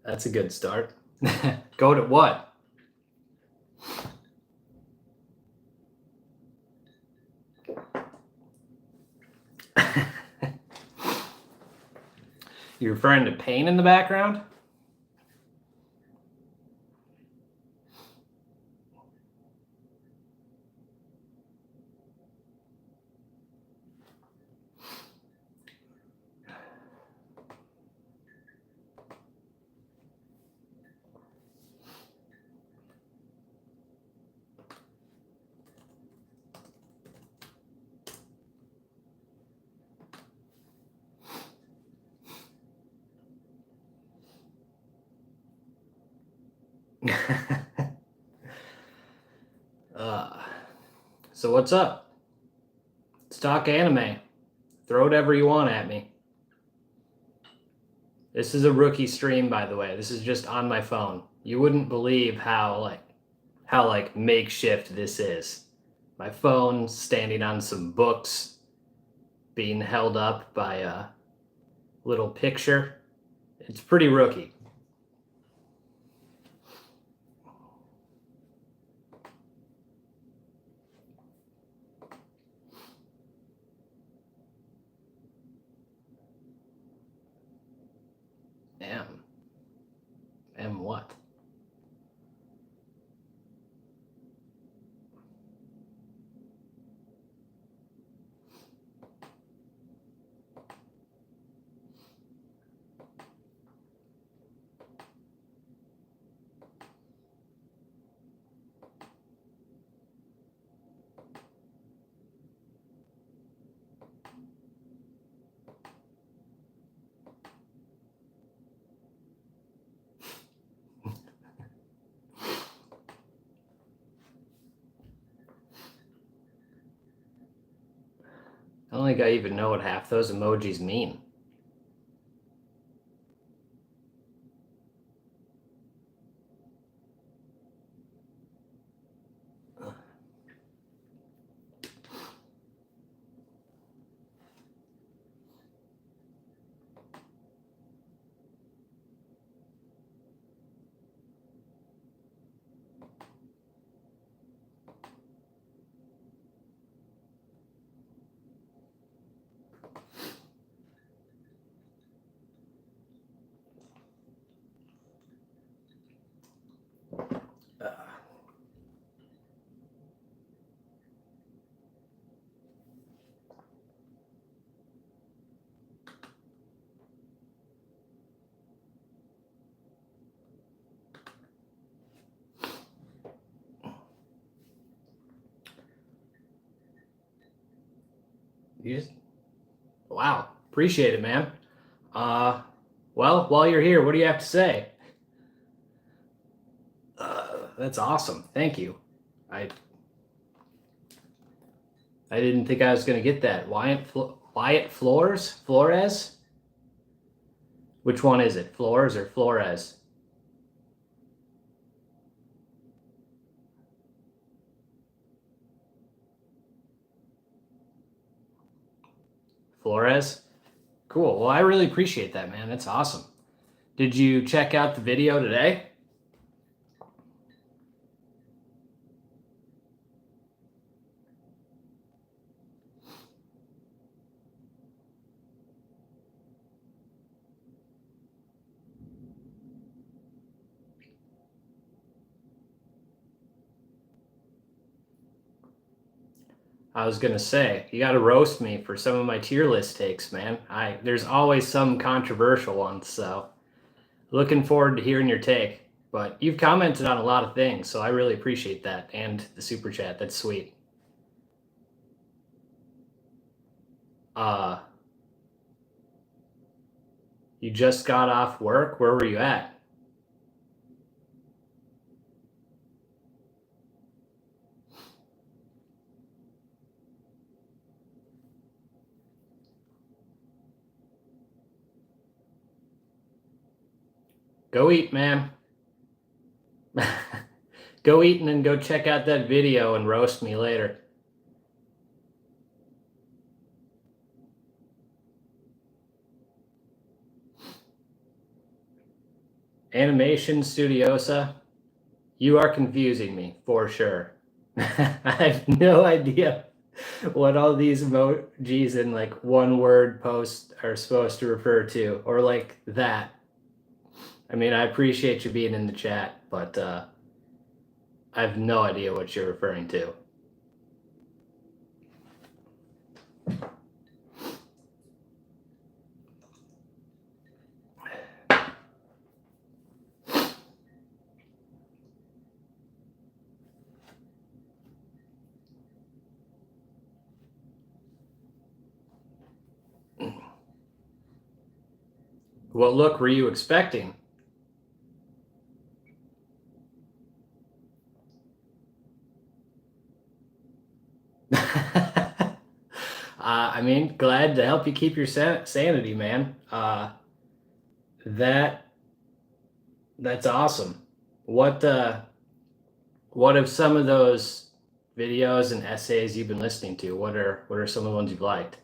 That's a good start. Go to what? You're referring to pain in the background? So what's up? Let's talk anime. Throw whatever you want at me. This is a rookie stream, by the way. This is just on my phone. You wouldn't believe how makeshift this is. My phone standing on some books, being held up by a little picture. It's pretty rookie. M what? I don't think I even know what half those emojis mean. Wow, appreciate it, man. Well, while you're here, what do you have to say? That's awesome. Thank you. I didn't think I was going to get that. Wyatt Flores? Which one is it? Flores or Flores? Flores? Cool. Well, I really appreciate that, man. That's awesome. Did you check out the video today? I was gonna say, you gotta roast me for some of my tier list takes, man. There's always some controversial ones, so looking forward to hearing your take. But you've commented on a lot of things, so I really appreciate that. And the super chat, that's sweet. You just got off work? Where were you at? Go eat, man. Go eat and then go check out that video and roast me later. Animation Studiosa, you are confusing me for sure. I have no idea what all these emojis in like one word post are supposed to refer to, or like that. I mean, I appreciate you being in the chat, but I have no idea what you're referring to. What look were you expecting? I mean, glad to help you keep your sanity, man. That's awesome. What have some of those videos and essays you've been listening to? What are some of the ones you've liked?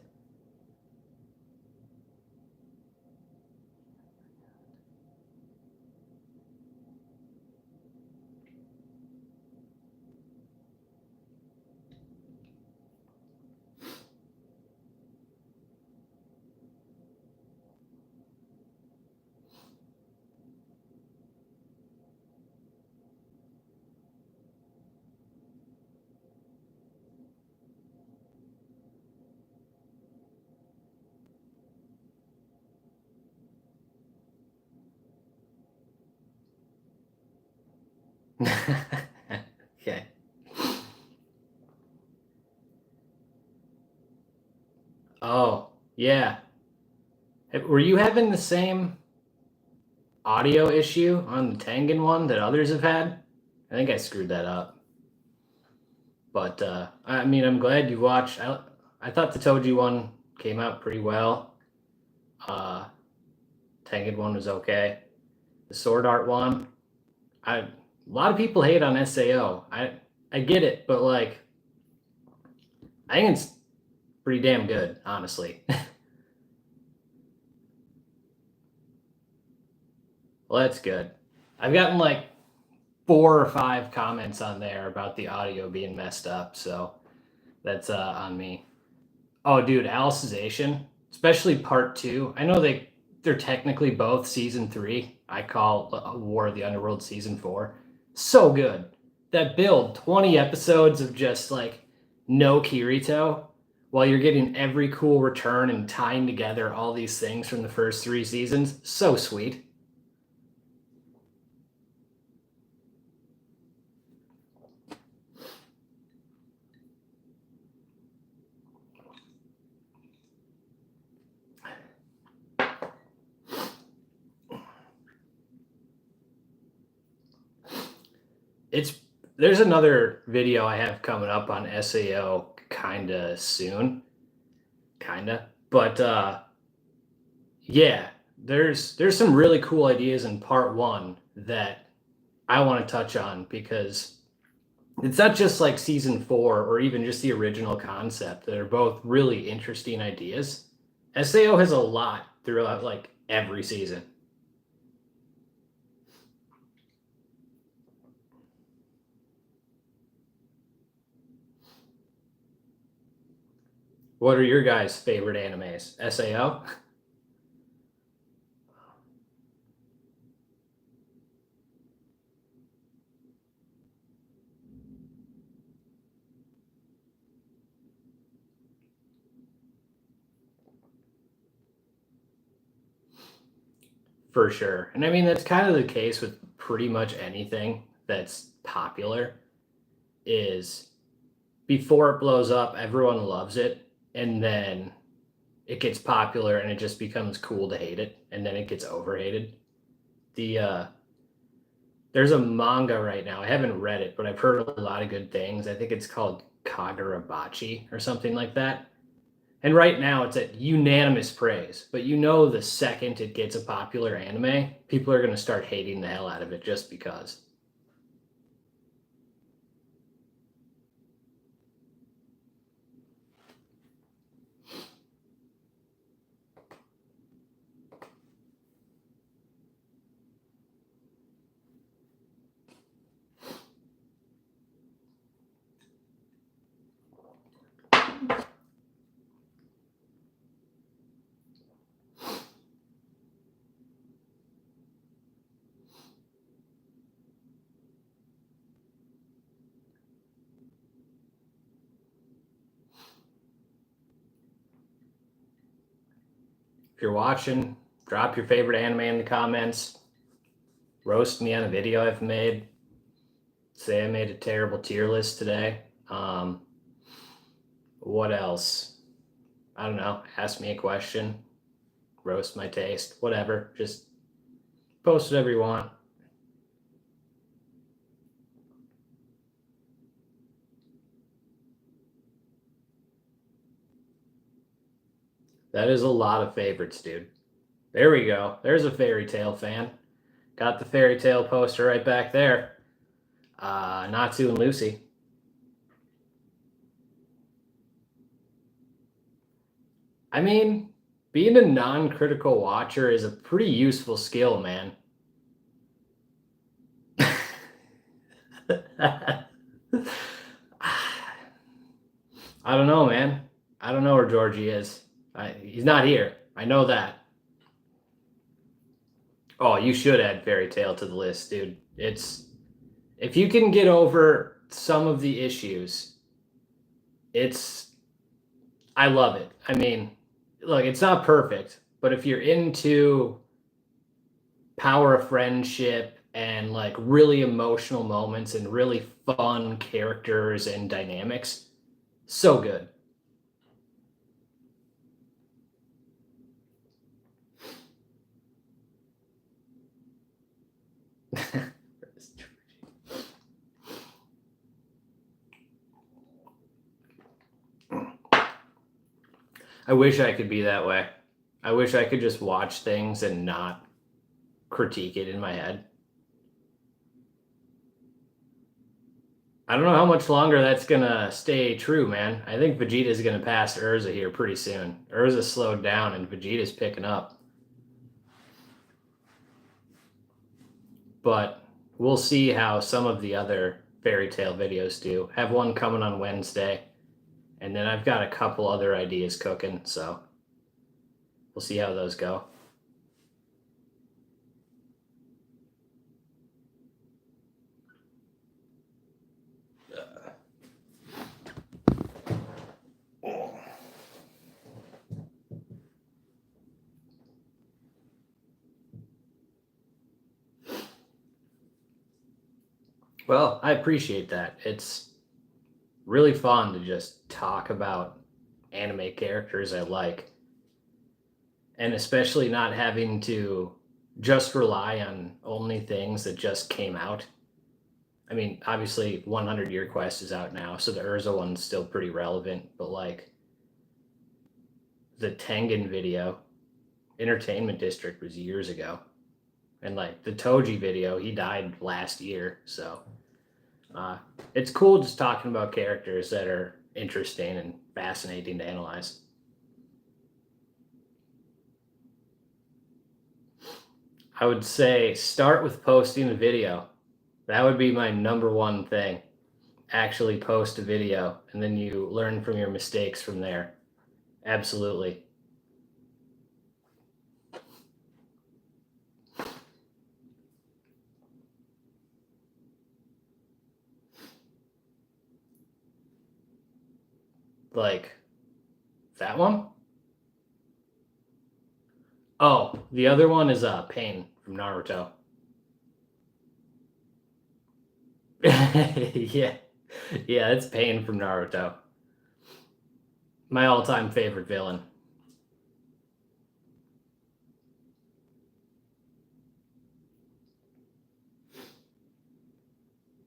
Okay. Oh, yeah. Were you having the same audio issue on the Tengen one that others have had? I think I screwed that up. But I mean, I'm glad you watched. I thought the Toji one came out pretty well. Tengen one was okay. The Sword Art one, a lot of people hate on SAO. I get it, but like, I think it's pretty damn good, honestly. Well, that's good. I've gotten like 4 or 5 comments on there about the audio being messed up, so that's on me. Oh, dude, Alicization, especially part 2. I know they're technically both season 3. I call War of the Underworld season 4. So good. That build, 20 episodes of just like no Kirito, while you're getting every cool return and tying together all these things from the first 3 seasons. So sweet. There's another video I have coming up on SAO kinda soon. But yeah, there's some really cool ideas in part 1 that I want to touch on, because it's not just like season 4 or even just the original concept that are both really interesting ideas. SAO has a lot throughout like every season. What are your guys' favorite animes? SAO? For sure. And I mean, that's kind of the case with pretty much anything that's popular, is before it blows up, everyone loves it, and then it gets popular and it just becomes cool to hate it, and then it gets overhated. There's a manga right now. I haven't read it, but I've heard a lot of good things. I think it's called Kagurabachi or something like that. And right now it's at unanimous praise. But you know, the second it gets a popular anime, people are going to start hating the hell out of it just because. if you're watching, drop your favorite anime in the comments. Roast me on a video I've made. Say I made a terrible tier list today. What else? I don't know. Ask me a question. Roast my taste. Whatever. Just post whatever you want. That is a lot of favorites, dude. There we go. There's a Fairy Tail fan. Got the Fairy Tail poster right back there. Natsu and Lucy. I mean, being a non-critical watcher is a pretty useful skill, man. I don't know, man. I don't know where Georgie is. He's not here. I know that. Oh, you should add Fairy Tail to the list, dude. If you can get over some of the issues, I love it. I mean, look, it's not perfect, but if you're into power of friendship and like really emotional moments and really fun characters and dynamics, so good. I wish I could be that way. I wish I could just watch things and not critique it in my head. I don't know how much longer that's gonna stay true, man. I think Vegeta's gonna pass Urza here pretty soon. Urza slowed down and Vegeta's picking up. But we'll see how some of the other Fairy Tail videos do. Have one coming on Wednesday, and then I've got a couple other ideas cooking, so we'll see how those go. Well, I appreciate that. It's really fun to just talk about anime characters I like. And especially not having to just rely on only things that just came out. I mean, obviously 100 Year Quest is out now, so the Urza one's still pretty relevant, but like the Tengen video, Entertainment District was years ago. And like the Toji video, he died last year, so it's cool just talking about characters that are interesting and fascinating to analyze. I would say start with posting a video. That would be my number one thing. Actually post a video, and then you learn from your mistakes from there. Absolutely. Like that one? Oh, the other one is Pain from Naruto. Yeah. Yeah, it's Pain from Naruto. My all-time favorite villain.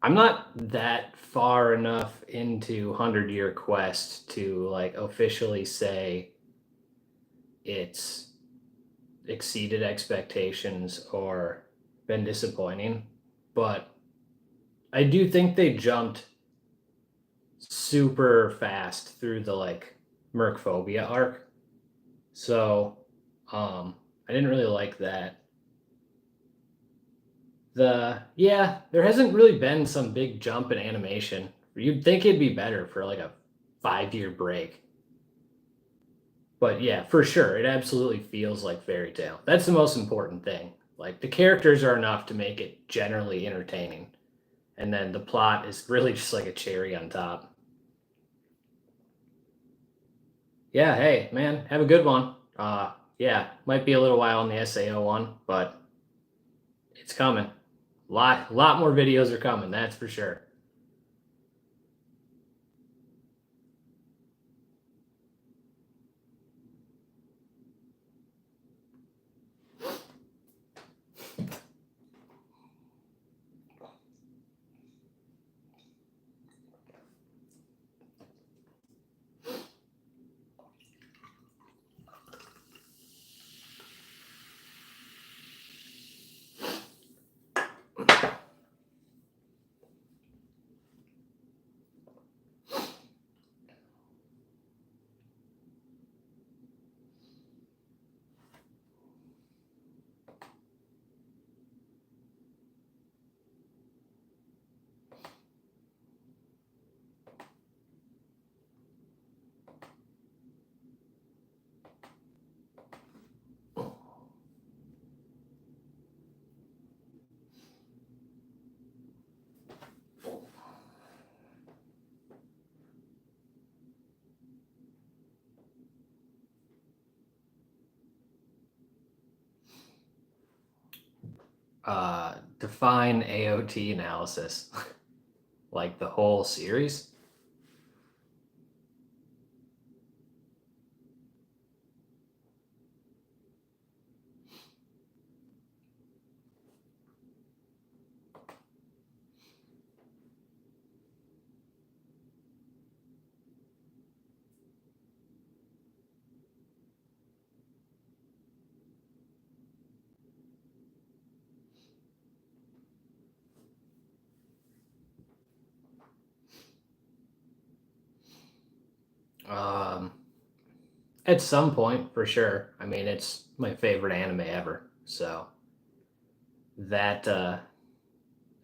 I'm not that far enough into 100 Year Quest to like officially say it's exceeded expectations or been disappointing, but I do think they jumped super fast through the like Mercphobia arc. So I didn't really like that. There hasn't really been some big jump in animation. You'd think it'd be better for like a 5-year break. But yeah, for sure, it absolutely feels like Fairy Tail. That's the most important thing. Like the characters are enough to make it generally entertaining. And then the plot is really just like a cherry on top. Yeah, hey, man, have a good one. Yeah, might be a little while on the SAO one, but it's coming. Lot more videos are coming, that's for sure. Define AOT analysis. Like the whole series? At some point, for sure. I mean, it's my favorite anime ever, so that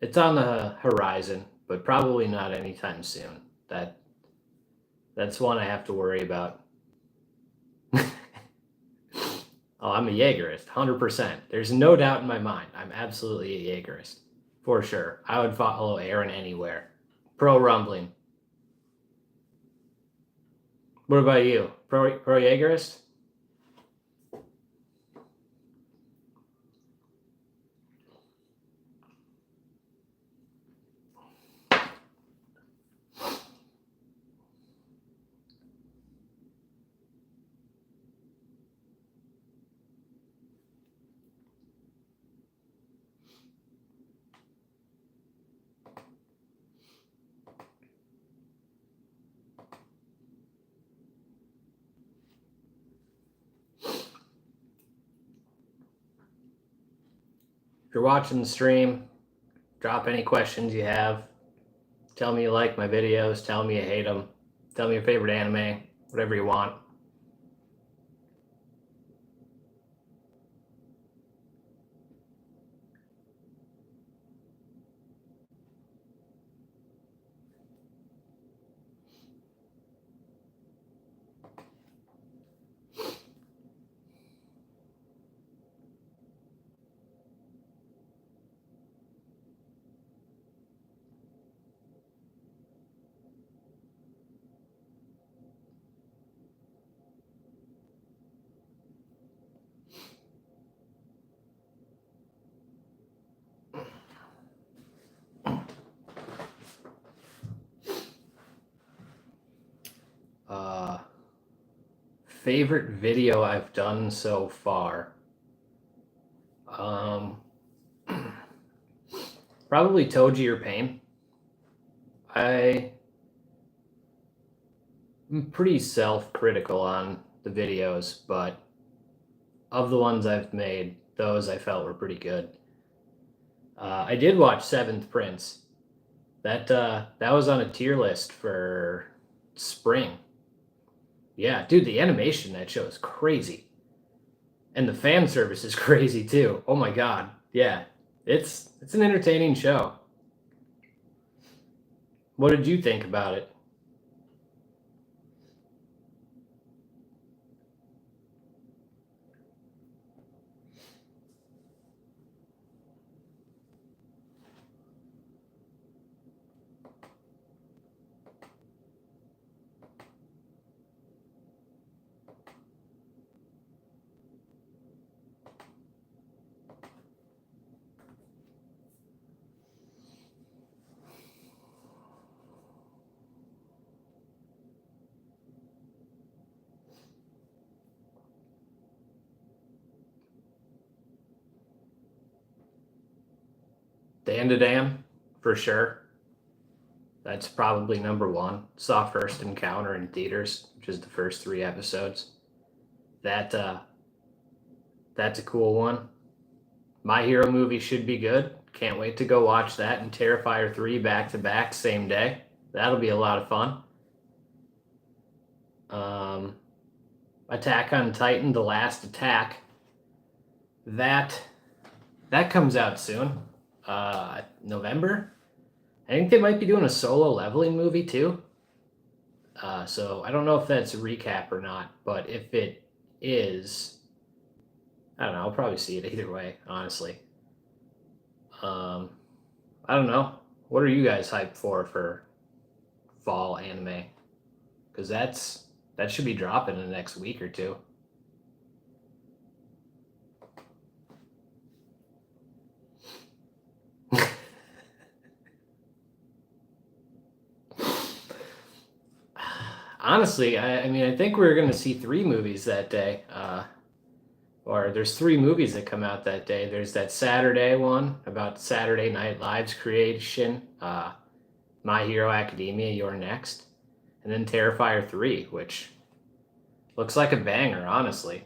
it's on the horizon, but probably not anytime soon. That's one I have to worry about. Oh, I'm a Jaegerist, 100%. There's no doubt in my mind. I'm absolutely a Jaegerist, for sure. I would follow Aaron anywhere. Pro Rumbling. What about you? Pro Jaegerist? If you're watching the stream, drop any questions you have. Tell me you like my videos. Tell me you hate them. Tell me your favorite anime. Whatever you want. Favorite video I've done so far. Probably Told You Your Pain. I'm pretty self-critical on the videos, but of the ones I've made, those I felt were pretty good. I did watch Seventh Prince. That was on a tier list for spring. Yeah, dude, the animation in that show is crazy. And the fan service is crazy too. Oh my god. Yeah. It's an entertaining show. What did you think about it? Dan for sure. That's probably number one. Saw First Encounter in theaters, which is the first 3 episodes. That's a cool one. My Hero movie should be good. Can't wait to go watch that and Terrifier 3 back to back same day. That'll be a lot of fun. Attack on Titan, The Last Attack. That comes out soon. November. I think they might be doing a Solo Leveling movie too. So I don't know if that's a recap or not, but if it is, I don't know. I'll probably see it either way, honestly. I don't know. What are you guys hyped for fall anime? Because that should be dropping in the next week or two. Honestly, I mean, I think we're going to see 3 movies that day. Or there's 3 movies that come out that day. There's that Saturday one about Saturday Night Live's creation, My Hero Academia, You're Next, and then Terrifier 3, which looks like a banger, honestly.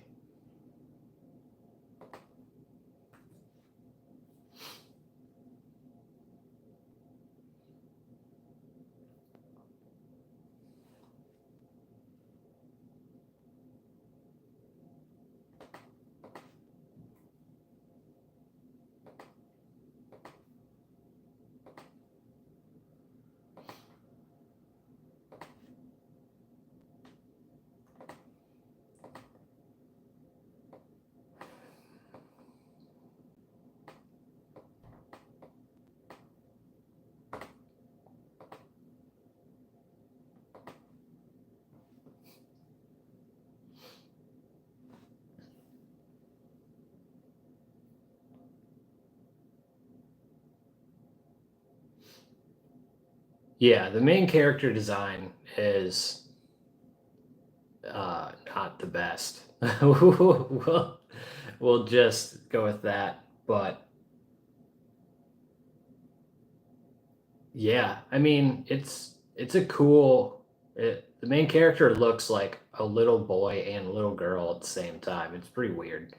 Yeah, the main character design is not the best. we'll just go with that. But yeah, I mean, it's a cool. The main character looks like a little boy and a little girl at the same time. It's pretty weird.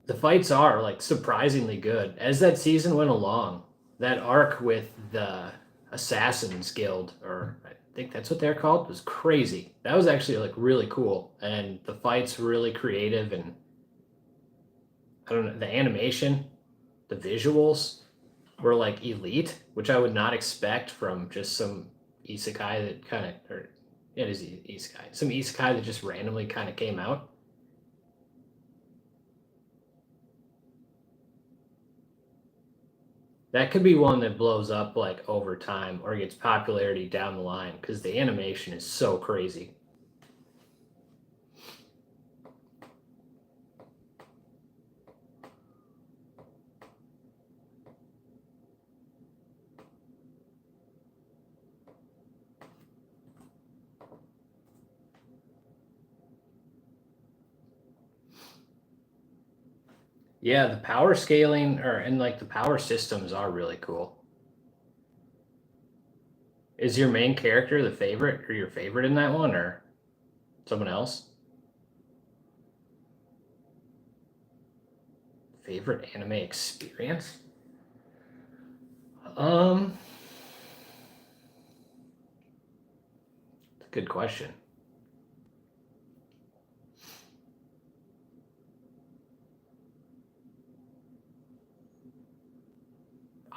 The fights are like surprisingly good as that season went along. That arc with the Assassins Guild, or I think that's what they're called, was crazy. That was actually like really cool, and the fights were really creative, and I don't know, the animation, the visuals were like elite, which I would not expect from just some isekai that kind of, or it is isekai, some isekai that just randomly kind of came out. That could be one that blows up like over time or gets popularity down the line because the animation is so crazy. Yeah, the power scaling and like the power systems are really cool. Is your main character the favorite or your favorite in that one or someone else? Favorite anime experience? Good question.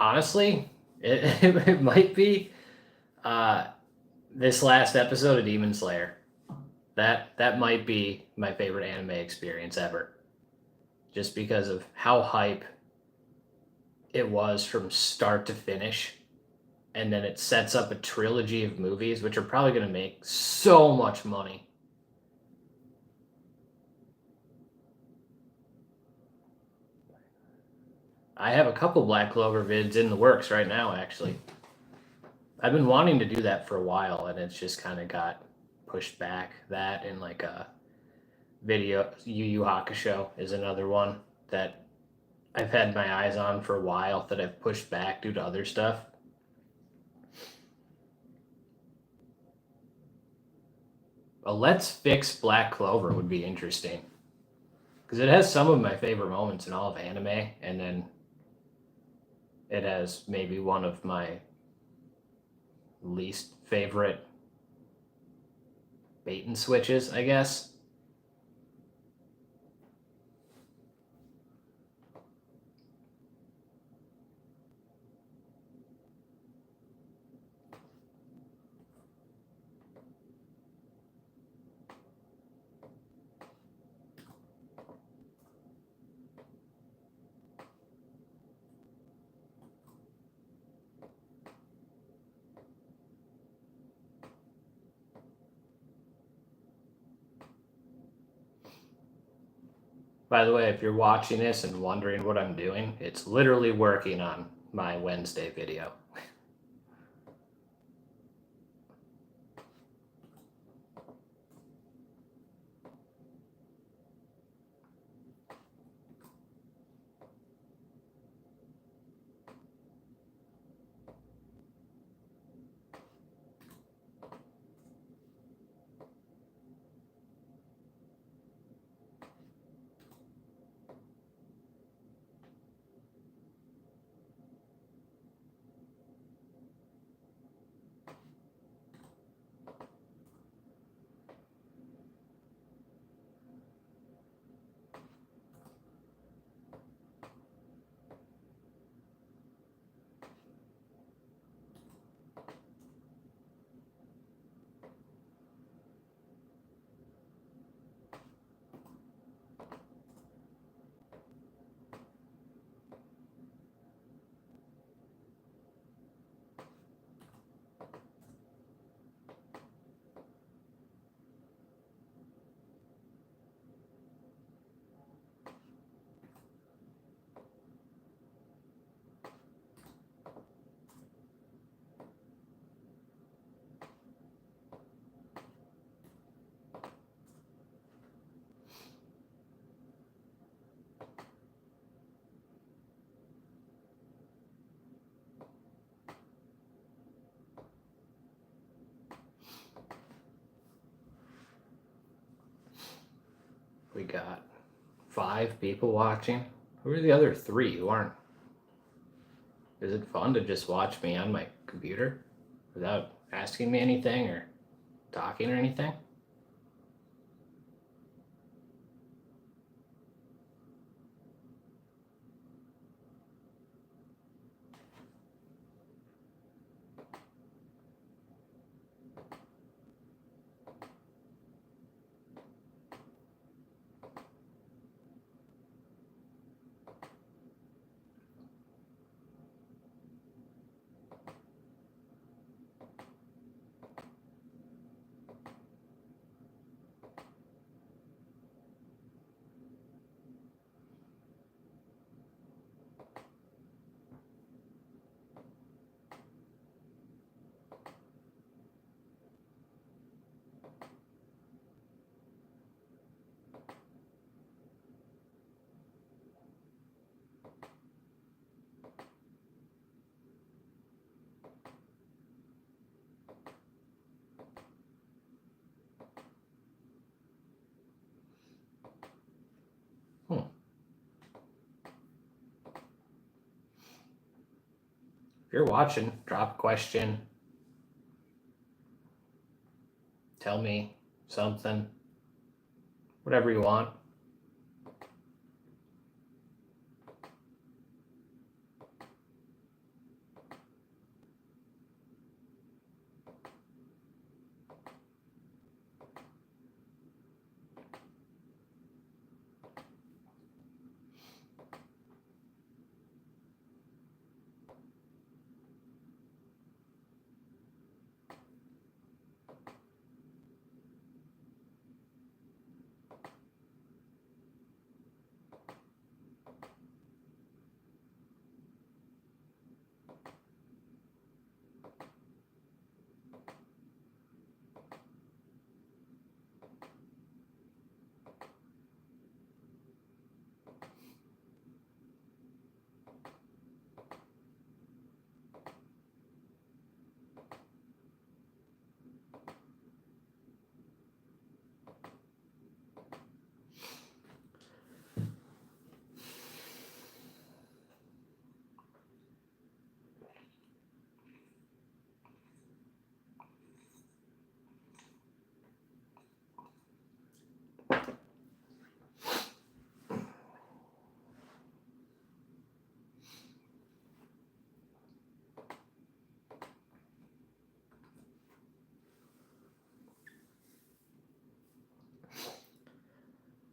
Honestly, it might be this last episode of Demon Slayer. That might be my favorite anime experience ever. Just because of how hype it was from start to finish. And then it sets up a trilogy of movies, which are probably going to make so much money. I have a couple Black Clover vids in the works right now, actually. I've been wanting to do that for a while, and it's just kind of got pushed back. That and like a video, Yu Yu Hakusho is another one that I've had my eyes on for a while that I've pushed back due to other stuff. A Let's Fix Black Clover would be interesting. Because it has some of my favorite moments in all of anime, and then it has maybe one of my least favorite bait and switches, I guess. By the way, if you're watching this and wondering what I'm doing, it's literally working on my Wednesday video. We got 5 people watching. Who are the other 3 who aren't? Is it fun to just watch me on my computer without asking me anything or talking or anything? If you're watching, drop a question. Tell me something. Whatever you want.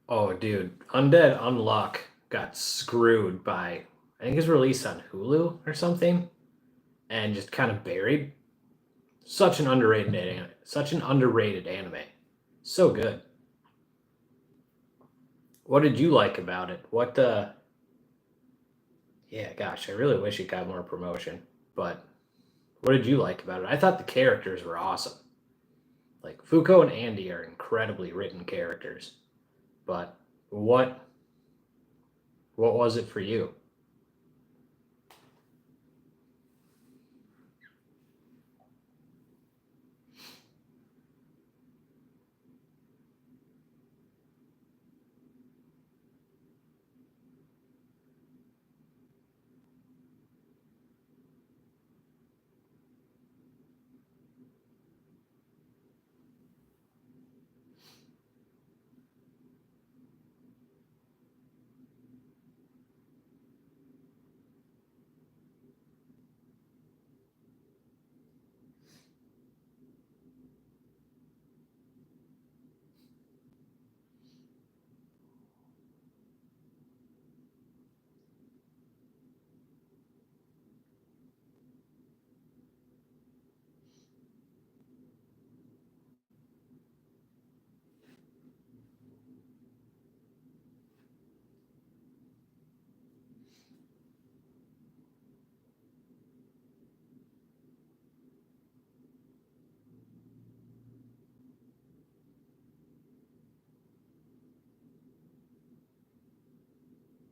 Oh, dude, Undead Unluck got screwed by, I think it's released on Hulu or something, and just kind of buried. Such an underrated anime. Such an underrated anime. So good. What did you like about it? What Yeah, gosh, I really wish it got more promotion. But what did you like about it? I thought the characters were awesome. Like Fuko and Andy are incredibly written characters. But what what was it for you?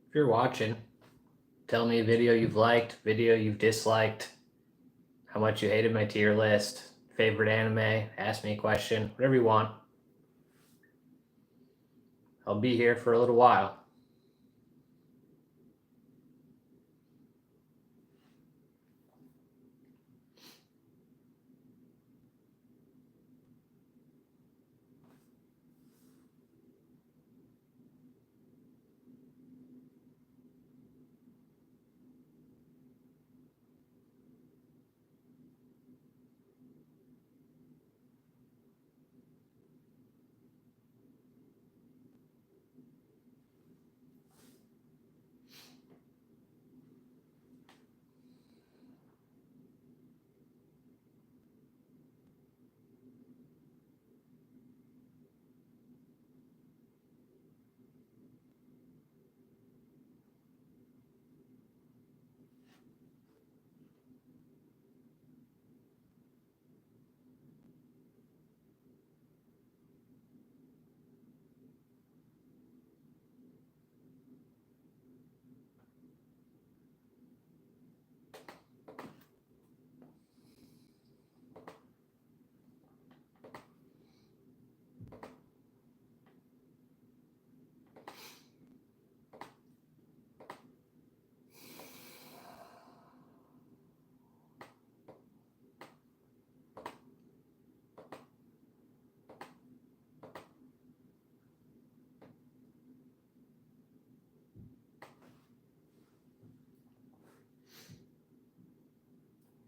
If you're watching, tell me a video you've liked, video you've disliked, how much you hated my tier list, favorite anime, ask me a question, whatever you want. I'll be here for a little while.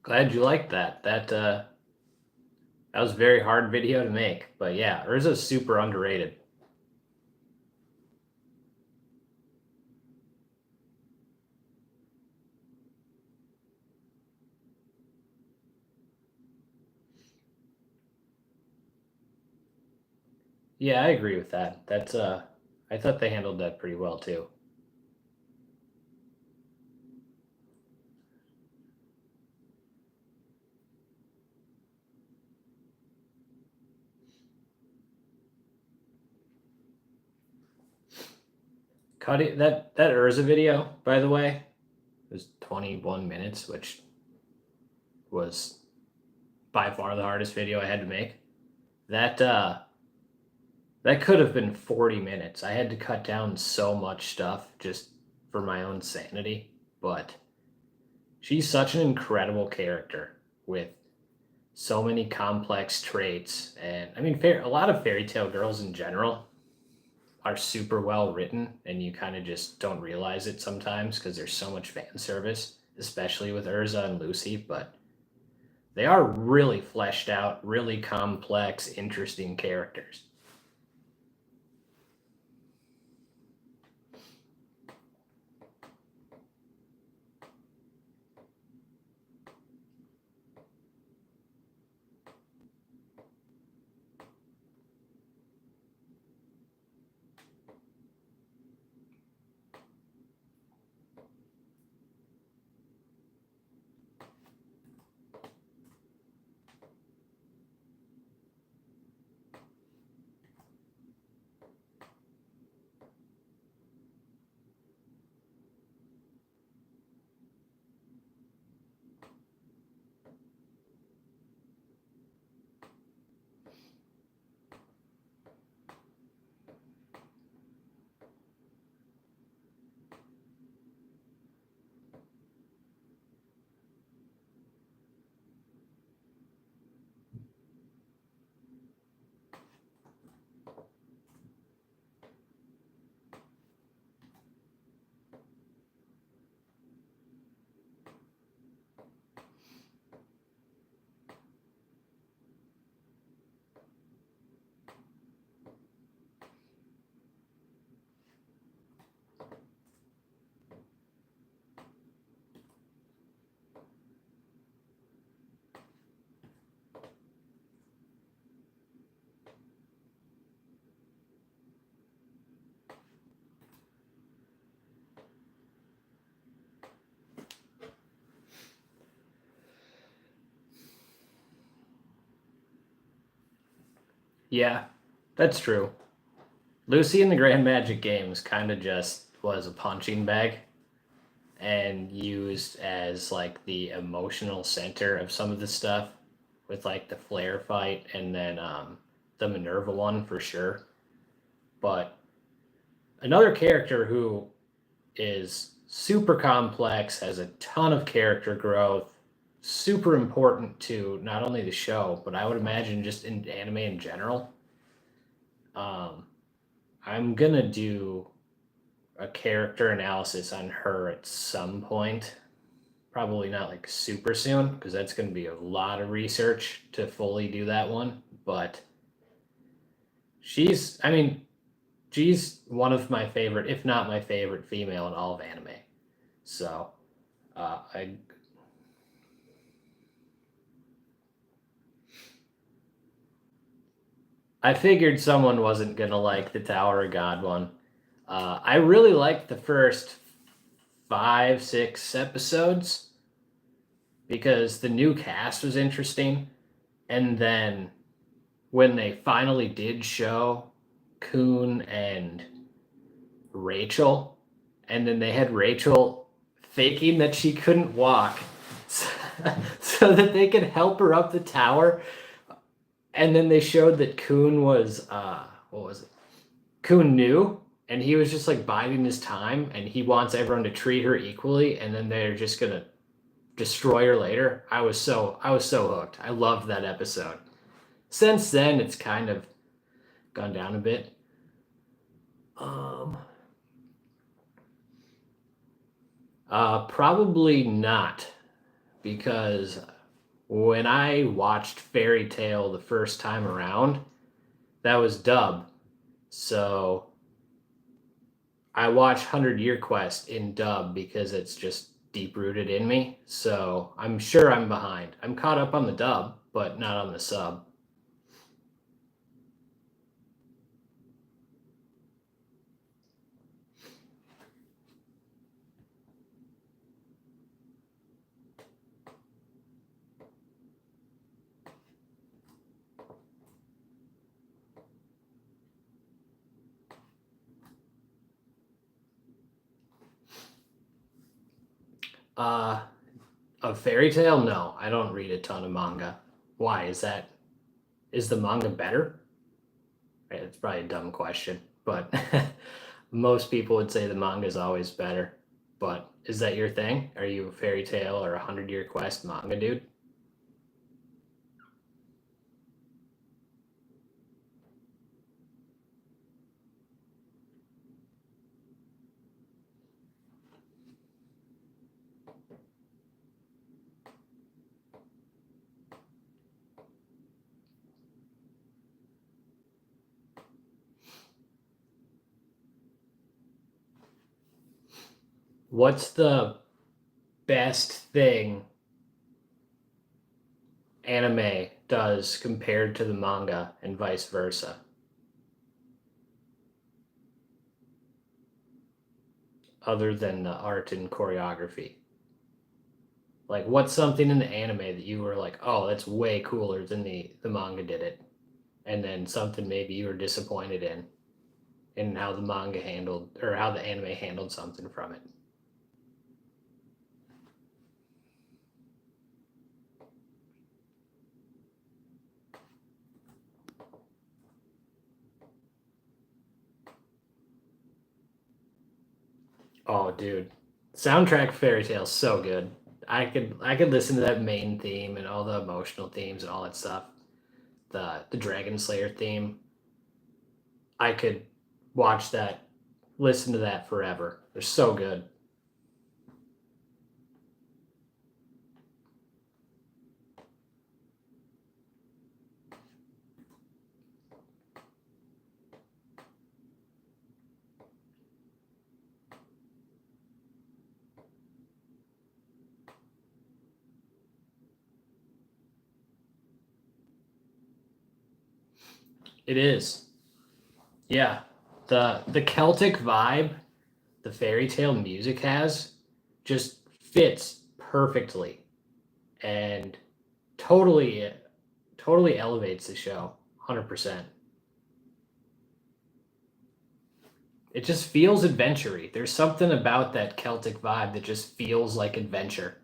Glad you liked that. That was a very hard video to make. But yeah, Urza's super underrated. Yeah, I agree with that. I thought they handled that pretty well too. Cuddy, that Urza video, by the way, was 21 minutes, which was by far the hardest video I had to make. That that could have been 40 minutes. I had to cut down so much stuff just for my own sanity, but she's such an incredible character with so many complex traits. And I mean, a lot of fairy tale girls in general are super well written, and you kind of just don't realize it sometimes because there's so much fan service, especially with Urza and Lucy. But they are really fleshed out, really complex, interesting characters. Yeah, that's true. Lucy in the Grand Magic Games kind of just was a punching bag and used as like the emotional center of some of the stuff with like the Flare fight and then the Minerva one for sure. But another character who is super complex, has a ton of character growth, super important to not only the show, but I would imagine just in anime in general. Um, I'm gonna do a character analysis on her at some point. Probably not like super soon because that's going to be a lot of research to fully do that one. But I mean, she's one of my favorite, if not my favorite female in all of anime. So, uh, I I figured someone wasn't gonna like the Tower of God one. I really liked the first 5, 6 episodes because the new cast was interesting, and then when they finally did show Kuhn and Rachel, and then they had Rachel faking that she couldn't walk so that they could help her up the tower. And then they showed that Kuhn was, what was it? Kuhn knew, and he was just like biding his time, and he wants everyone to treat her equally, and then they're just gonna destroy her later. I was so hooked. I loved that episode. Since then, it's kind of gone down a bit. Um, Probably not, because when I watched Fairy Tale the first time around, that was dub. So I watch 100 Year Quest in dub because it's just deep rooted in me. So I'm sure I'm behind. I'm caught up on the dub, but not on the sub. Uh, of Fairy Tale? No, I don't read a ton of manga. Why is that? Is the manga better? Right, it's probably a dumb question, but most people would say the manga is always better. But is that your thing? Are you a Fairy Tale or a 100 Year Quest manga dude? What's the best thing anime does compared to the manga and vice versa, other than the art and choreography? Like, what's something in the anime that you were like, oh, that's way cooler than the manga did it? And then something maybe you were disappointed in how the manga handled or how the anime handled something from it. Oh, dude, soundtrack Fairy Tale so good. I could listen to that main theme and all the emotional themes and all that stuff. The Dragon Slayer theme. I could watch that, listen to that forever. They're so good. It is. Yeah. The Celtic vibe the fairy tale music has just fits perfectly and totally totally elevates the show 100%. It just feels adventure-y. There's something about that Celtic vibe that just feels like adventure.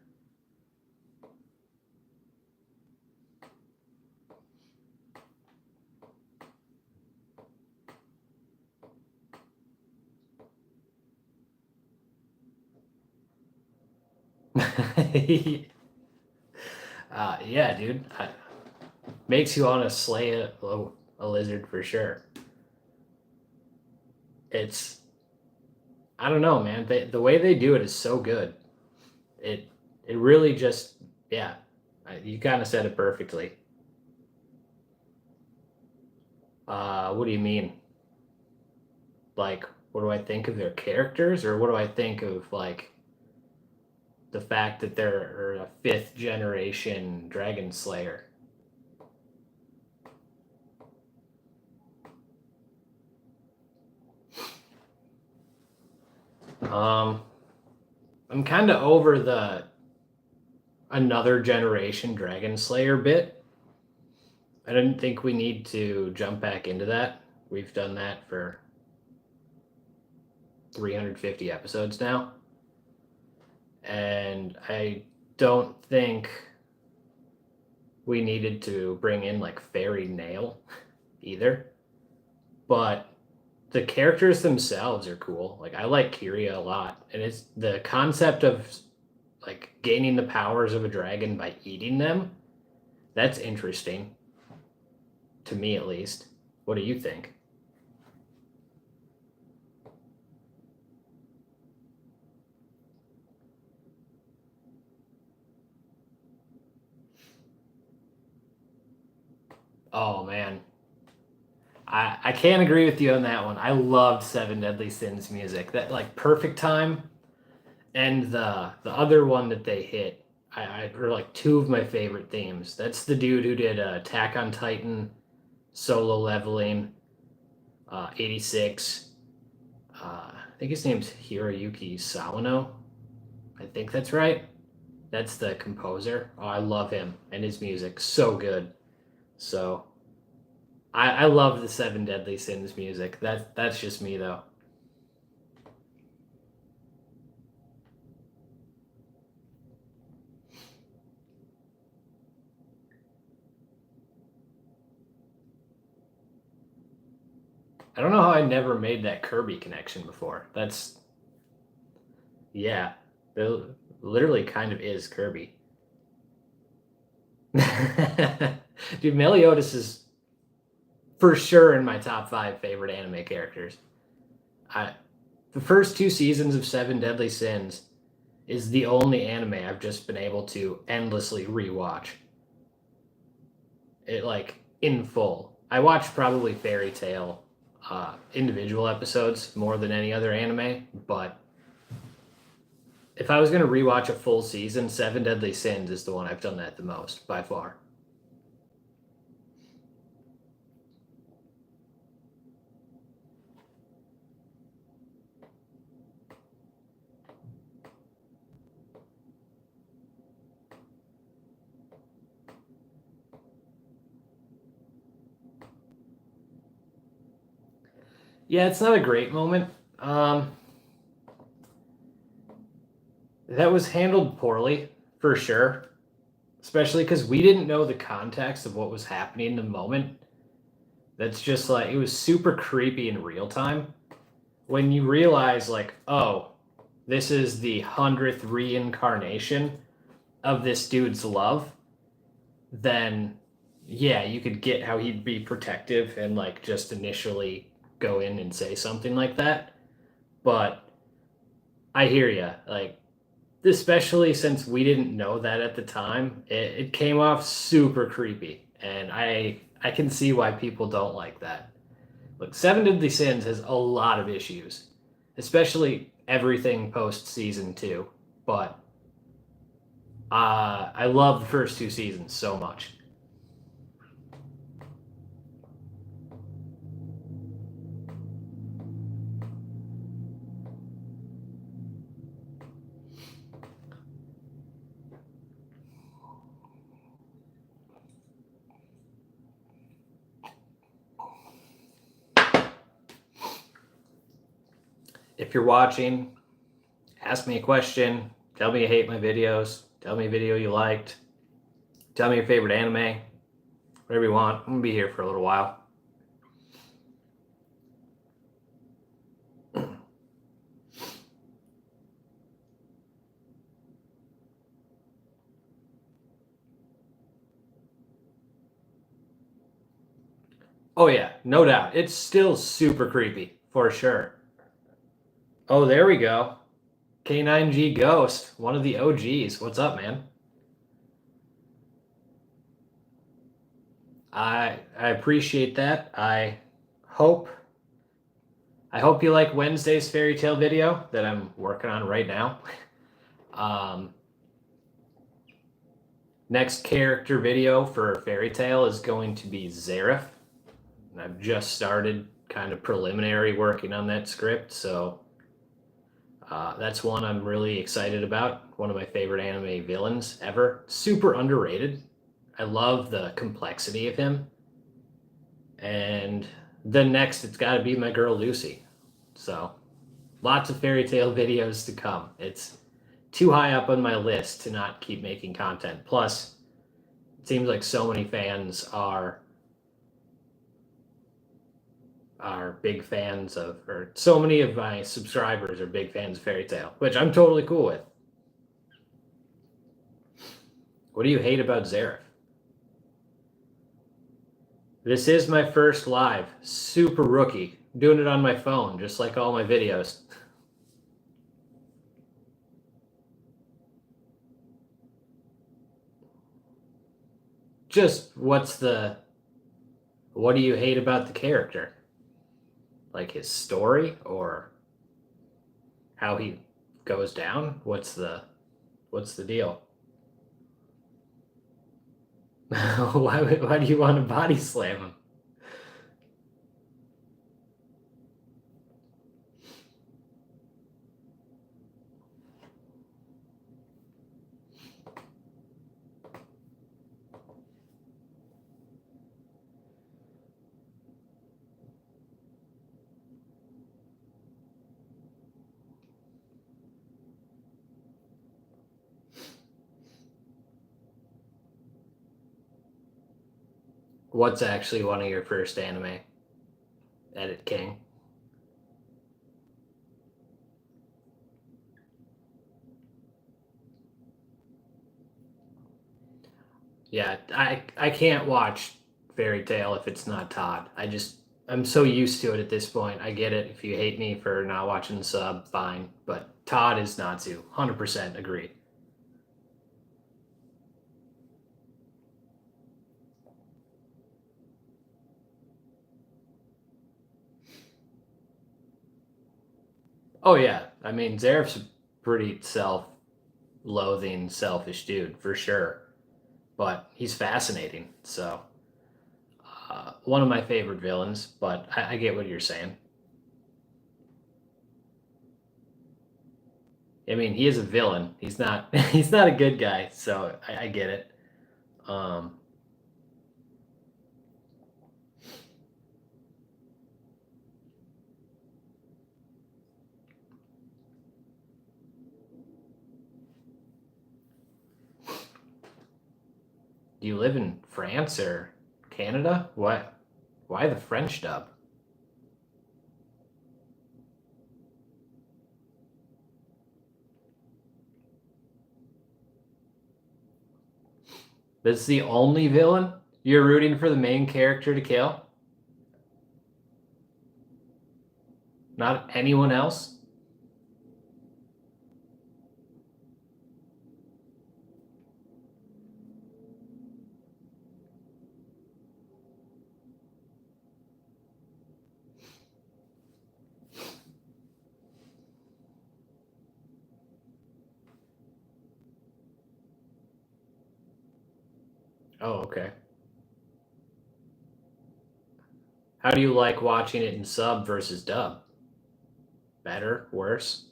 Yeah, dude. Makes you want to slay a lizard for sure. It's, I don't know, man. The way they do it is so good. It it really just, yeah. You kind of said it perfectly. What do you mean? Like, what do I think of their characters, or what do I think of like the fact that they're a fifth generation dragon slayer? Um, I'm kind of over the another generation dragon slayer bit. I didn't think we need to jump back into that. We've done that for 350 episodes now. And I don't think we needed to bring in like Fairy Nail either. But the characters themselves are cool. Like I like Kyria a lot. And it's the concept of like gaining the powers of a dragon by eating them. That's interesting. To me at least. What do you think? Oh man. I can't agree with you on that one. I loved Seven Deadly Sins music. That like Perfect Time and the other one that they hit. I are like two of my favorite themes. That's the dude who did Attack on Titan, Solo Leveling, 86. I think his name's Hiroyuki Sawano. I think that's right. That's the composer. Oh, I love him and his music. So good. So I love the Seven Deadly Sins music. That's just me though. I don't know how I never made that Kirby connection before. That's, yeah, it literally kind of is Kirby. Dude, Meliodas is for sure in my top five favorite anime characters. I the first two seasons of Seven Deadly Sins is the only anime I've just been able to endlessly rewatch. It like in full. I watched probably Fairy Tail individual episodes more than any other anime, but if I was gonna rewatch a full season, Seven Deadly Sins is the one I've done that the most by far. Yeah, it's not a great moment. That was handled poorly for sure, especially because we didn't know the context of what was happening in the moment. That's just like it was super creepy in real time. When you realize, like, oh, this is the 100th reincarnation of this dude's love, then yeah, you could get how he'd be protective and like just initially go in and say something like that. But I hear you. Like, especially since we didn't know that at the time, it came off super creepy, and I can see why people don't like that. Look, Seven Deadly Sins has a lot of issues, especially everything post season two. But I love the first two seasons so much. if you're watching, ask me a question. Tell me you hate my videos. Tell me a video you liked. Tell me your favorite anime. Whatever you want. I'm going to be here for a little while. Oh yeah, no doubt. It's still super creepy, for sure. Oh, there we go. K9G Ghost, one of the OGs. What's up, man? I appreciate that. I hope you like Wednesday's fairy tale video that I'm working on right now. Next character video for fairy tale is going to be Zareth. And I've just started kind of preliminary working on that script, so that's one I'm really excited about. One of my favorite anime villains ever. Super underrated. I love the complexity of him. And then next, it's got to be my girl Lucy. So lots of fairy tale videos to come. It's too high up on my list to not keep making content. Plus, it seems like so many fans are big fans of, or so many of my subscribers are big fans of fairy tale, which I'm totally cool with. What do you hate about Zareth? This is my first live. Super rookie. Doing it on my phone, just like all my videos. Just what do you hate about the character? Like his story or how he goes down? What's the deal? Why do you want to body slam him? What's actually one of your first anime? Edit King. Yeah, I can't watch fairy tale if it's not Todd. I'm so used to it at this point. I get it. If you hate me for not watching the sub, fine. But Todd is Natsu. 100% agree. Oh yeah, I mean Zaref's a pretty self-loathing, selfish dude for sure, but he's fascinating. So one of my favorite villains. But I get what you're saying. I mean, he is a villain. He's not he's not a good guy. So I get it. Do you live in France or Canada? What? Why the French dub? This is the only villain? You're rooting for the main character to kill? Not anyone else? Oh, okay. How do you like watching it in sub versus dub? Better? Worse?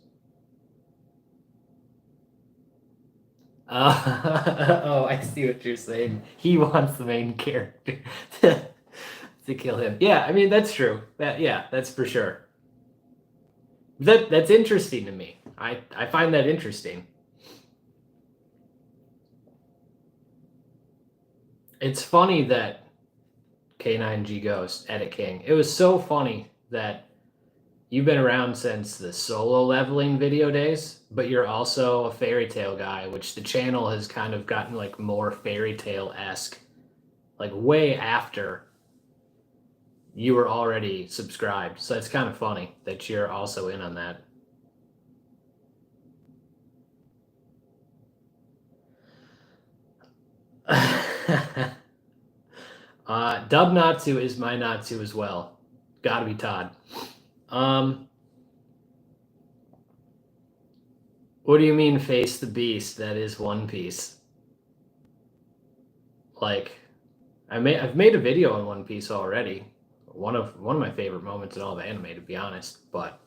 Oh, I see what you're saying. He wants the main character to kill him. Yeah, I mean that's true. Yeah, that's for sure. That's interesting to me. I find that interesting. It's funny that K9G Ghost, Edit King. It was so funny that you've been around since the solo leveling video days, but you're also a fairy tale guy, which the channel has kind of gotten like more fairy tale-esque, like way after you were already subscribed. So it's kind of funny that you're also in on that. Dub Natsu is my Natsu as well. Gotta be Todd. What do you mean face the beast? That is One Piece. Like, I've made a video on One Piece already. One of my favorite moments in all of anime, to be honest. But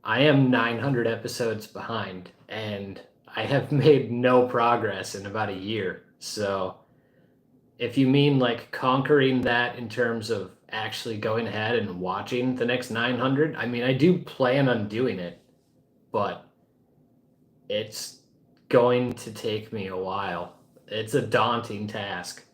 I am 900 episodes behind, and I have made no progress in about a year. So, if you mean like conquering that in terms of actually going ahead and watching the next 900, I mean, I do plan on doing it, but it's going to take me a while. It's a daunting task.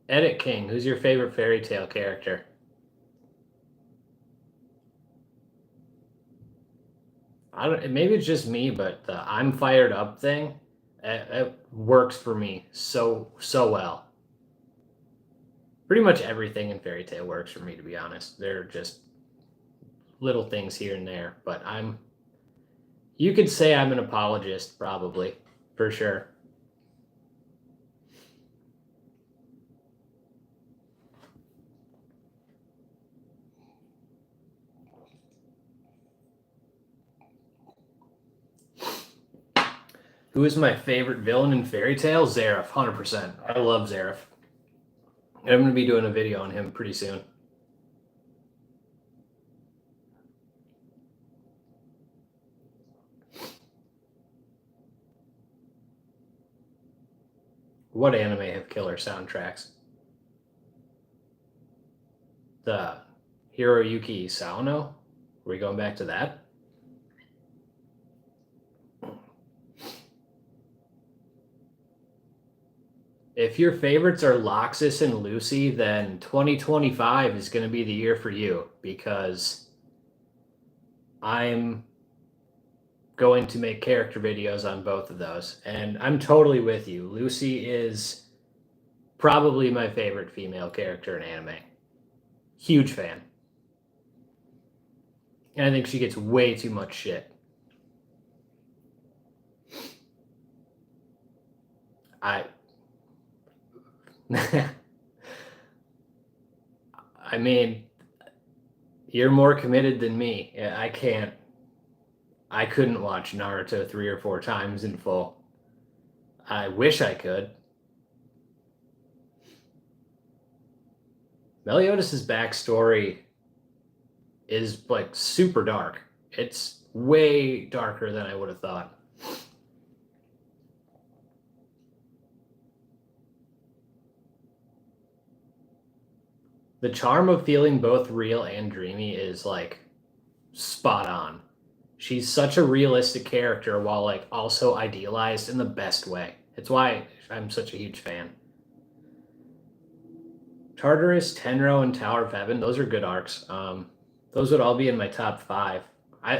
Edit King, who's your favorite fairy tale character? I don't. Maybe it's just me, but the "I'm fired up" thing, it works for me so well. Pretty much everything in fairy tale works for me, to be honest. They're just little things here and there, but you could say I'm an apologist, probably, for sure. Who is my favorite villain in fairy tale? Zareth, 100%. I love Zareth. I'm going to be doing a video on him pretty soon. What anime have killer soundtracks? The Hiroyuki Sawano? Are we going back to that? If your favorites are Loxus and Lucy, then 2025 is going to be the year for you, because I'm going to make character videos on both of those. And I'm totally with you. Lucy is probably my favorite female character in anime. Huge fan. And I think she gets way too much shit. I mean, you're more committed than me. I couldn't watch Naruto 3 or 4 times in full. I wish I could. Meliodas' backstory is like super dark. It's way darker than I would have thought. The charm of feeling both real and dreamy is like spot on. She's such a realistic character while like also idealized in the best way. It's why I'm such a huge fan. Tartarus, Tenro, and Tower of Heaven, those are good arcs. Those would all be in my top 5.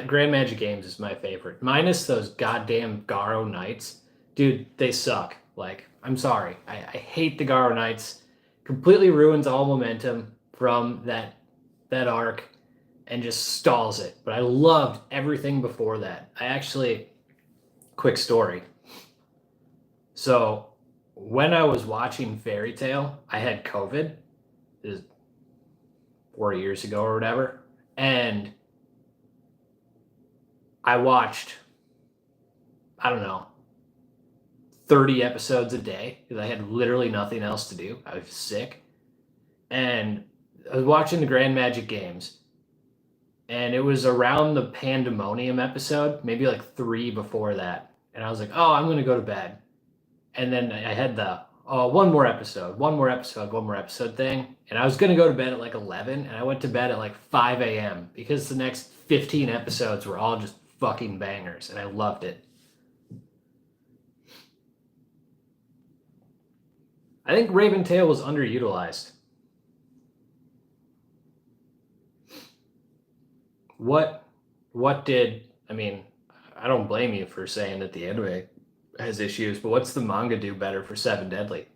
Grand Magic Games is my favorite. Minus those goddamn Garo Knights. Dude, they suck. Like, I'm sorry. I hate the Garo Knights. Completely ruins all momentum from that arc and just stalls it. But I loved everything before that. Quick story. So, when I was watching Fairy Tail, I had COVID. It was 4 years ago or whatever. And I watched, I don't know, 30 episodes a day because I had literally nothing else to do. I was sick. And I was watching the Grand Magic Games. and it was around the Pandemonium episode, maybe like 3 before that. And I was like, oh, I'm going to go to bed. And then I had the one more episode thing. And I was going to go to bed at like 11, and I went to bed at like 5 a.m. because the next 15 episodes were all just fucking bangers, and I loved it. I think Raven Tail was underutilized. What did, I mean, I don't blame you for saying that the anime has issues, but what's the manga do better for Seven Deadly?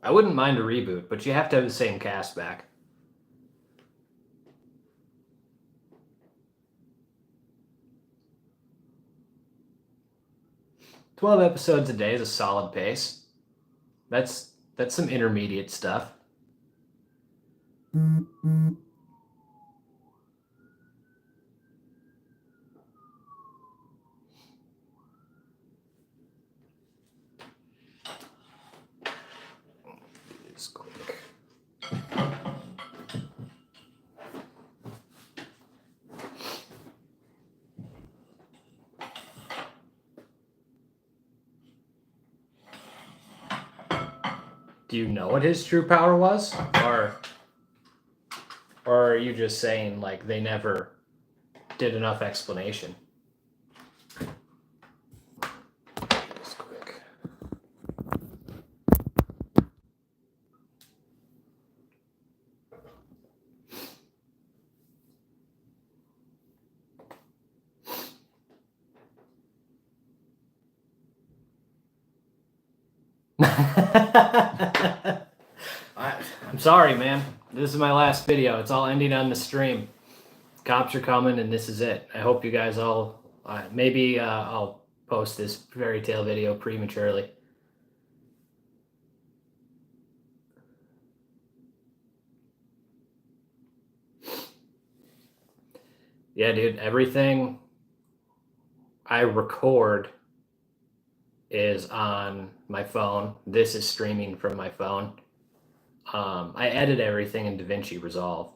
I wouldn't mind a reboot, but you have to have the same cast back. 12 episodes a day is a solid pace. That's some intermediate stuff. It's quick. Do you know what his true power was? Or are you just saying like they never did enough explanation? It's quick. I'm sorry, man. This is my last video. It's all ending on the stream. Cops are coming, and this is it. I hope you guys all... maybe I'll post this fairy tale video prematurely. Yeah, dude, everything I record is on my phone. This is streaming from my phone. I edit everything in DaVinci Resolve.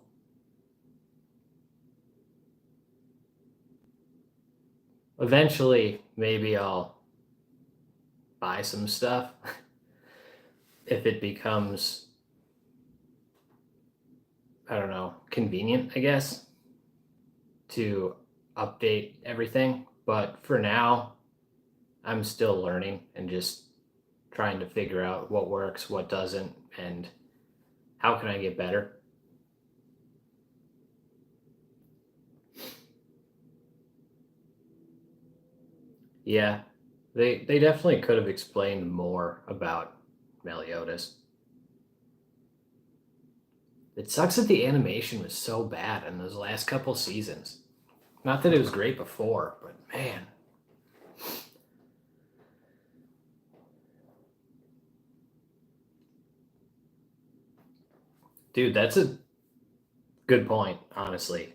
Eventually, maybe I'll buy some stuff if it becomes, I don't know, convenient, I guess, to update everything. But for now, I'm still learning and just trying to figure out what works, what doesn't, and how can I get better. Yeah, they definitely could have explained more about Meliodas. It sucks that the animation was so bad in those last couple seasons. Not that it was great before, but man. Dude, that's a good point, honestly.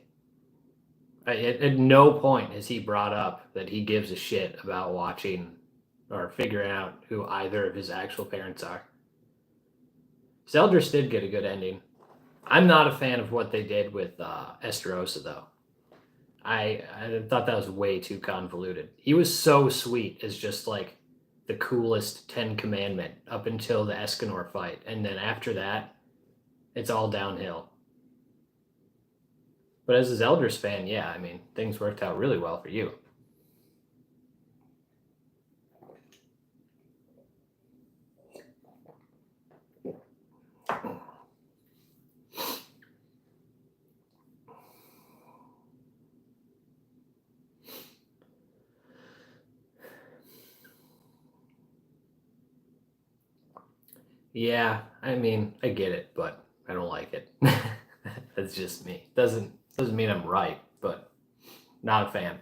At no point has he brought up that he gives a shit about watching or figuring out who either of his actual parents are. Zeldris did get a good ending. I'm not a fan of what they did with Esterosa, though. I thought that was way too convoluted. He was so sweet as just like the coolest 10 commandment up until the Escanor fight. And then after that, it's all downhill. But as a Zeldris fan, yeah, I mean, things worked out really well for you. Yeah, I mean, I get it, but I don't like it. That's just me. Doesn't mean I'm right, but not a fan.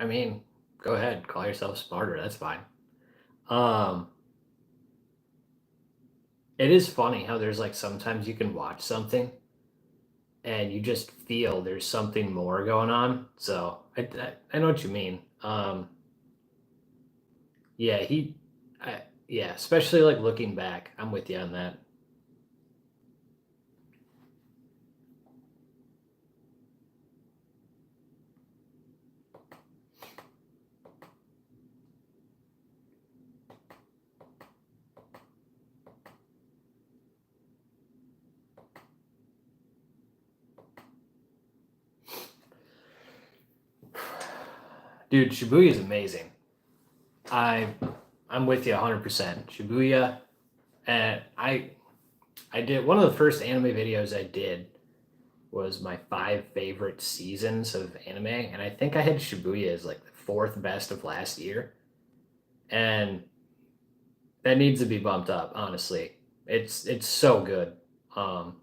I mean, go ahead, call yourself smarter. That's fine. Um, it is funny how there's like sometimes you can watch something and you just feel there's something more going on. So I know what you mean. Yeah, yeah, especially like looking back, I'm with you on that. Dude, Shibuya is amazing. I I'm with you 100%. Shibuya, and I did one of the first anime videos I did was my 5 favorite seasons of anime, and I think I had Shibuya as like the fourth best of last year, and that needs to be bumped up. Honestly, it's so good. Um,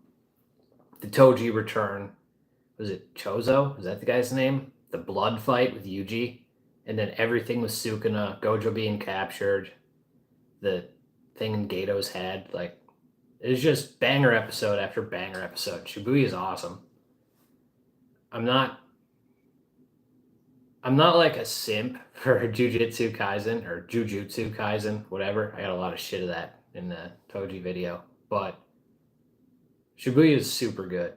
the Toji return, was it Chozo? Is that the guy's name? The blood fight with Yuji, and then everything with Sukuna, Gojo being captured, the thing in Gato's head, like it was just banger episode after banger episode. Shibuya is awesome. I'm not I'm not like a simp for Jujutsu Kaisen or Jujutsu Kaisen, whatever. I got a lot of shit of that in the Toji video, but Shibuya is super good.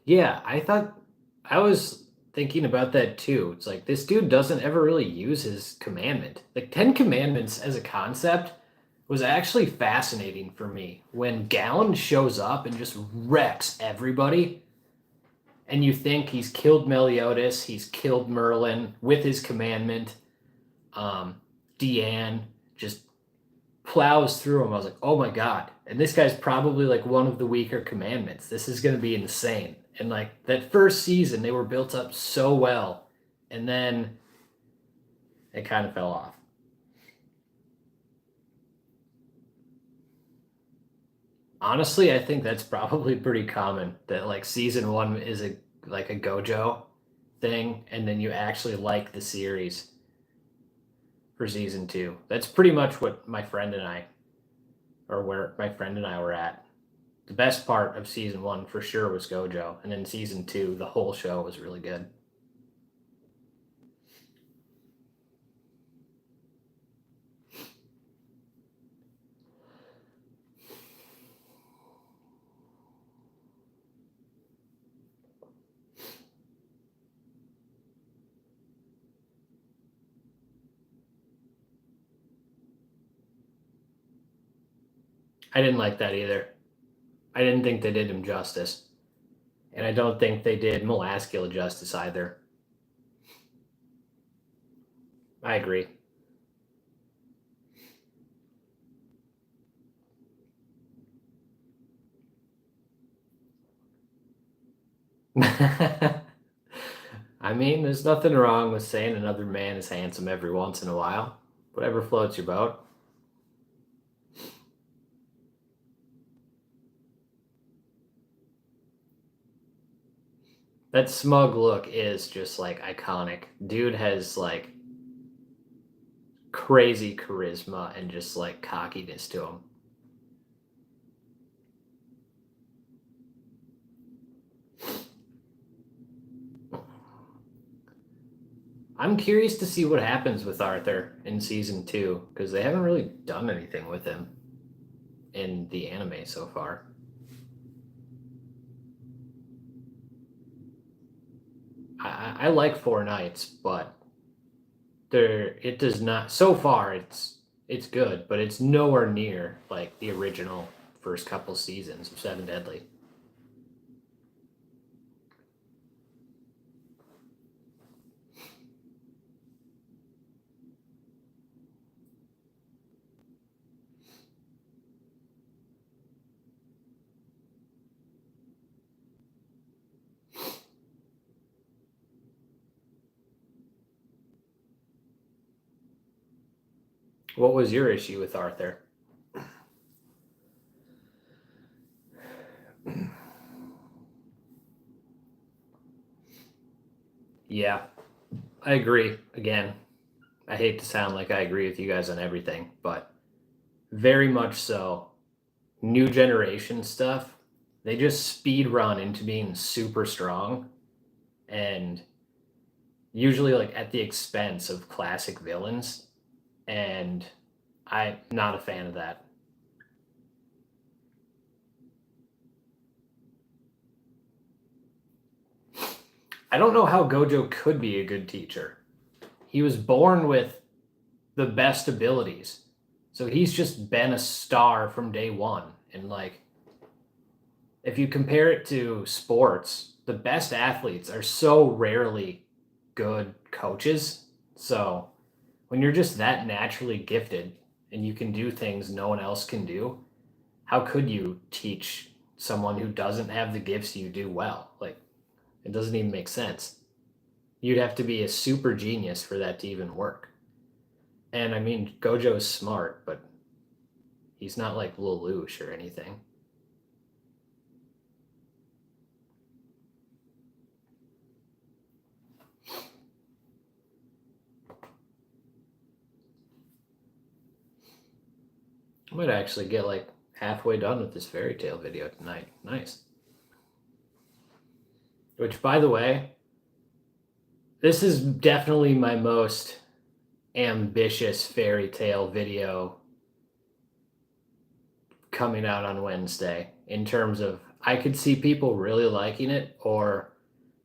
Yeah, I was thinking about that too. It's like this dude doesn't ever really use his commandment. Like 10 Commandments as a concept was actually fascinating for me. When Gallon shows up and just wrecks everybody, and you think he's killed Meliodas, he's killed Merlin with his commandment. Deanne just plows through him. I was like, oh my god! And this guy's probably like one of the weaker commandments. This is gonna be insane. And like that first season, they were built up so well, and then it kind of fell off. Honestly, I think that's probably pretty common that like season one is a like a Gojo thing, and then you actually like the series for season two. That's pretty much what my friend and I, or where my friend and I were at. The best part of season one for sure was Gojo, and then season two, the whole show was really good. I didn't like that either. I didn't think they did him justice, and I don't think they did Molaskil justice either. I agree. I mean, there's nothing wrong with saying another man is handsome every once in a while. Whatever floats your boat. That smug look is just like iconic. Dude has like crazy charisma and just like cockiness to him. I'm curious to see what happens with Arthur in season two because they haven't really done anything with him in the anime so far. I like Four Knights, but there it does not. So far, it's good, but it's nowhere near like the original first couple seasons of Seven Deadly. What was your issue with Arthur? Yeah, I agree. Again, I hate to sound like I agree with you guys on everything, but very much so. New generation stuff, they just speed run into being super strong and usually like at the expense of classic villains. And I'm not a fan of that. I don't know how Gojo could be a good teacher. He was born with the best abilities. So he's just been a star from day one. And like, if you compare it to sports, the best athletes are so rarely good coaches. So when you're just that naturally gifted and you can do things no one else can do, how could you teach someone who doesn't have the gifts you do well? Like, it doesn't even make sense. You'd have to be a super genius for that to even work. And I mean, Gojo is smart, but he's not like Lelouch or anything. I might actually get like halfway done with this fairy tale video tonight. Nice. Which, by the way, this is definitely my most ambitious fairy tale video coming out on Wednesday in terms of I could see people really liking it or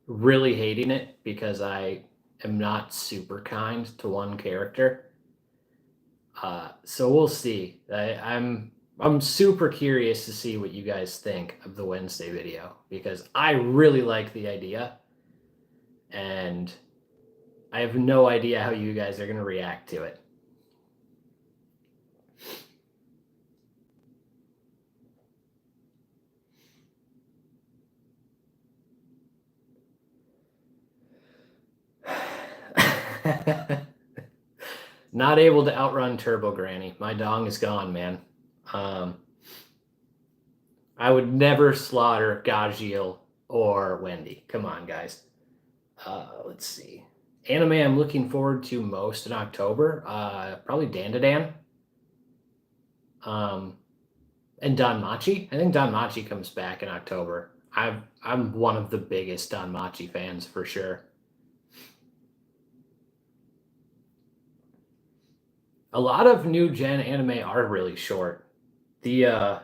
really hating it because I am not super kind to one character. So we'll see. I'm super curious to see what you guys think of the Wednesday video because I really like the idea, and I have no idea how you guys are going to react to it. Not able to outrun Turbo Granny. My dong is gone, man. I would never slaughter Gajiel or Wendy. Come on, guys. Let's see. Anime I'm looking forward to most in October. Probably Dandadan. And Danmachi. I think Danmachi comes back in October. I'm one of the biggest Danmachi fans for sure. A lot of new gen anime are really short. The I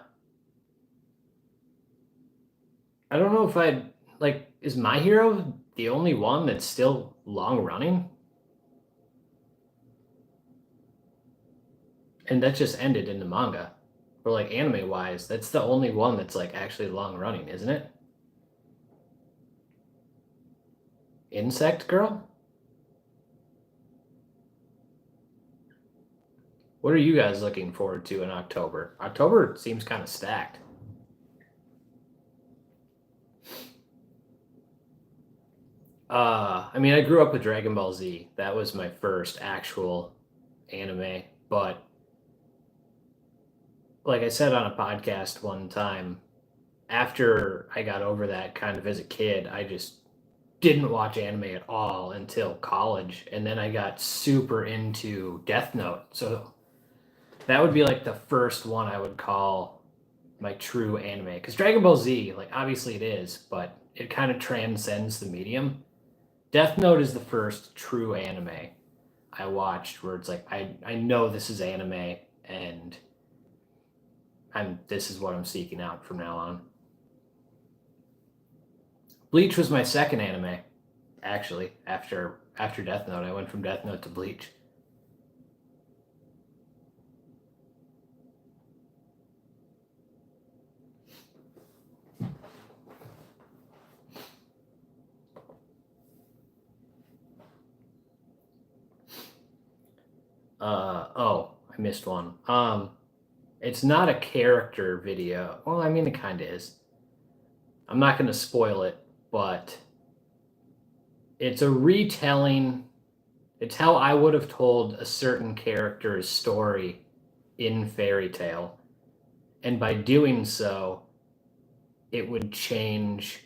don't know if I'd like, is My Hero the only one that's still long running? And that just ended in the manga. Or like anime wise, that's the only one that's like actually long running, isn't it? Insect Girl? What are you guys looking forward to in October? October seems kind of stacked. I mean, I grew up with Dragon Ball Z. That was my first actual anime, but like I said on a podcast one time, after I got over that kind of as a kid, I just didn't watch anime at all until college, and then I got super into Death Note. So that would be like the first one I would call my true anime. Because Dragon Ball Z, like obviously it is, but it kind of transcends the medium. Death Note is the first true anime I watched where it's like I know this is anime and this is what I'm seeking out from now on. Bleach was my second anime, actually. After Death Note, I went from Death Note to Bleach. Oh, I missed one. It's not a character video. Well, I mean, it kind of is. I'm not going to spoil it, but it's a retelling. It's how I would have told a certain character's story in Fairy Tale. And by doing so, it would change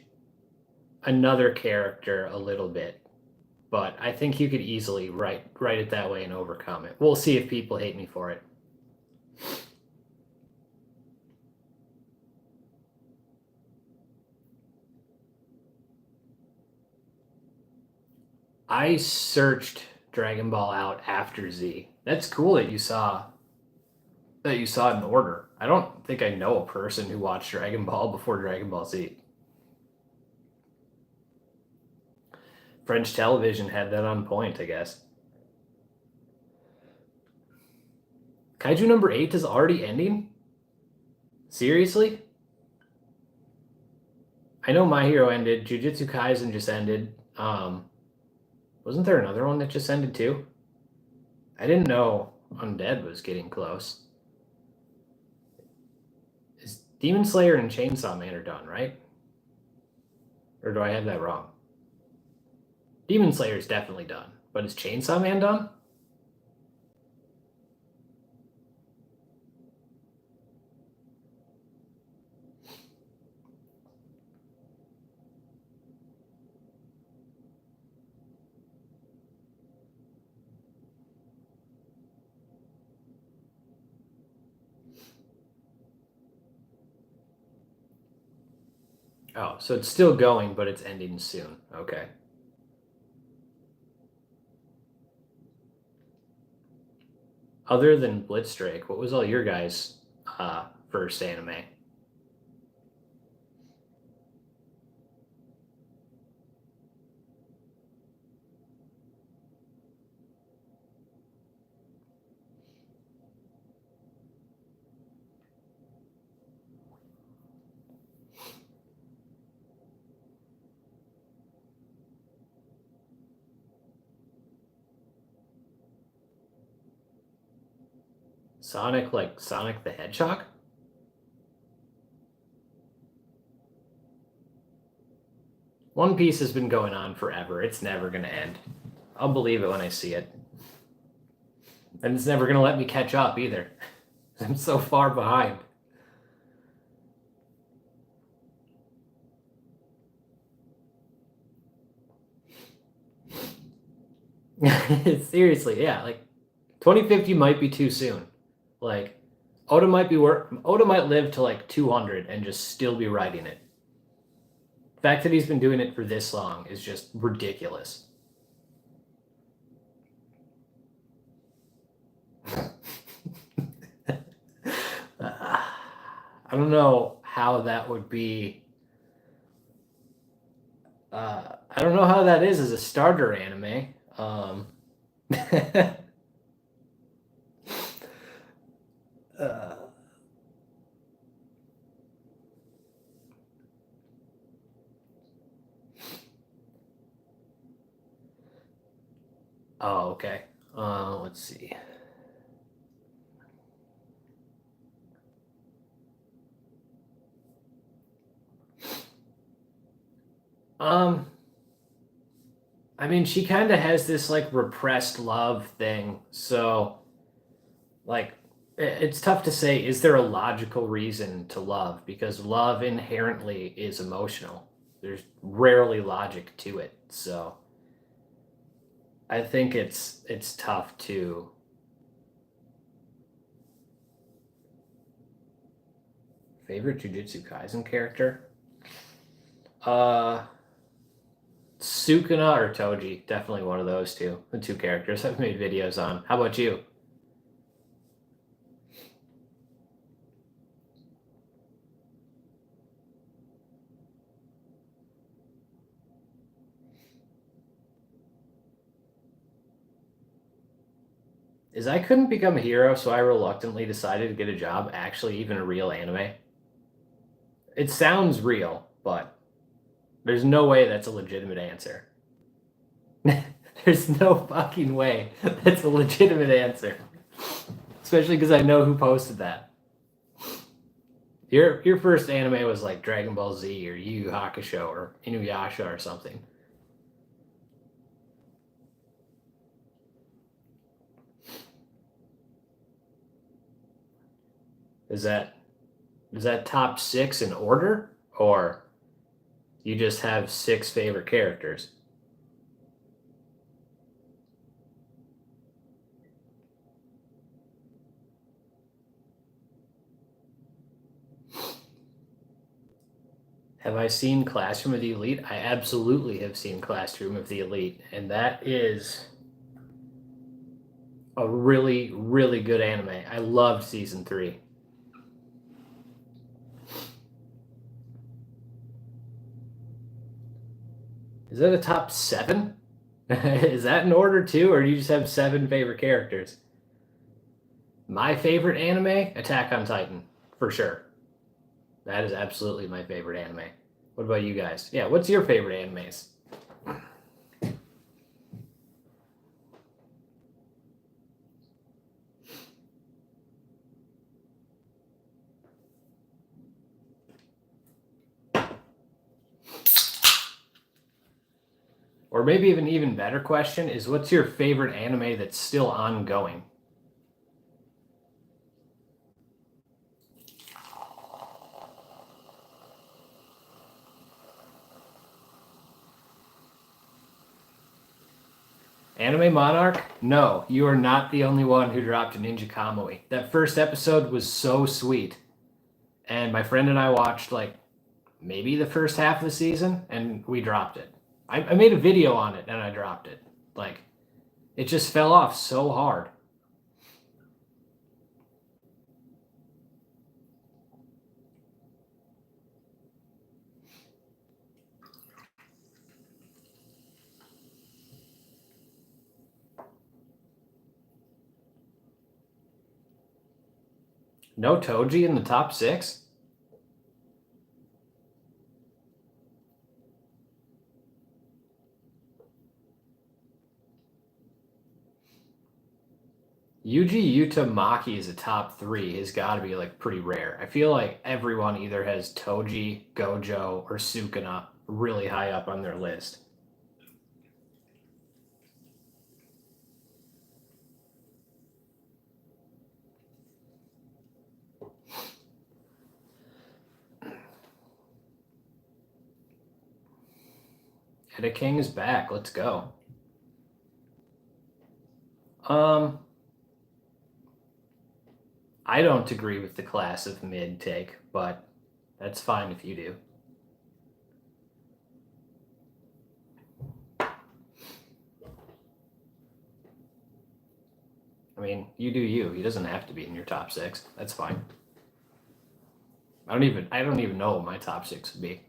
another character a little bit. but I think you could easily write it that way and overcome it. We'll see if people hate me for it. I searched Dragon Ball out after Z. That's cool that you saw it in order. I don't think I know a person who watched Dragon Ball before Dragon Ball Z. French television had that on point, I guess. Kaiju number 8 is already ending? Seriously? I know My Hero ended. Jujutsu Kaisen just ended. Wasn't there another one that just ended too? I didn't know Undead was getting close. Is Demon Slayer and Chainsaw Man are done, right? Or do I have that wrong? Demon Slayer is definitely done, but is Chainsaw Man done? Oh, so it's still going, but it's ending soon. Okay. Other than Blitzdrake, what was all your guys' first anime? Sonic, like Sonic the Hedgehog? One Piece has been going on forever. It's never going to end. I'll believe it when I see it. And it's never going to let me catch up either. I'm so far behind. Seriously, yeah. Like 2050 might be too soon. Like Oda might live to like 200 and just still be writing it. The fact that he's been doing it for this long is just ridiculous. I don't know how that would be. I don't know how that is as a starter anime. Oh, okay. Let's see. I mean, she kind of has this like repressed love thing. So, like, it's tough to say, is there a logical reason to love? Because love inherently is emotional. There's rarely logic to it. So, I think it's tough to. Favorite Jujutsu Kaisen character? Sukuna or Toji, definitely one of those two. The two characters I've made videos on. How about you? Is I couldn't become a hero, so I reluctantly decided to get a job actually even a real anime? It sounds real, but there's no way that's a legitimate answer. There's no fucking way that's a legitimate answer. Especially because I know who posted that. Your first anime was like Dragon Ball Z or Yu Yu Hakusho or Inuyasha or something. Is that top 6 in order, or you just have 6 favorite characters? Have I seen Classroom of the Elite? I absolutely have seen Classroom of the Elite, and that is a really, really good anime. I loved season 3. Is that a top 7? Is that in order too, or do you just have 7 favorite characters? My favorite anime, Attack on Titan, for sure. That is absolutely my favorite anime. What about you guys? Yeah, what's your favorite animes? Or maybe an even better question is, what's your favorite anime that's still ongoing? Anime Monarch? No, you are not the only one who dropped a Ninja Kamui. That first episode was so sweet. And my friend and I watched like maybe the first half of the season and we dropped it. I made a video on it and I dropped it. Like, it just fell off so hard. No Toji in the top 6? Yuji Utamaki is a top 3 has got to be like pretty rare. I feel like everyone either has Toji, Gojo, or Sukuna really high up on their list. Eda King is back. Let's go. I don't agree with the class of mid take, but that's fine if you do. I mean, you do you. He doesn't have to be in your top 6. That's fine. I don't even know what my top 6 would be.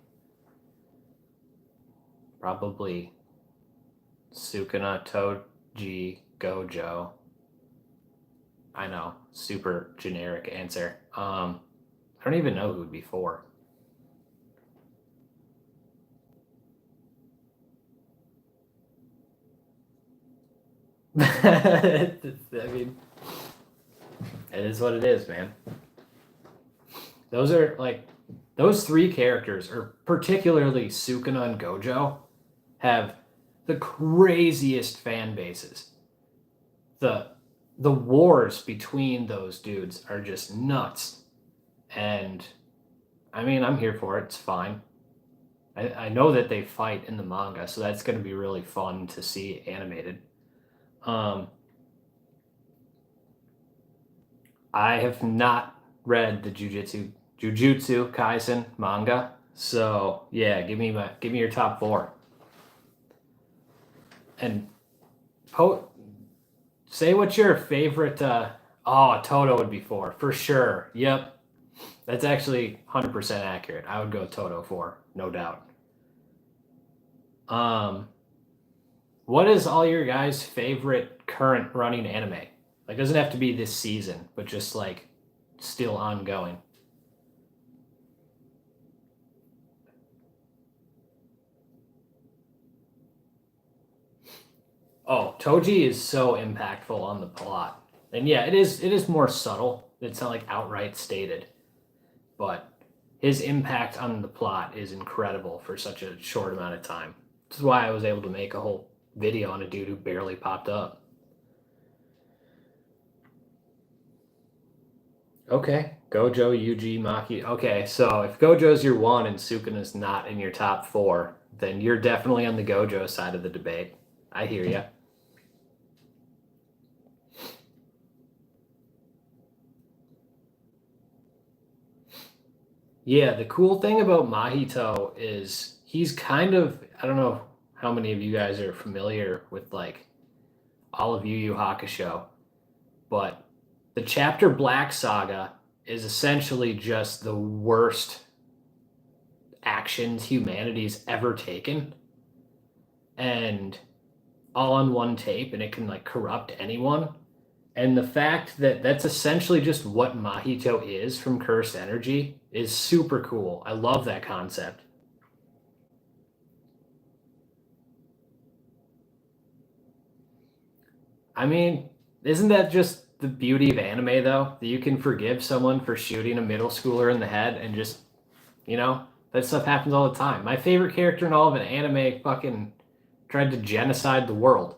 Probably Sukuna, Toji, Gojo. I know, super generic answer. I don't even know who would be 4. I mean, it is what it is, man. Those are like, those 3 characters, or particularly Sukuna and Gojo, have the craziest fan bases. The wars between those dudes are just nuts. And I mean, I'm here for it. It's fine. I know that they fight in the manga, so that's going to be really fun to see animated. I have not read the Jujutsu Kaisen manga, so yeah, give me your top 4. And say what's your favorite. Toto would be 4 for sure. Yep, that's actually 100% accurate. I would go Toto 4, no doubt. What is all your guys' favorite current running anime? Like, it doesn't have to be this season, but just like still ongoing. Oh, Toji is so impactful on the plot. And yeah, it is more subtle. It's not like outright stated. But his impact on the plot is incredible for such a short amount of time. This is why I was able to make a whole video on a dude who barely popped up. Okay, Gojo, Yuji, Maki. Okay, so if Gojo's your 1 and Sukuna's not in your top 4, then you're definitely on the Gojo side of the debate. I hear ya. Yeah, the cool thing about Mahito is he's kind of, I don't know how many of you guys are familiar with like all of Yu Yu Hakusho, but the Chapter Black saga is essentially just the worst actions humanity's ever taken, and all on one tape, and it can like corrupt anyone. And the fact that that's essentially just what Mahito is from Cursed Energy is super cool. I love that concept. I mean, isn't that just the beauty of anime, though? That you can forgive someone for shooting a middle schooler in the head and just, that stuff happens all the time. My favorite character in all of an anime fucking tried to genocide the world.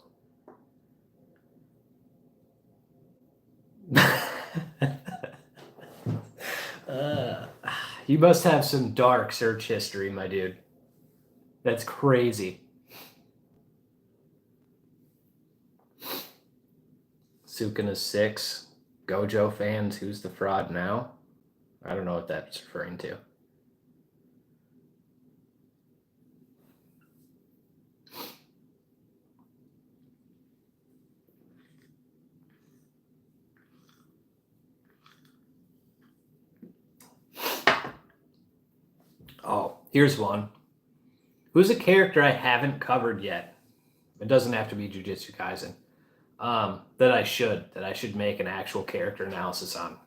You must have some dark search history, my dude. That's crazy. Sukuna 6. Gojo fans, who's the fraud now? I don't know what that's referring to. Oh, here's one. Who's a character I haven't covered yet? It doesn't have to be Jujutsu Kaisen. That I should make an actual character analysis on.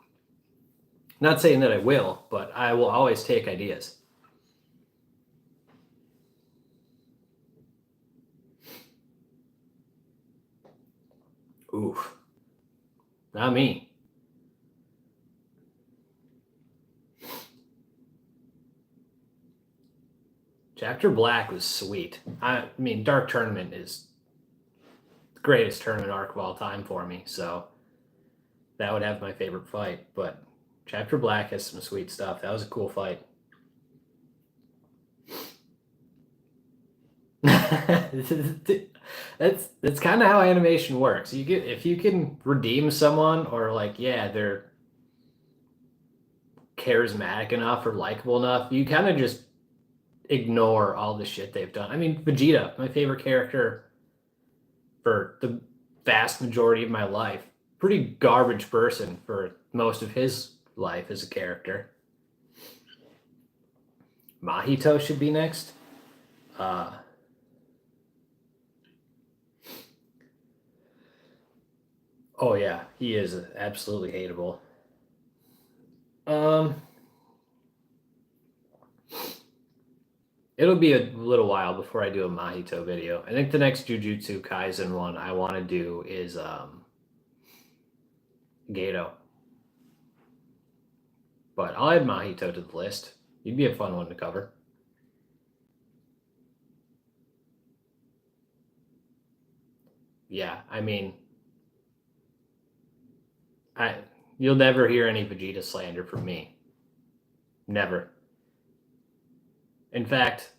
Not saying that I will, but I will always take ideas. Oof. Not me. Chapter Black was sweet. I mean, Dark Tournament is the greatest tournament arc of all time for me, so that would have my favorite fight. But Chapter Black has some sweet stuff. That was a cool fight. that's kind of how animation works. If you can redeem someone, or like, yeah, they're charismatic enough or likable enough, you kind of just ignore all the shit they've done. I mean, Vegeta, my favorite character for the vast majority of my life. Pretty garbage person for most of his life as a character. Mahito should be next. Oh yeah, he is absolutely hateable. It'll be a little while before I do a Mahito video. I think the next Jujutsu Kaisen one I want to do is Gato. But I'll add Mahito to the list. He'd be a fun one to cover. Yeah, I mean, you'll never hear any Vegeta slander from me. Never. In fact,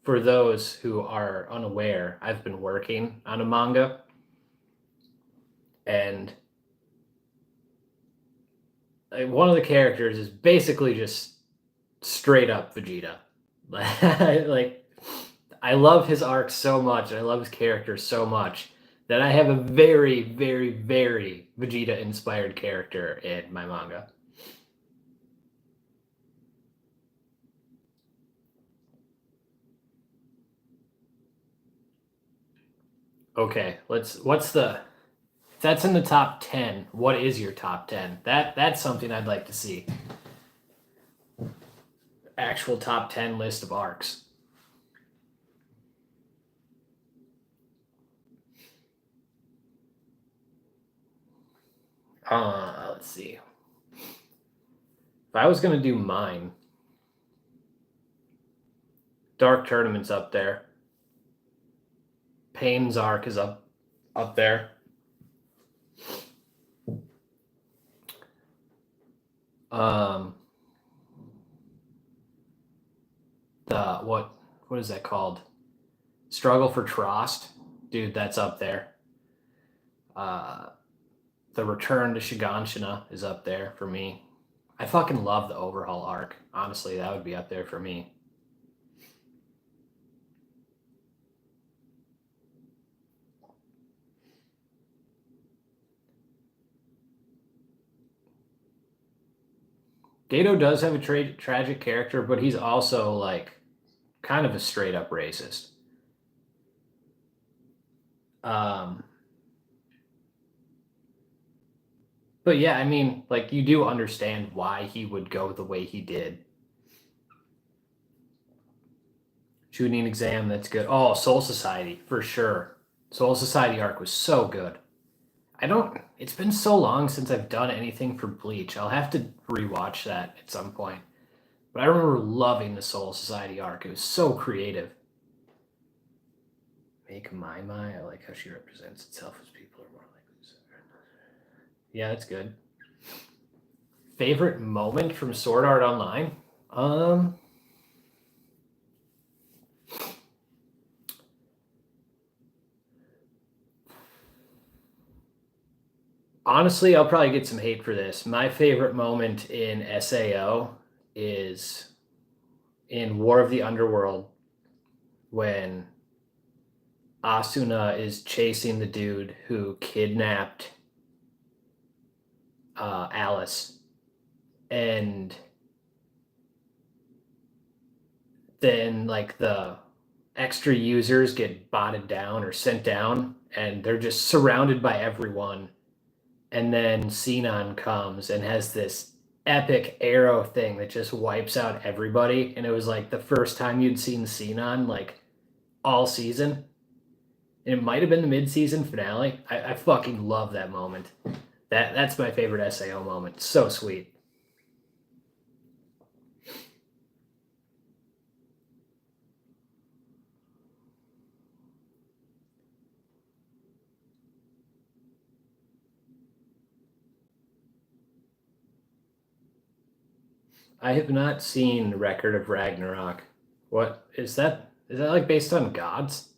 for those who are unaware, I've been working on a manga, and one of the characters is basically just straight up Vegeta. Like, I love his arc so much, and I love his character so much that I have a very, very, very Vegeta-inspired character in my manga. Okay, that's in the top 10. What is your top 10? That's something I'd like to see. Actual top 10 list of arcs. Let's see. If I was gonna do mine, Dark Tournament's up there. Pain's arc is up there. What is that called? Struggle for Trost, dude. That's up there. The Return to Shiganshina is up there for me. I fucking love the overhaul arc. Honestly, that would be up there for me. Gato does have a tragic character, but he's also like kind of a straight up racist. But yeah, I mean, like you do understand why he would go the way he did. Shooting exam, that's good. Oh, Soul Society, for sure. Soul Society arc was so good. It's been so long since I've done anything for Bleach. I'll have to rewatch that at some point. But I remember loving the Soul Society arc. It was so creative. Make my Mai. I like how she represents itself as people are more likely to. Yeah, that's good. Favorite moment from Sword Art Online? Honestly, I'll probably get some hate for this. My favorite moment in SAO is in War of the Underworld when Asuna is chasing the dude who kidnapped Alice, and then like the extra users get botted down or sent down, and they're just surrounded by everyone. And then Sinon comes and has this epic arrow thing that just wipes out everybody. And it was like the first time you'd seen Sinon like all season. And it might have been the mid-season finale. I fucking love that moment. That's my favorite SAO moment. So sweet. I have not seen Record of Ragnarok. What is that? Is that like based on gods?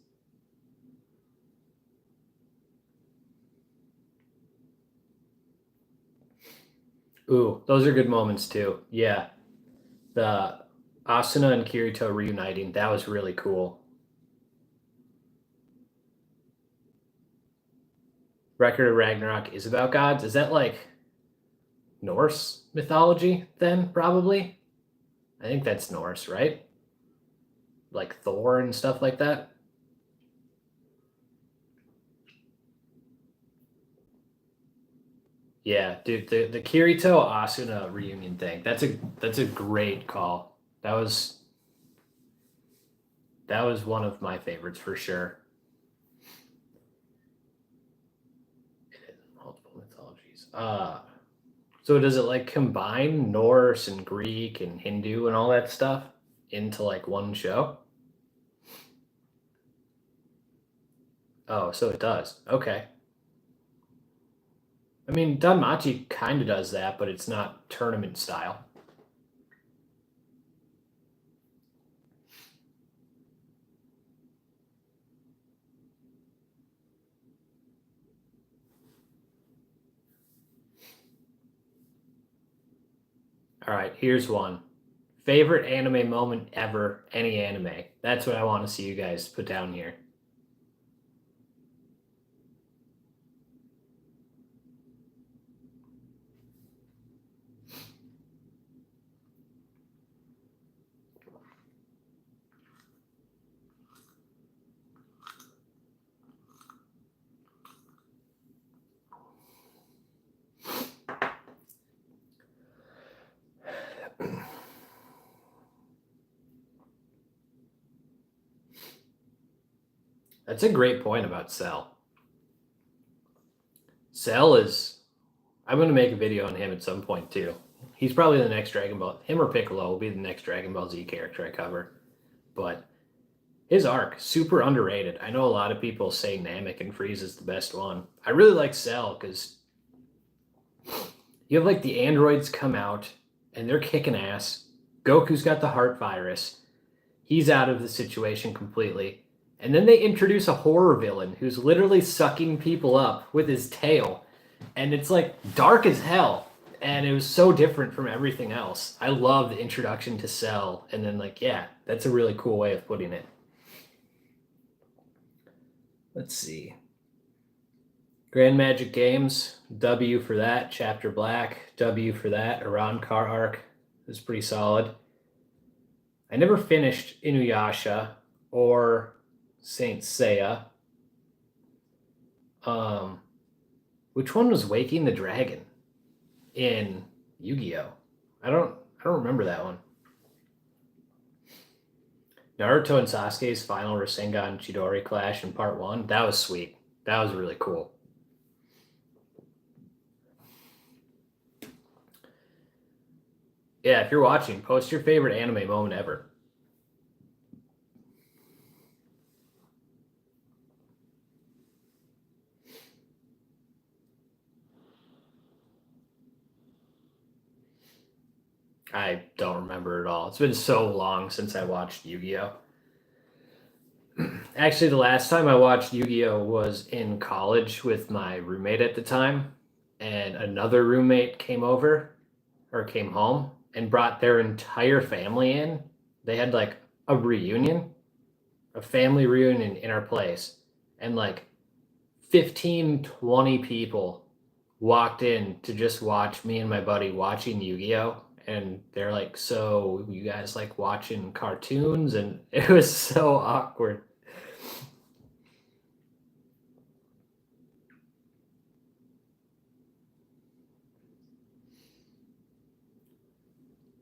Ooh, those are good moments too. Yeah. The Asuna and Kirito reuniting, that was really cool. Record of Ragnarok is about gods. Is that like Norse mythology then, probably? I think that's Norse, right? Like Thor and stuff like that. Yeah, dude, the Kirito Asuna reunion thing. That's a great call. That was one of my favorites for sure. Multiple mythologies. So does it like combine Norse and Greek and Hindu and all that stuff into like one show? Oh, so it does. Okay. I mean, Danmachi kind of does that, but it's not tournament style. All right, here's one. Favorite anime moment ever, any anime. That's what I want to see you guys put down here. That's a great point about Cell. Cell is. I'm going to make a video on him at some point too. He's probably the next Dragon Ball. Him or Piccolo will be the next Dragon Ball Z character I cover. But his arc, super underrated. I know a lot of people say Namek and Frieza is the best one. I really like Cell because you have like the androids come out and they're kicking ass. Goku's got the heart virus. He's out of the situation completely. And then they introduce a horror villain who's literally sucking people up with his tail. And it's like dark as hell. And it was so different from everything else. I love the introduction to Cell, and then like, yeah, that's a really cool way of putting it. Let's see. Grand Magic Games, W for that. Chapter Black, W for that. Iran Car Arc is pretty solid. I never finished Inuyasha or Saint Seiya. Which one was Waking the Dragon in Yu-Gi-Oh? I don't remember that one. Naruto and Sasuke's final Rasengan Chidori clash in part 1. That was sweet. That was really cool. Yeah, if you're watching, post your favorite anime moment ever. I don't remember at all. It's been so long since I watched Yu-Gi-Oh! Actually, the last time I watched Yu-Gi-Oh! Was in college with my roommate at the time, and another roommate came over or came home and brought their entire family in. They had like a reunion, a family reunion in our place, and like 15, 20 people walked in to just watch me and my buddy watching Yu-Gi-Oh! And they're like, so you guys like watching cartoons? And it was so awkward.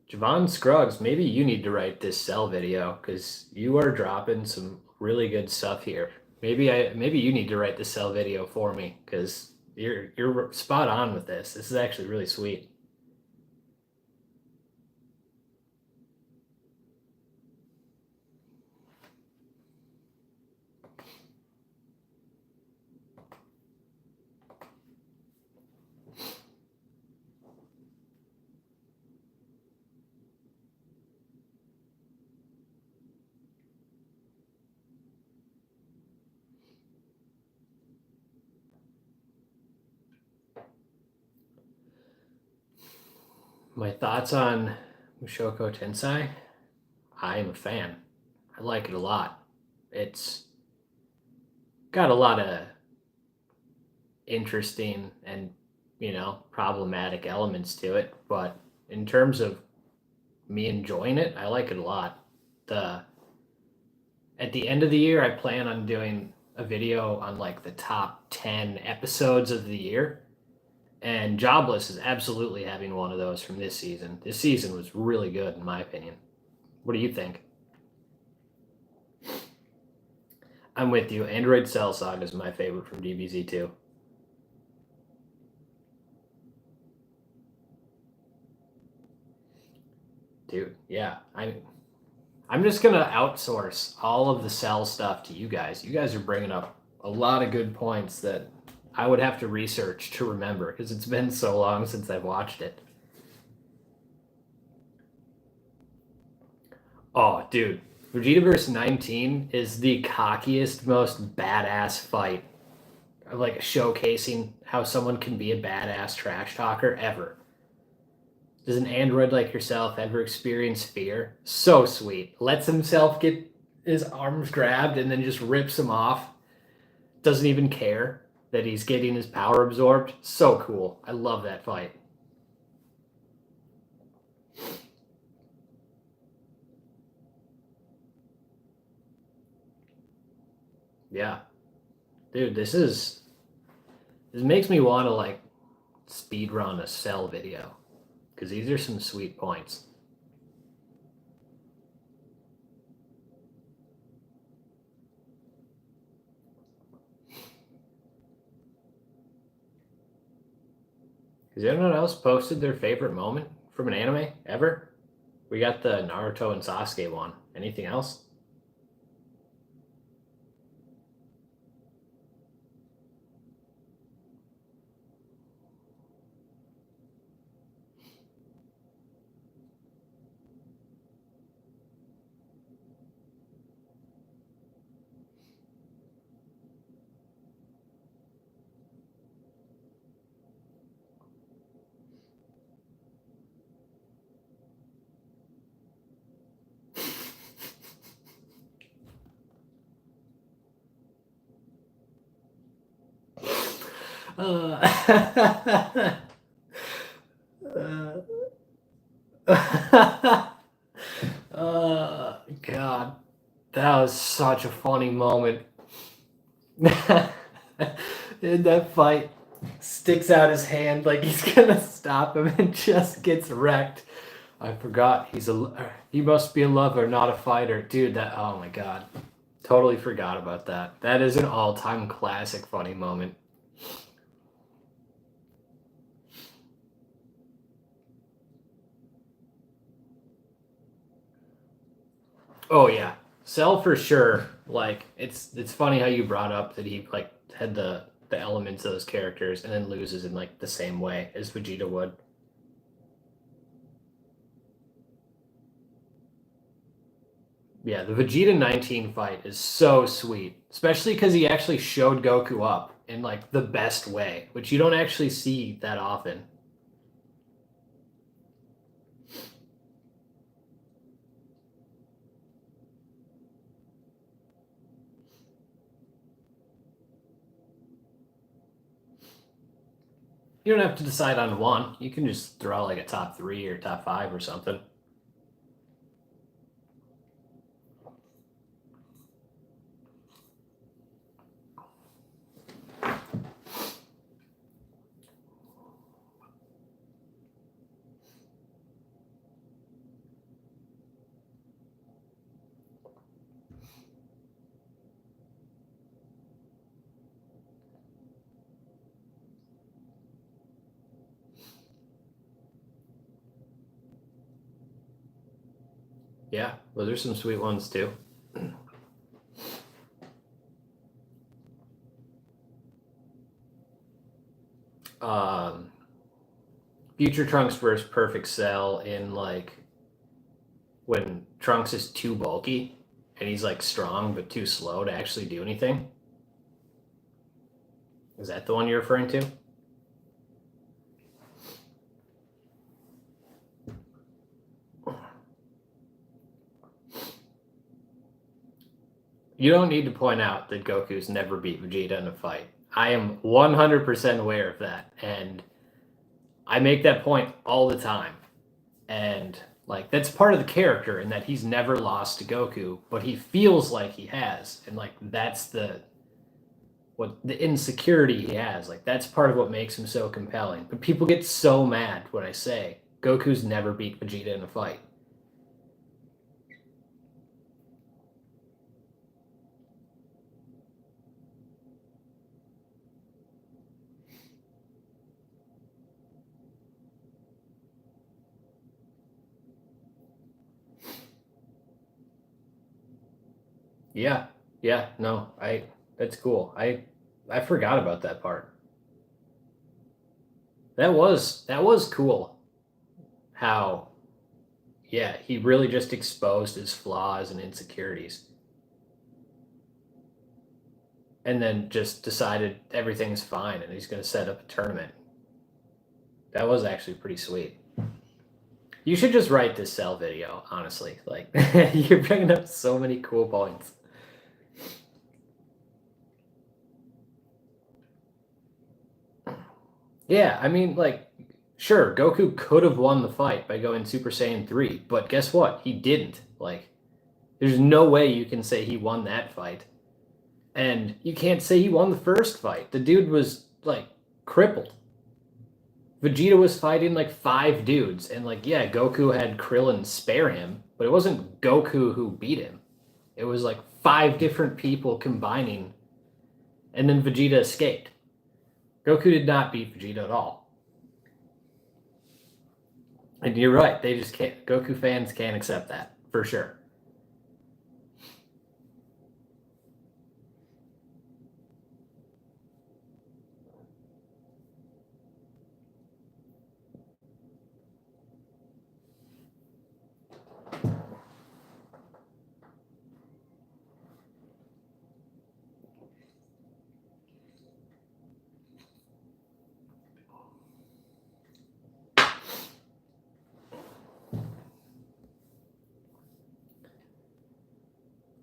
Javon Scruggs, maybe you need to write this Cell video because you are dropping some really good stuff here. Maybe you need to write the Cell video for me because you're spot on with this. This is actually really sweet. My thoughts on Mushoku Tensei? I am a fan. I like it a lot. It's got a lot of interesting and, problematic elements to it, but in terms of me enjoying it, I like it a lot. At the end of the year, I plan on doing a video on like the top 10 episodes of the year. And Jobless is absolutely having one of those from this season. This season was really good, in my opinion. What do you think? I'm with you. Android Cell Saga is my favorite from DBZ too. Dude, yeah. I'm just gonna outsource all of the Cell stuff to you guys. You guys are bringing up a lot of good points that I would have to research to remember because it's been so long since I've watched it. Oh, dude, Vegetaverse 19 is the cockiest, most badass fight, like showcasing how someone can be a badass trash talker ever. Does an android like yourself ever experience fear? So sweet. Lets himself get his arms grabbed and then just rips him off. Doesn't even care that he's getting his power absorbed. So cool. I love that fight. Yeah. Dude, this makes me want to like speed run a Cell video because these are some sweet points. Has anyone else posted their favorite moment from an anime ever? We got the Naruto and Sasuke one. Anything else? Uh, God, that was such a funny moment. In that fight, sticks out his hand like he's gonna stop him and just gets wrecked. I forgot he must be a lover, not a fighter, dude. Oh my god, totally forgot about that. That is an all-time classic funny moment. Oh yeah, Cell for sure. Like it's funny how you brought up that he like had the elements of those characters and then loses in like the same way as Vegeta would. Yeah, the Vegeta 19 fight is so sweet, especially because he actually showed Goku up in like the best way, which you don't actually see that often. You don't have to decide on one. You can just throw like a top 3 or top 5 or something. Yeah, well, there's some sweet ones too. Um, Future Trunks versus Perfect Cell in like when Trunks is too bulky and he's like strong but too slow to actually do anything. Is that the one you're referring to? You don't need to point out that Goku's never beat Vegeta in a fight. I am 100% aware of that, and I make that point all the time. And like that's part of the character in that he's never lost to Goku, but he feels like he has, and like that's the insecurity he has. Like that's part of what makes him so compelling. But people get so mad when I say Goku's never beat Vegeta in a fight. Yeah, yeah, no, that's cool. I forgot about that part. That was cool. How yeah, he really just exposed his flaws and insecurities. And then just decided everything's fine and he's going to set up a tournament. That was actually pretty sweet. You should just write this Cell video, honestly. Like you're bringing up so many cool points. Yeah, I mean, like, sure, Goku could have won the fight by going Super Saiyan 3, but guess what? He didn't. Like, there's no way you can say he won that fight. And you can't say he won the first fight. The dude was, like, crippled. Vegeta was fighting, like, 5 dudes, and, like, yeah, Goku had Krillin spare him, but it wasn't Goku who beat him. It was, like, 5 different people combining, and then Vegeta escaped. Goku did not beat Vegeta at all. And you're right, they just can't. Goku fans can't accept that for sure.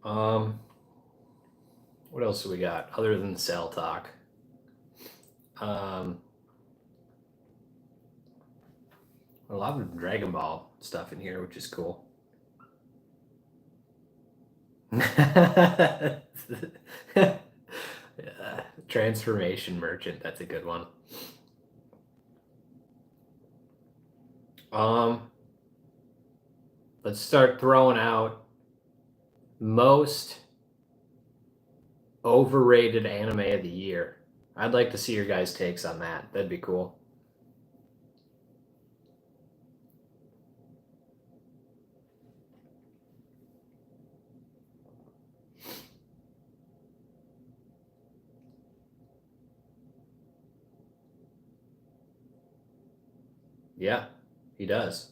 Um, what else do we got other than Cell talk? A lot of Dragon Ball stuff in here, which is cool. Yeah, Transformation Merchant, that's a good one. Let's start throwing out most overrated anime of the year. I'd like to see your guys' takes on that. That'd be cool. Yeah, he does.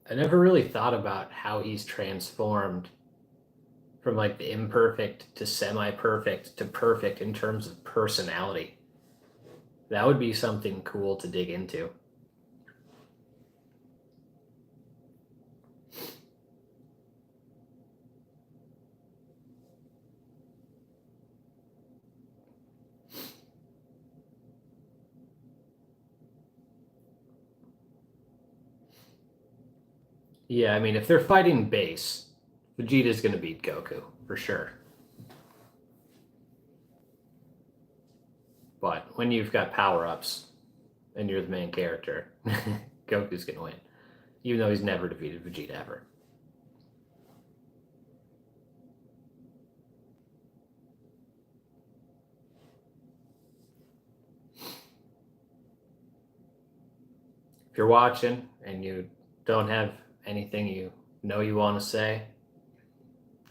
I never really thought about how he's transformed from like the imperfect to semi-perfect to perfect in terms of personality. That would be something cool to dig into. Yeah, I mean, if they're fighting base, Vegeta's going to beat Goku for sure. But when you've got power ups and you're the main character, Goku's going to win, even though he's never defeated Vegeta ever. If you're watching and you don't have anything you know you want to say,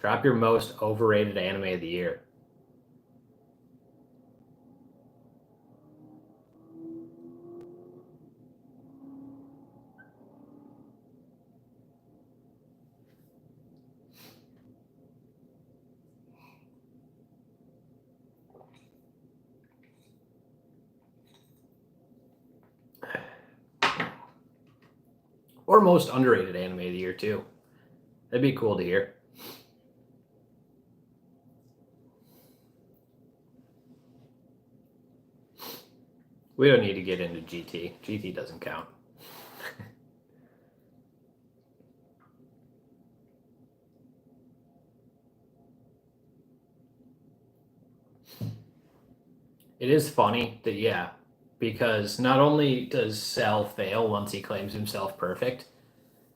drop your most overrated anime of the year. Or most underrated anime of the year, too. That'd be cool to hear. We don't need to get into GT. GT doesn't count. It is funny that, yeah, because not only does Cell fail once he claims himself perfect,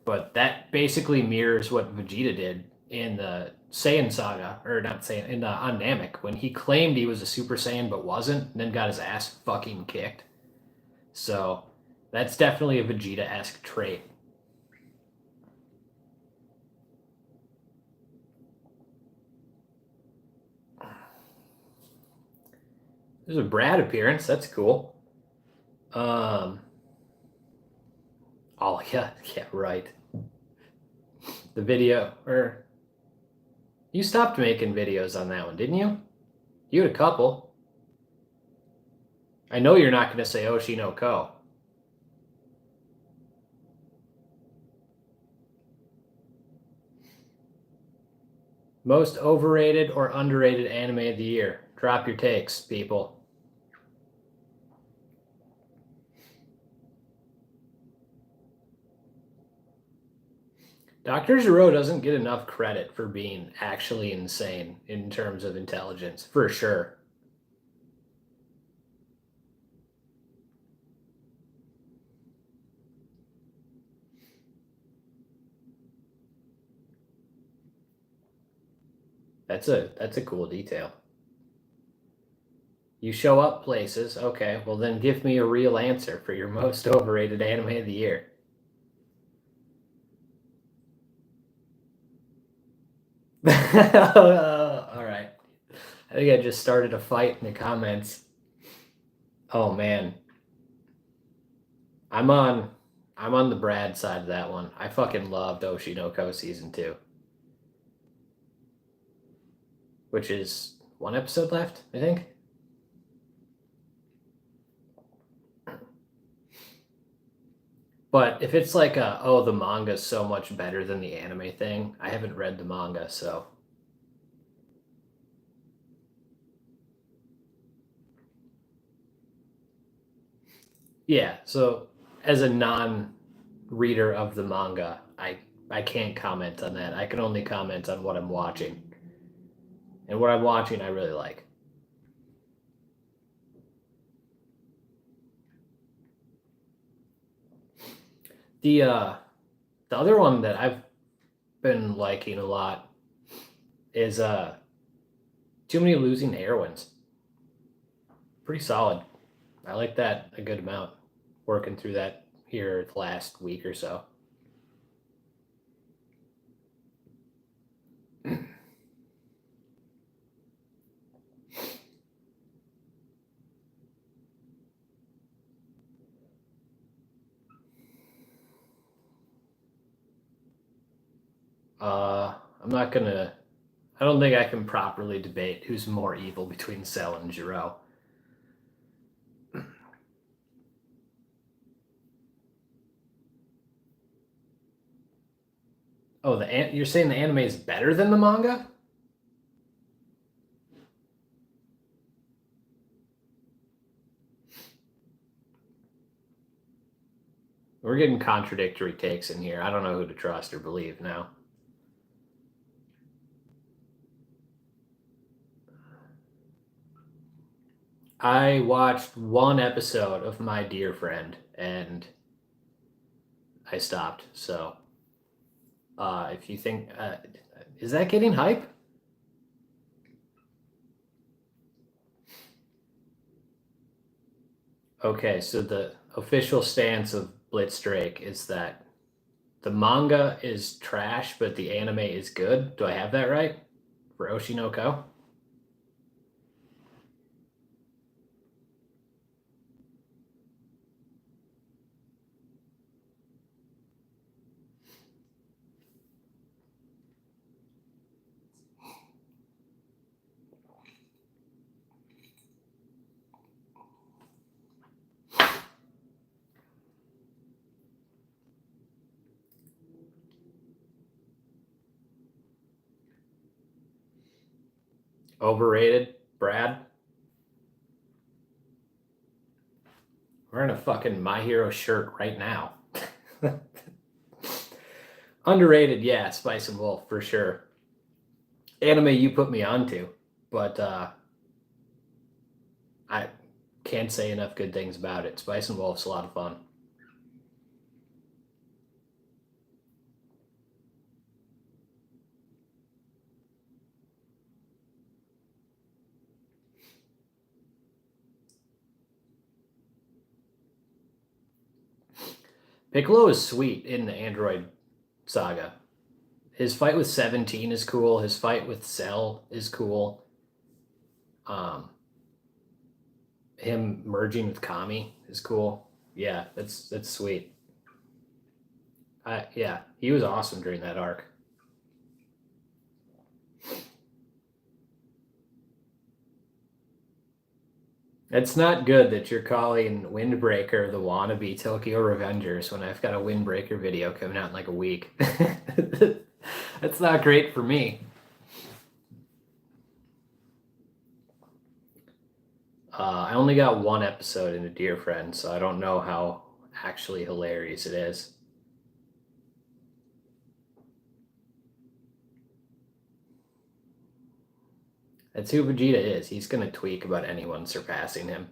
but that basically mirrors what Vegeta did in the Saiyan saga, or not Saiyan, on Namek, when he claimed he was a Super Saiyan but wasn't, and then got his ass fucking kicked. So that's definitely a Vegeta-esque trait. There's a Brad appearance. That's cool. Oh yeah, yeah, right. The video, or you stopped making videos on that one, didn't you? You had a couple. I know you're not going to say Oshi no Ko. Most overrated or underrated anime of the year. Drop your takes, people. Dr. Giro doesn't get enough credit for being actually insane in terms of intelligence, for sure. That's a cool detail. You show up places, okay, well then give me a real answer for your most overrated anime of the year. All right. I think I just started a fight in the comments. Oh man. I'm on the Brad side of that one. I fucking loved Oshinoko season 2. Which is one episode left, I think. But if it's like the manga's so much better than the anime thing, I haven't read the manga, so Yeah, so as a non-reader of the manga, I can't comment on that. I can only comment on what I'm watching. And what I'm watching I really like. The other one that I've been liking a lot is Too Many Losing Heroines. Pretty solid. I like that a good amount. Working through that here the last week or so. I'm not gonna. I don't think I can properly debate who's more evil between Cell and Giro. Oh, you're saying the anime is better than the manga? We're getting contradictory takes in here. I don't know who to trust or believe now. I watched one episode of My Dear Friend and I stopped. So, if you think, is that getting hype? Okay, so the official stance of Blitz Drake is that the manga is trash, but the anime is good. Do I have that right? For Oshinoko? Overrated, Brad? Wearing a fucking My Hero shirt right now. Underrated, yeah, Spice and Wolf for sure. Anime you put me onto, but I can't say enough good things about it. Spice and Wolf's a lot of fun. Piccolo is sweet in the Android saga. His fight with 17 is cool. His fight with Cell is cool. Him merging with Kami is cool. Yeah, that's sweet. Yeah, he was awesome during that arc. It's not good that you're calling Windbreaker the wannabe Tokyo Revengers when I've got a Windbreaker video coming out in like a week. That's not great for me. I only got one episode into Dear Friend, so I don't know how actually hilarious it is. That's who Vegeta is. He's going to tweak about anyone surpassing him.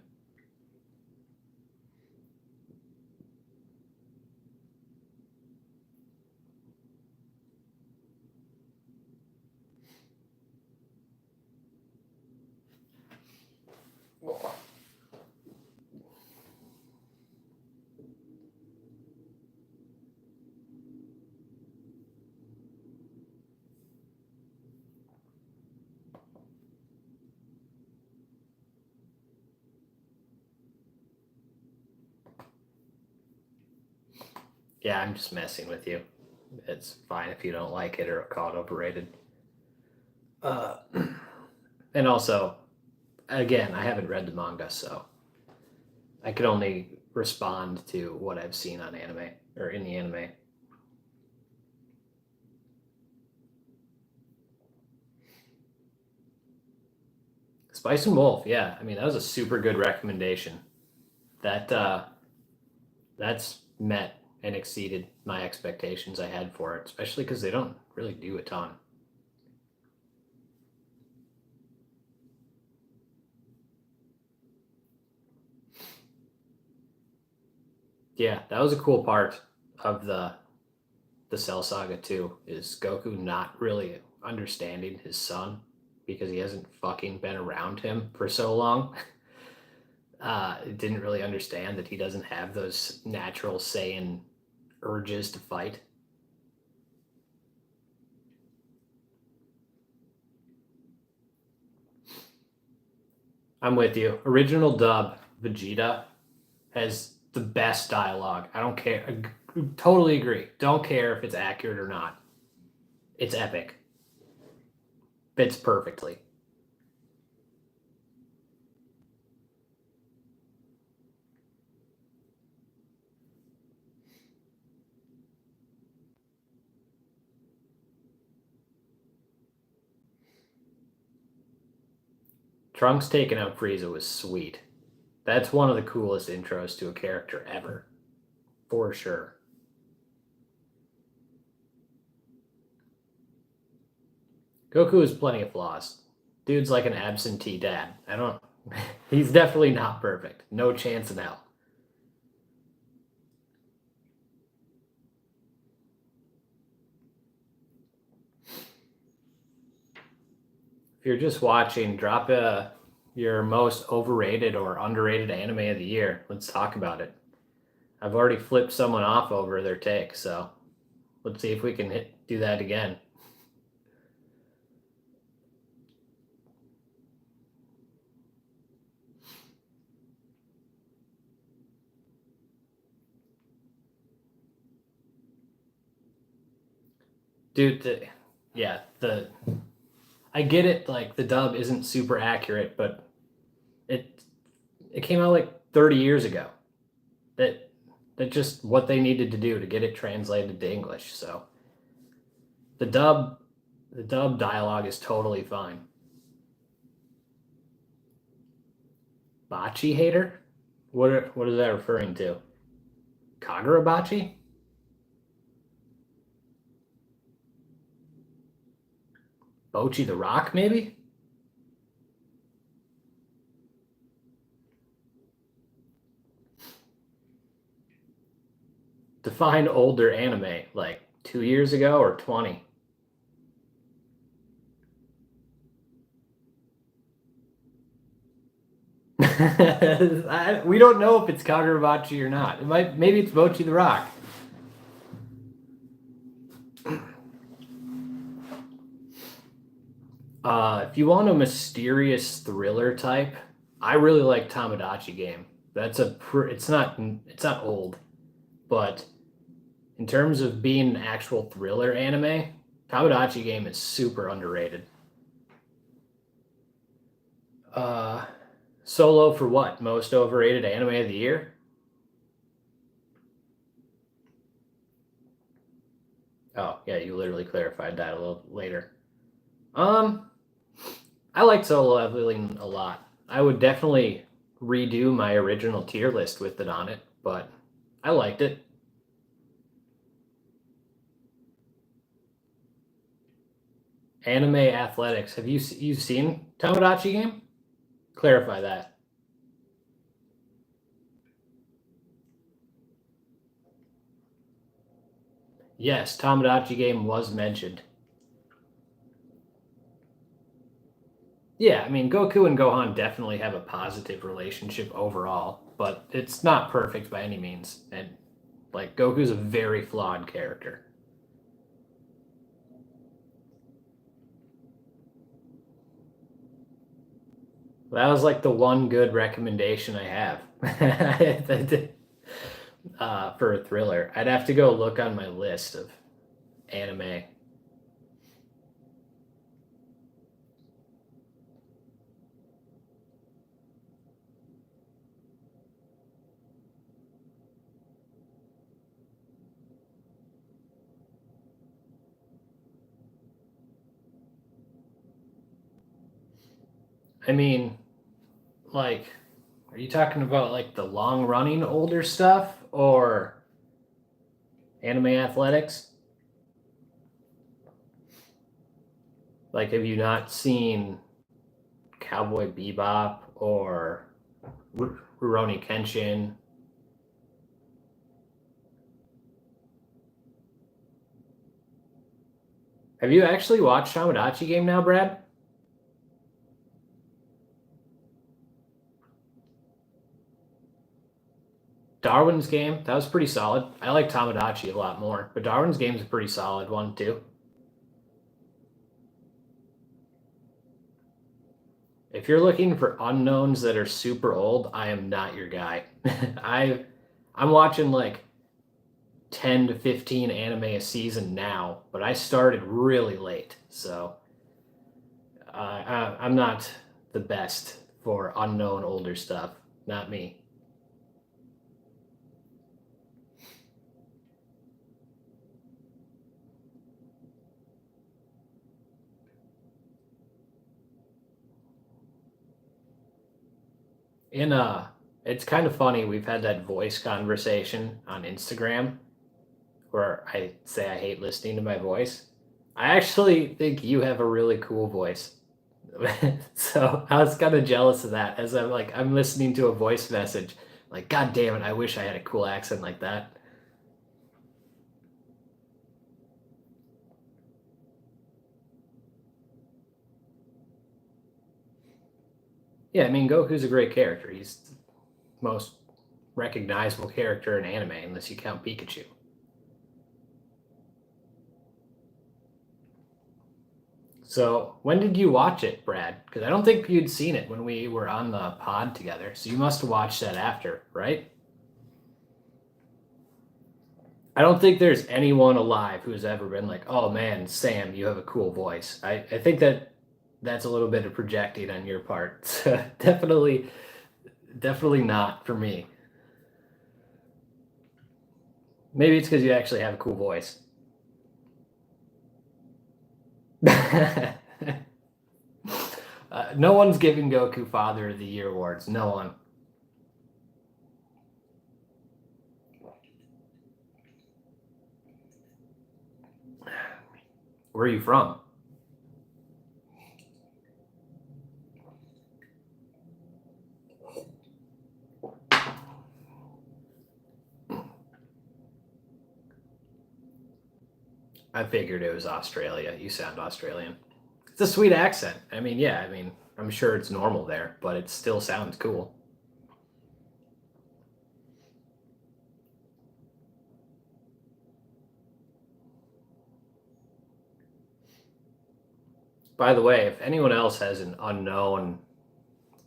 Yeah, I'm just messing with you. It's fine if you don't like it or call it overrated. And also, again, I haven't read the manga, so I could only respond to what I've seen on anime or in the anime. Spice and Wolf, yeah. I mean, that was a super good recommendation. That That's met and exceeded my expectations I had for it, especially because they don't really do a ton. Yeah, that was a cool part of the Cell Saga too, is Goku not really understanding his son because he hasn't fucking been around him for so long. Didn't really understand that he doesn't have those natural Saiyan urges to fight. I'm with you. Original dub Vegeta has the best dialogue. I don't care. I totally agree. Don't care if it's accurate or not. It's epic. Fits perfectly. Trunks taking out Frieza was sweet. That's one of the coolest intros to a character ever. For sure. Goku has plenty of flaws. Dude's like an absentee dad. He's definitely not perfect. No chance in hell. If you're just watching, drop your most overrated or underrated anime of the year. Let's talk about it. I've already flipped someone off over their take, so let's see if we can do that again. Dude, I get it, like the dub isn't super accurate, but it came out like 30 years ago. That's just what they needed to do to get it translated to English. So the dub dialogue is totally fine. Bachi hater? What is that referring to? Kagurabachi? Bochi the Rock, maybe? Define older anime, like 2 years ago or 20? We don't know if it's Kagurabachi or not. Maybe it's Bochi the Rock. If you want a mysterious thriller type, I really like Tamagotchi Game. It's not old, but in terms of being an actual thriller anime, Tamagotchi Game is super underrated. Solo for what? Most overrated anime of the year? Oh, yeah, you literally clarified that a little later. I like Solo Leveling a lot. I would definitely redo my original tier list with it on it, but I liked it. Anime athletics. Have you seen Tamagotchi Game? Clarify that. Yes, Tamagotchi Game was mentioned. Yeah, I mean, Goku and Gohan definitely have a positive relationship overall, but it's not perfect by any means. And like Goku's a very flawed character. That was like the one good recommendation I have for a thriller. I'd have to go look on my list of anime. I mean, like, are you talking about like the long running older stuff or anime athletics? Like, have you not seen Cowboy Bebop or Rurouni Kenshin? Have you actually watched Tomodachi Game now, Brad? Darwin's Game, that was pretty solid. I like Tomodachi a lot more, but Darwin's Game's a pretty solid one too. If you're looking for unknowns that are super old, I am not your guy. I'm watching like 10 to 15 anime a season now, but I started really late, so I'm not the best for unknown older stuff. Not me. It's kind of funny. We've had that voice conversation on Instagram where I say I hate listening to my voice. I actually think you have a really cool voice. So I was kind of jealous of that as I'm listening to a voice message. Like, God damn it, I wish I had a cool accent like that. Yeah, I mean, Goku's a great character. He's the most recognizable character in anime, unless you count Pikachu. So when did you watch it, Brad? Because I don't think you'd seen it when we were on the pod together. So you must have watched that after, right? I don't think there's anyone alive who's ever been like, oh man, Sam, you have a cool voice. I think that's a little bit of projecting on your part. Definitely not for me. Maybe it's because you actually have a cool voice. No one's giving Goku Father of the Year awards. No one. Where are you from? I figured it was Australia. You sound Australian. It's a sweet accent. I mean, yeah, I'm sure it's normal there, but it still sounds cool. By the way, if anyone else has an unknown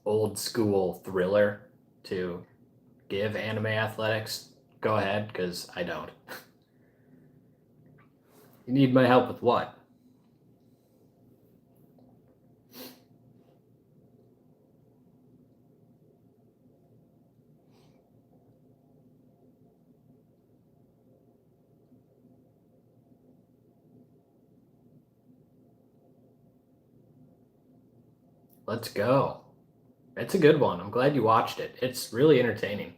old school thriller to give anime athletics, go ahead, because I don't. You need my help with what? Let's go. It's a good one. I'm glad you watched it. It's really entertaining.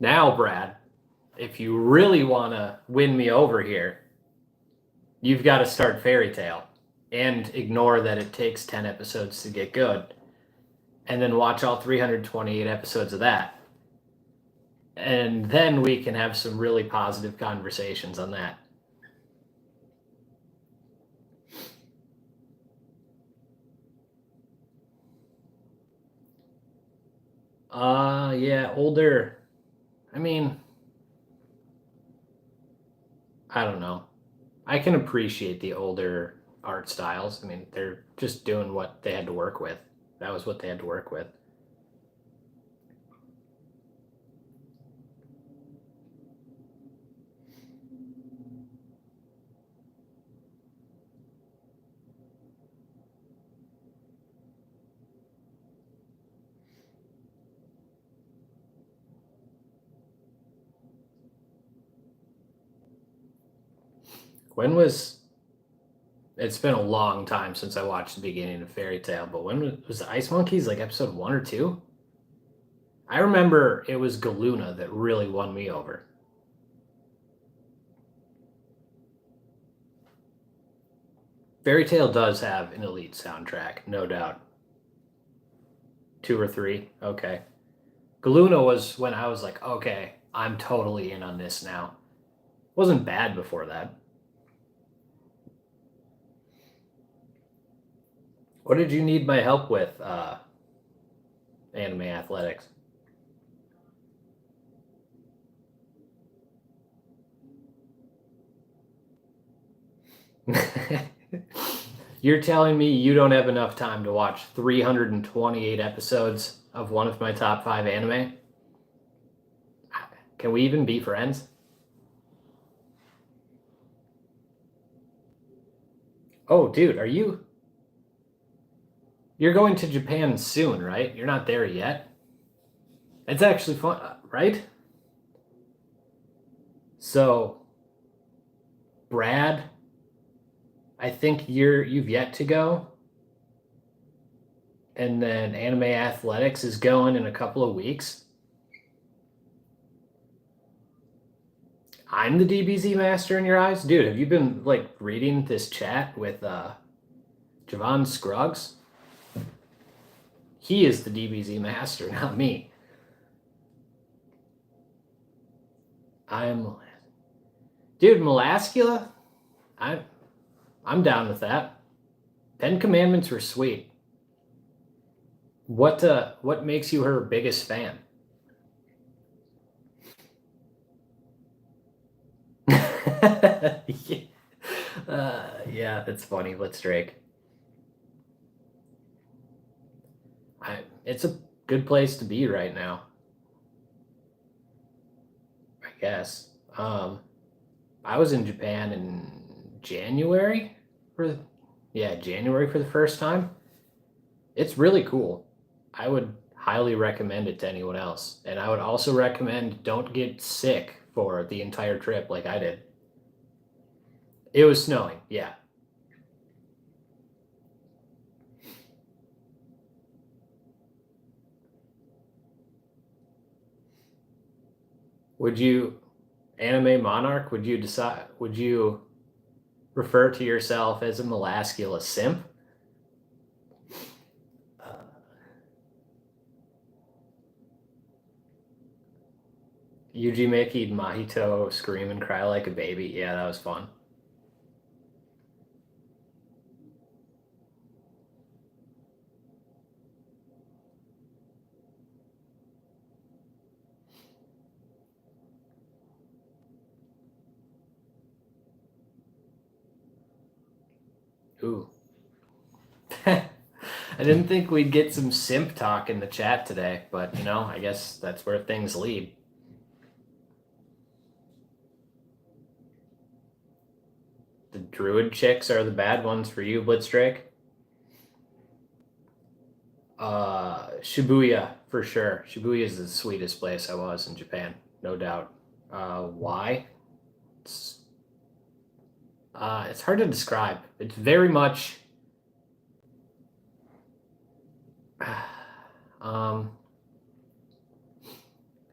Now, Brad, if you really want to win me over here, you've got to start Fairy Tale and ignore that it takes 10 episodes to get good, and then watch all 328 episodes of that. And then we can have some really positive conversations on that. Yeah, older. I mean, I don't know. I can appreciate the older art styles. I mean, they're just doing what they had to work with. That was what they had to work with. When was It's been a long time since I watched the beginning of Fairy Tale, but when was the Ice Monkeys like episode 1 or 2? I remember it was Galuna that really won me over. Fairy Tail does have an elite soundtrack, no doubt. 2 or 3, okay. Galuna was when I was like, okay, I'm totally in on this now. Wasn't bad before that. What did you need my help with, Anime Athletics? You're telling me you don't have enough time to watch 328 episodes of one of my top 5 anime? Can we even be friends? Oh, dude, you're going to Japan soon, right? You're not there yet? It's actually fun, right? So, Brad, I think you've yet to go. And then Anime Athletics is going in a couple of weeks. I'm the DBZ master in your eyes? Dude, have you been like reading this chat with Javon Scruggs? He is the DBZ master, not me. Dude, Melascula? I'm down with that. 10 Commandments were sweet. What makes you her biggest fan? Yeah, that's funny. Let's Drake. It's a good place to be right now, I guess. I was in Japan in January January for the first time. It's really cool. I would highly recommend it to anyone else. And I would also recommend don't get sick for the entire trip like I did. It was snowing, yeah. Would you, Anime Monarch, would you refer to yourself as a Melascula simp? Yuji Miki Mahito scream and cry like a baby. Yeah, that was fun. Ooh. I didn't think we'd get some simp talk in the chat today, but I guess that's where things lead. The druid chicks are the bad ones for you, Blitzdrake. Shibuya, for sure. Shibuya is the sweetest place I was in Japan, no doubt. Why? It's hard to describe. It's very much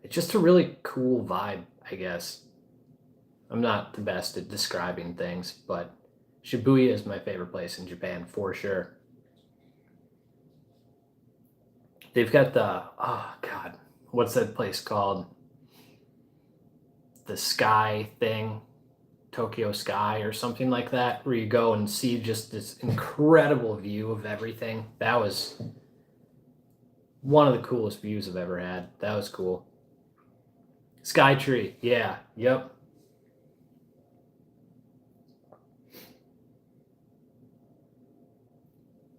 it's just a really cool vibe, I guess. I'm not the best at describing things, but Shibuya is my favorite place in Japan for sure. They've got what's that place called? The Sky thing, Tokyo Sky or something like that, where you go and see just this incredible view of everything. That was one of the coolest views I've ever had. That was cool. Sky Tree, yeah, yep.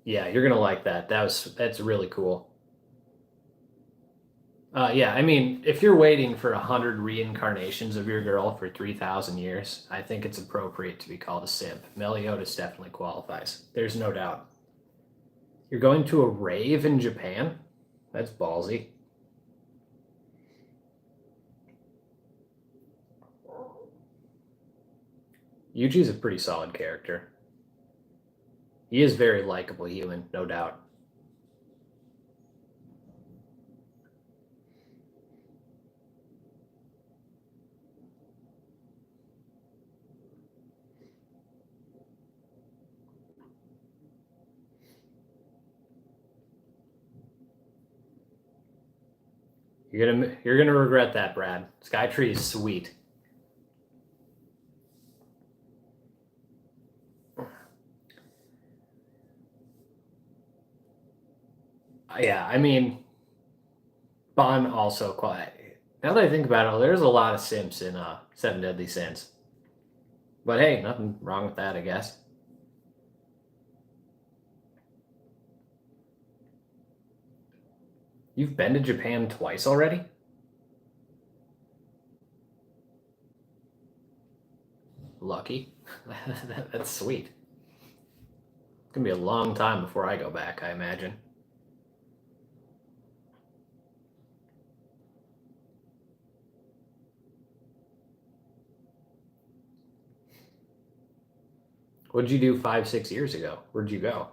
Yeah, you're gonna like that. That's really cool. Yeah, I mean, if you're waiting for 100 reincarnations of your girl for 3,000 years, I think it's appropriate to be called a simp. Meliodas definitely qualifies. There's no doubt. You're going to a rave in Japan? That's ballsy. Yuji's a pretty solid character. He is very likable human, no doubt. You're gonna regret that, Brad. Skytree is sweet. Yeah, I mean, Bond also quite. Now that I think about it, there's a lot of simps in Seven Deadly Sins. But hey, nothing wrong with that, I guess. You've been to Japan twice already? Lucky. That's sweet. It's gonna be a long time before I go back, I imagine. What'd you do 5, 6 years ago? Where'd you go?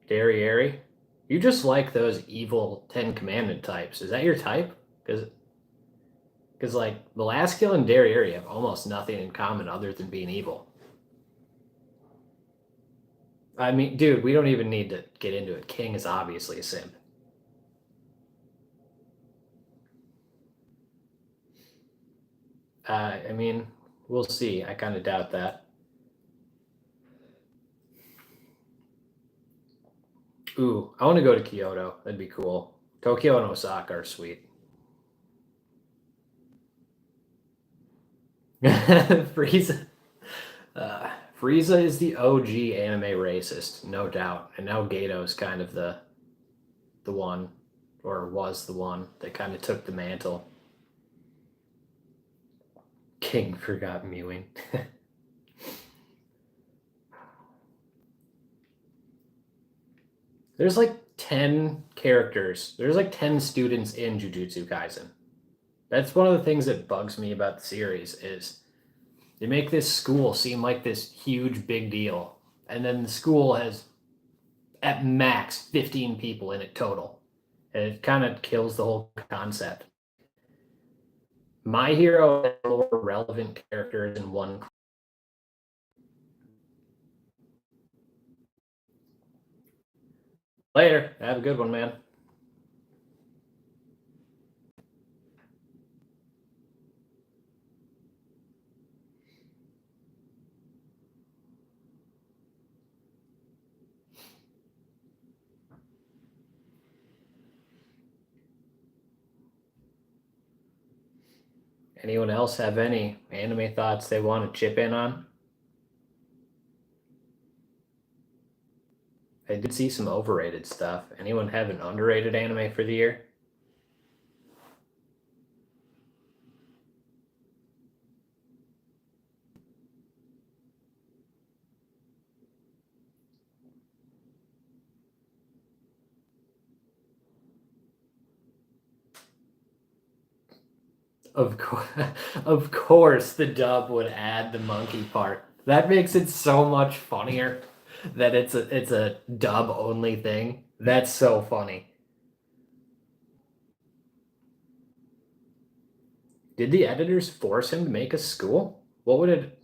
Derry. You just like those evil Ten Commandment types. Is that your type? Because like Velasquez and Derry have almost nothing in common other than being evil. I mean, dude, we don't even need to get into it. King is obviously a simp. I mean, we'll see. I kind of doubt that. Ooh, I want to go to Kyoto. That'd be cool. Tokyo and Osaka are sweet. Frieza. Frieza is the OG anime racist, no doubt. And now Gato's kind of the one, or was the one, that kind of took the mantle. King forgot mewing. There's like 10 characters. There's like 10 students in Jujutsu Kaisen. That's one of the things that bugs me about the series is they make this school seem like this huge big deal. And then the school has at max 15 people in it total. And it kind of kills the whole concept. My Hero has more relevant characters in one. Later. Have a good one, man. Anyone else have any anime thoughts they want to chip in on? I did see some overrated stuff. Anyone have an underrated anime for the year? Of course, of course, the dub would add the monkey part. That makes it so much funnier that it's a dub only thing. That's so funny. Did the editors force him to make a school? What would it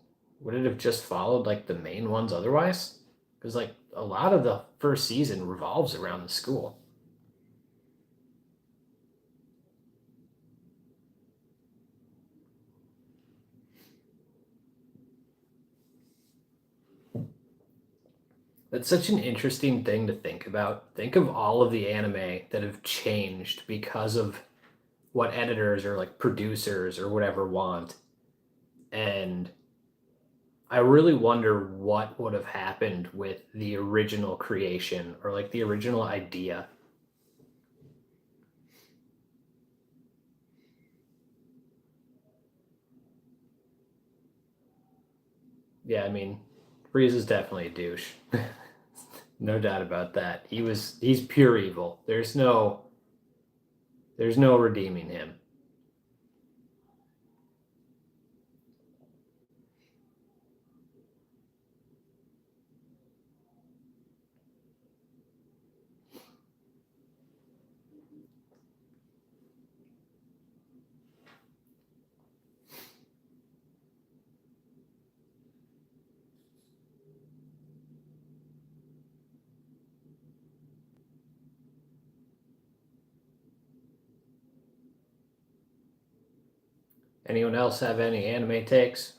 have just followed like the main ones otherwise? Because like a lot of the first season revolves around the school. That's such an interesting thing to think about. Think of all of the anime that have changed because of what editors or like producers or whatever want. And I really wonder what would have happened with the original creation or like the original idea. Yeah, I mean, Freeze is definitely a douche. No doubt about that. He's pure evil. There's no redeeming him. Anyone else have any anime takes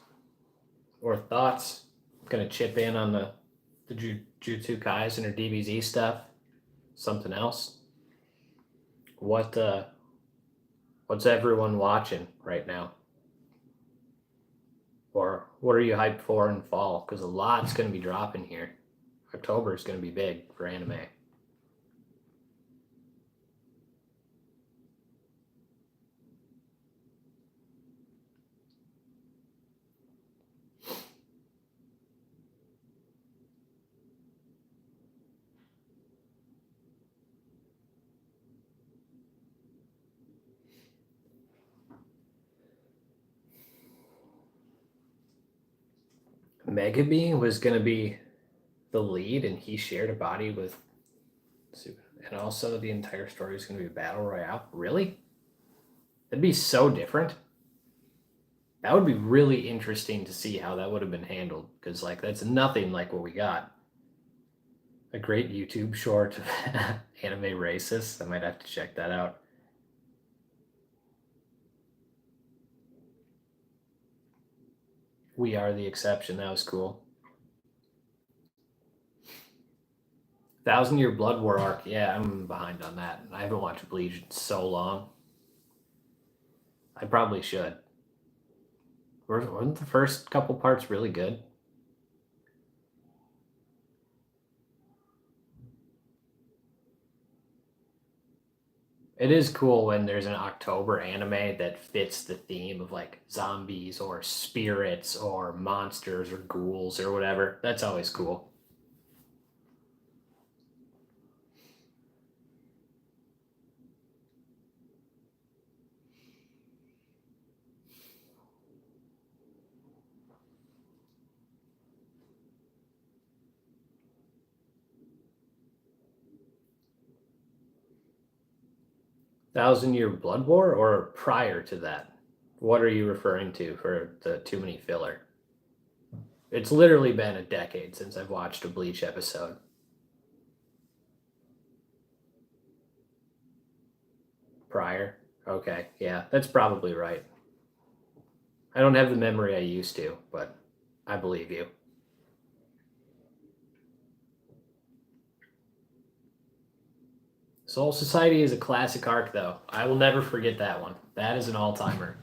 or thoughts? I'm gonna chip in on the Jujutsu Kaisen or DBZ stuff. Something else. What's everyone watching right now? Or what are you hyped for in fall? Because a lot's gonna be dropping here. October is gonna be big for anime. Megabee was gonna be the lead, and he shared a body with, and also the entire story is gonna be a battle royale. Really? That'd be so different. That would be really interesting to see how that would have been handled, because like that's nothing like what we got. A great YouTube short of anime racists. I might have to check that out. We are the exception. That was cool. 1,000 Year Blood War arc. Yeah, I'm behind on that. I haven't watched Bleach in so long. I probably should. Weren't the first couple parts really good? It is cool when there's an October anime that fits the theme of like zombies or spirits or monsters or ghouls or whatever. That's always cool. Thousand Year Blood War or prior to that? What are you referring to for the too many filler? It's literally been a decade since I've watched a Bleach episode. Prior? Okay, yeah, that's probably right. I don't have the memory I used to, but I believe you. Soul Society is a classic arc, though. I will never forget that one. That is an all timer.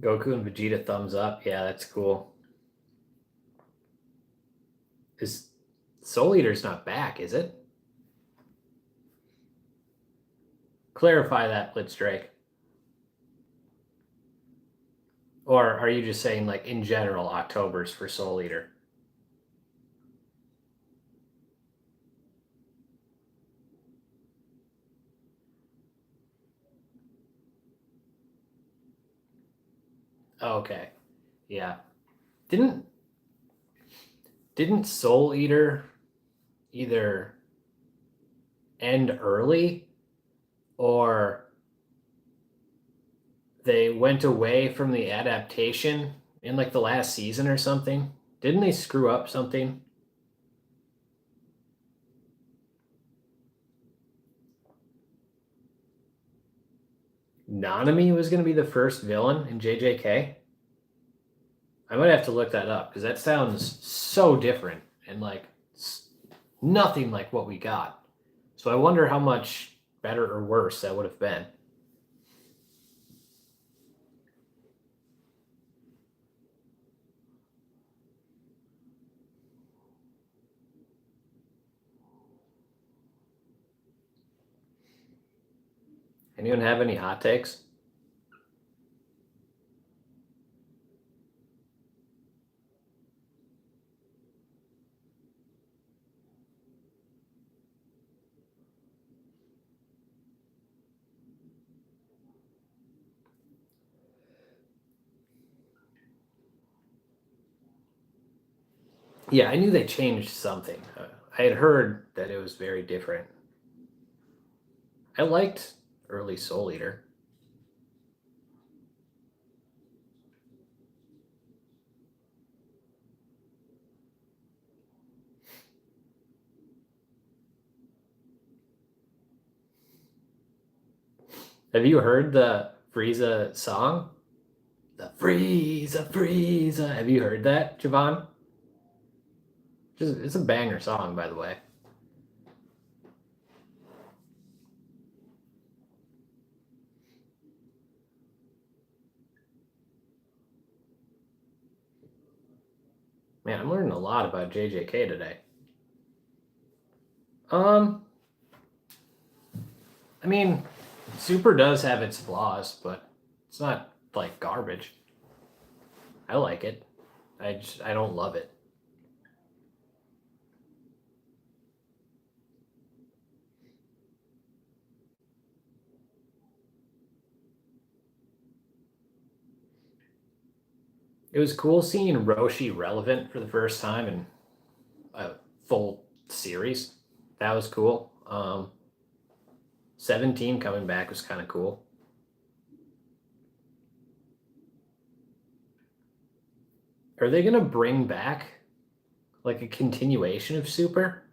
Goku and Vegeta thumbs up. Yeah, that's cool. Is Soul Eater's not back, is it? Clarify that, Blitz Drake. Or are you just saying, like, in general, October's for Soul Eater? Okay. Yeah. Didn't Soul Eater either end early or they went away from the adaptation in like the last season or something? Didn't they screw up something? Nanami was going to be the first villain in JJK? I might have to look that up because that sounds so different and like nothing like what we got. So I wonder how much better or worse that would have been. Anyone have any hot takes? Yeah, I knew they changed something. I had heard that it was very different. I liked early Soul Eater. Have you heard the Frieza song? The Frieza, Frieza. Have you heard that, Javon? It's a banger song, by the way. Man, I'm learning a lot about JJK today. I mean, Super does have its flaws, but it's not like garbage. I like it. I don't love it. It was cool seeing Roshi relevant for the first time in a full series. That was cool. 17 coming back was kind of cool. Are they going to bring back like a continuation of Super?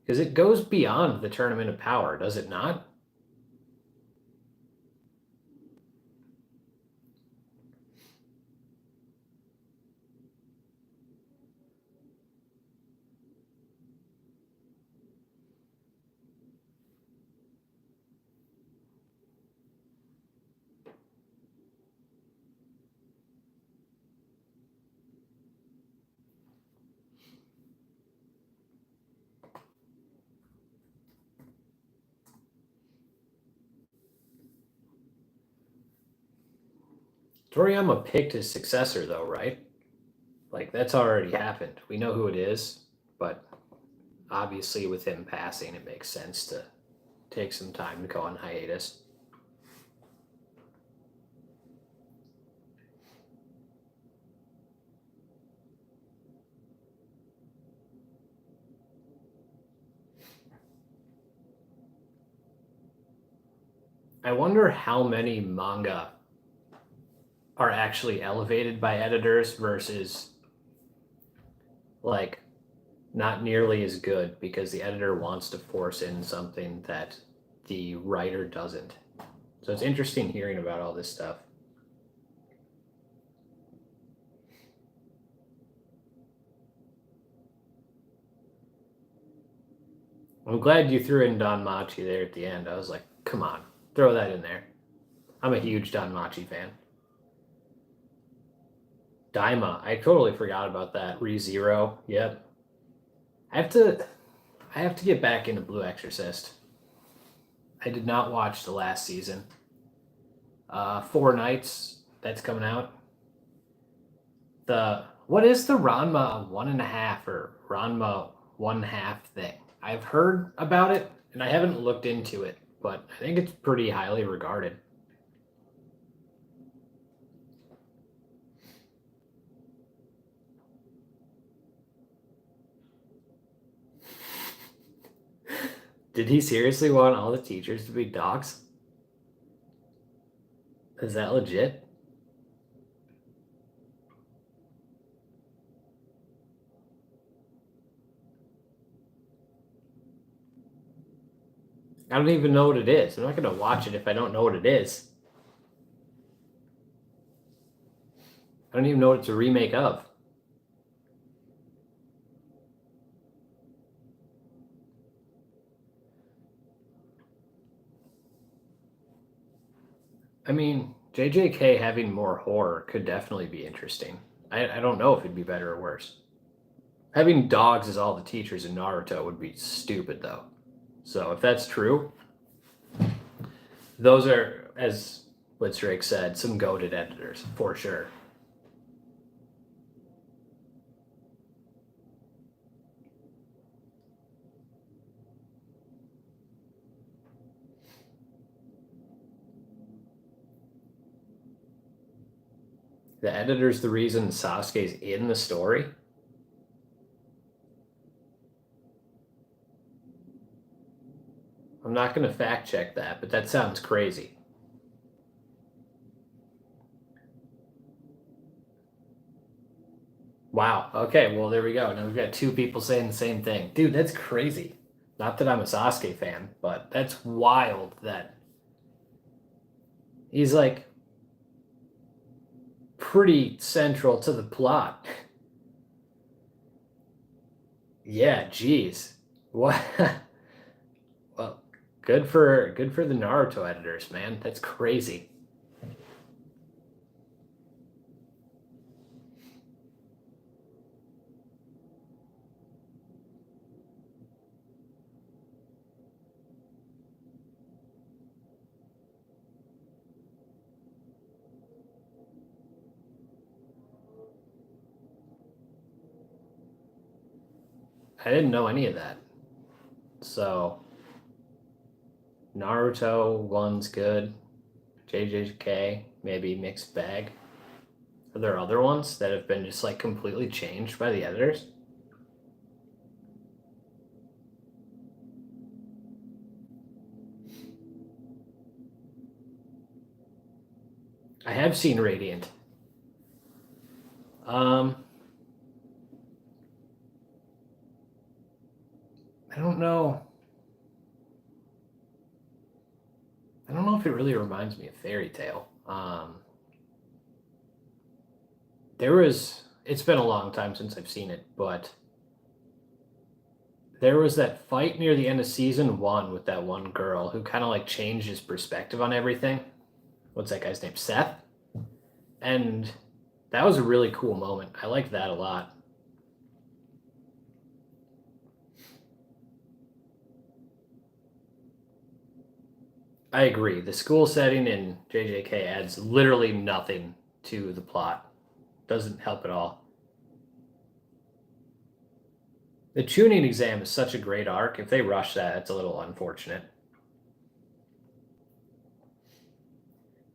Because it goes beyond the Tournament of Power, does it not? Toriyama picked his successor, though, right? Like, that's already happened. We know who it is, but obviously, with him passing, it makes sense to take some time to go on hiatus. I wonder how many manga are actually elevated by editors versus like not nearly as good because the editor wants to force in something that the writer doesn't. So it's interesting hearing about all this stuff. I'm glad you threw in Don Machi there at the end. I was like, come on, throw that in there. I'm a huge Don Machi fan. Daima, I totally forgot about that. ReZero, yep. I have to get back into Blue Exorcist. I did not watch the last season. 4 Nights, that's coming out. What is the Ranma 1.5 or Ranma 1/2 thing? I've heard about it and I haven't looked into it, but I think it's pretty highly regarded. Did he seriously want all the teachers to be dogs? Is that legit? I don't even know what it is. I'm not going to watch it if I don't know what it is. I don't even know what it's a remake of. I mean, JJK having more horror could definitely be interesting. I don't know if it'd be better or worse. Having dogs as all the teachers in Naruto would be stupid, though. So if that's true, those are, as Blitzdrake said, some goated editors, for sure. The editor's the reason Sasuke's in the story? I'm not going to fact check that, but that sounds crazy. Wow. Okay, well, there we go. Now we've got two people saying the same thing. Dude, that's crazy. Not that I'm a Sasuke fan, but that's wild that he's like pretty central to the plot. Yeah, geez. What? Well, good for the Naruto editors, man. That's crazy. I didn't know any of that. So, Naruto one's good. JJK maybe mixed bag. Are there other ones that have been just like completely changed by the editors? I have seen Radiant. I don't know. I don't know if it really reminds me of Fairy Tail. It's been a long time since I've seen it, but there was that fight near the end of season 1 with that one girl who kind of like changed his perspective on everything. What's that guy's name? Seth? And that was a really cool moment. I liked that a lot. I agree. The school setting in JJK adds literally nothing to the plot. Doesn't help at all. The tuning exam is such a great arc. If they rush that, it's a little unfortunate.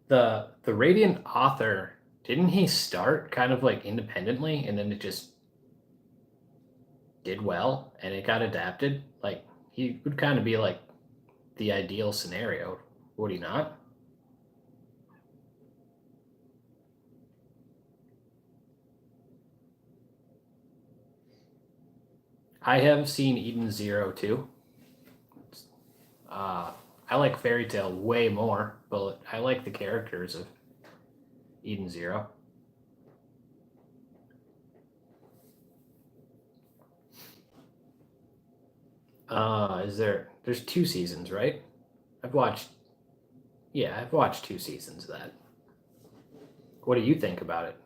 The Radiant author, didn't he start kind of like independently and then it just did well and it got adapted? Like he would kind of be like the ideal scenario, would he not? I have seen Eden Zero too. Uh, I like Fairy Tail way more, but I like the characters of Eden Zero. There's 2 seasons, right? I've watched, yeah, I've watched 2 seasons of that. What do you think about it?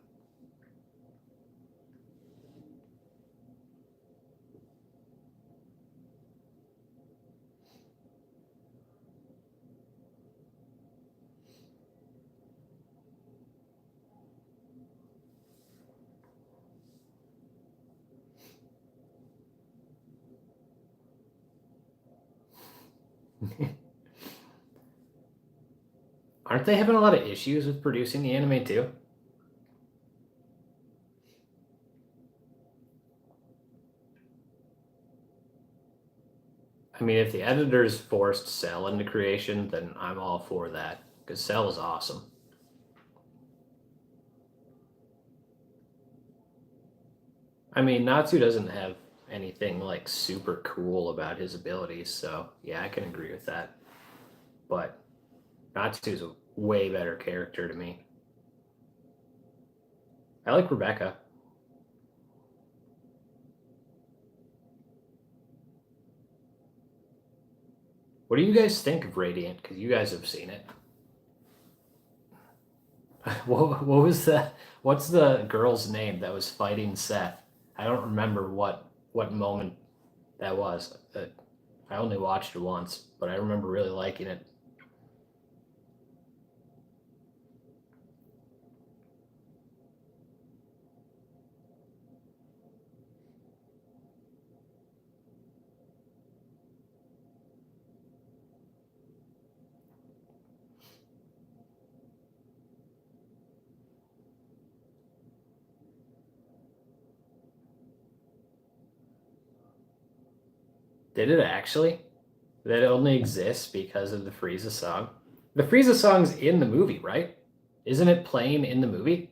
Aren't they having a lot of issues with producing the anime too? I mean, if the editors forced Cell into creation, then I'm all for that because Cell is awesome. I mean, Natsu doesn't have anything like super cool about his abilities, so yeah, I can agree with that. But Natsu's a way better character to me. I like Rebecca. What do you guys think of Radiant? Because you guys have seen it. What was the what's the girl's name that was fighting Seth? I don't remember what moment that was. I only watched it once, but I remember really liking it. Did it actually? That only exists because of the Frieza song. The Frieza song's in the movie, right? Isn't it playing in the movie?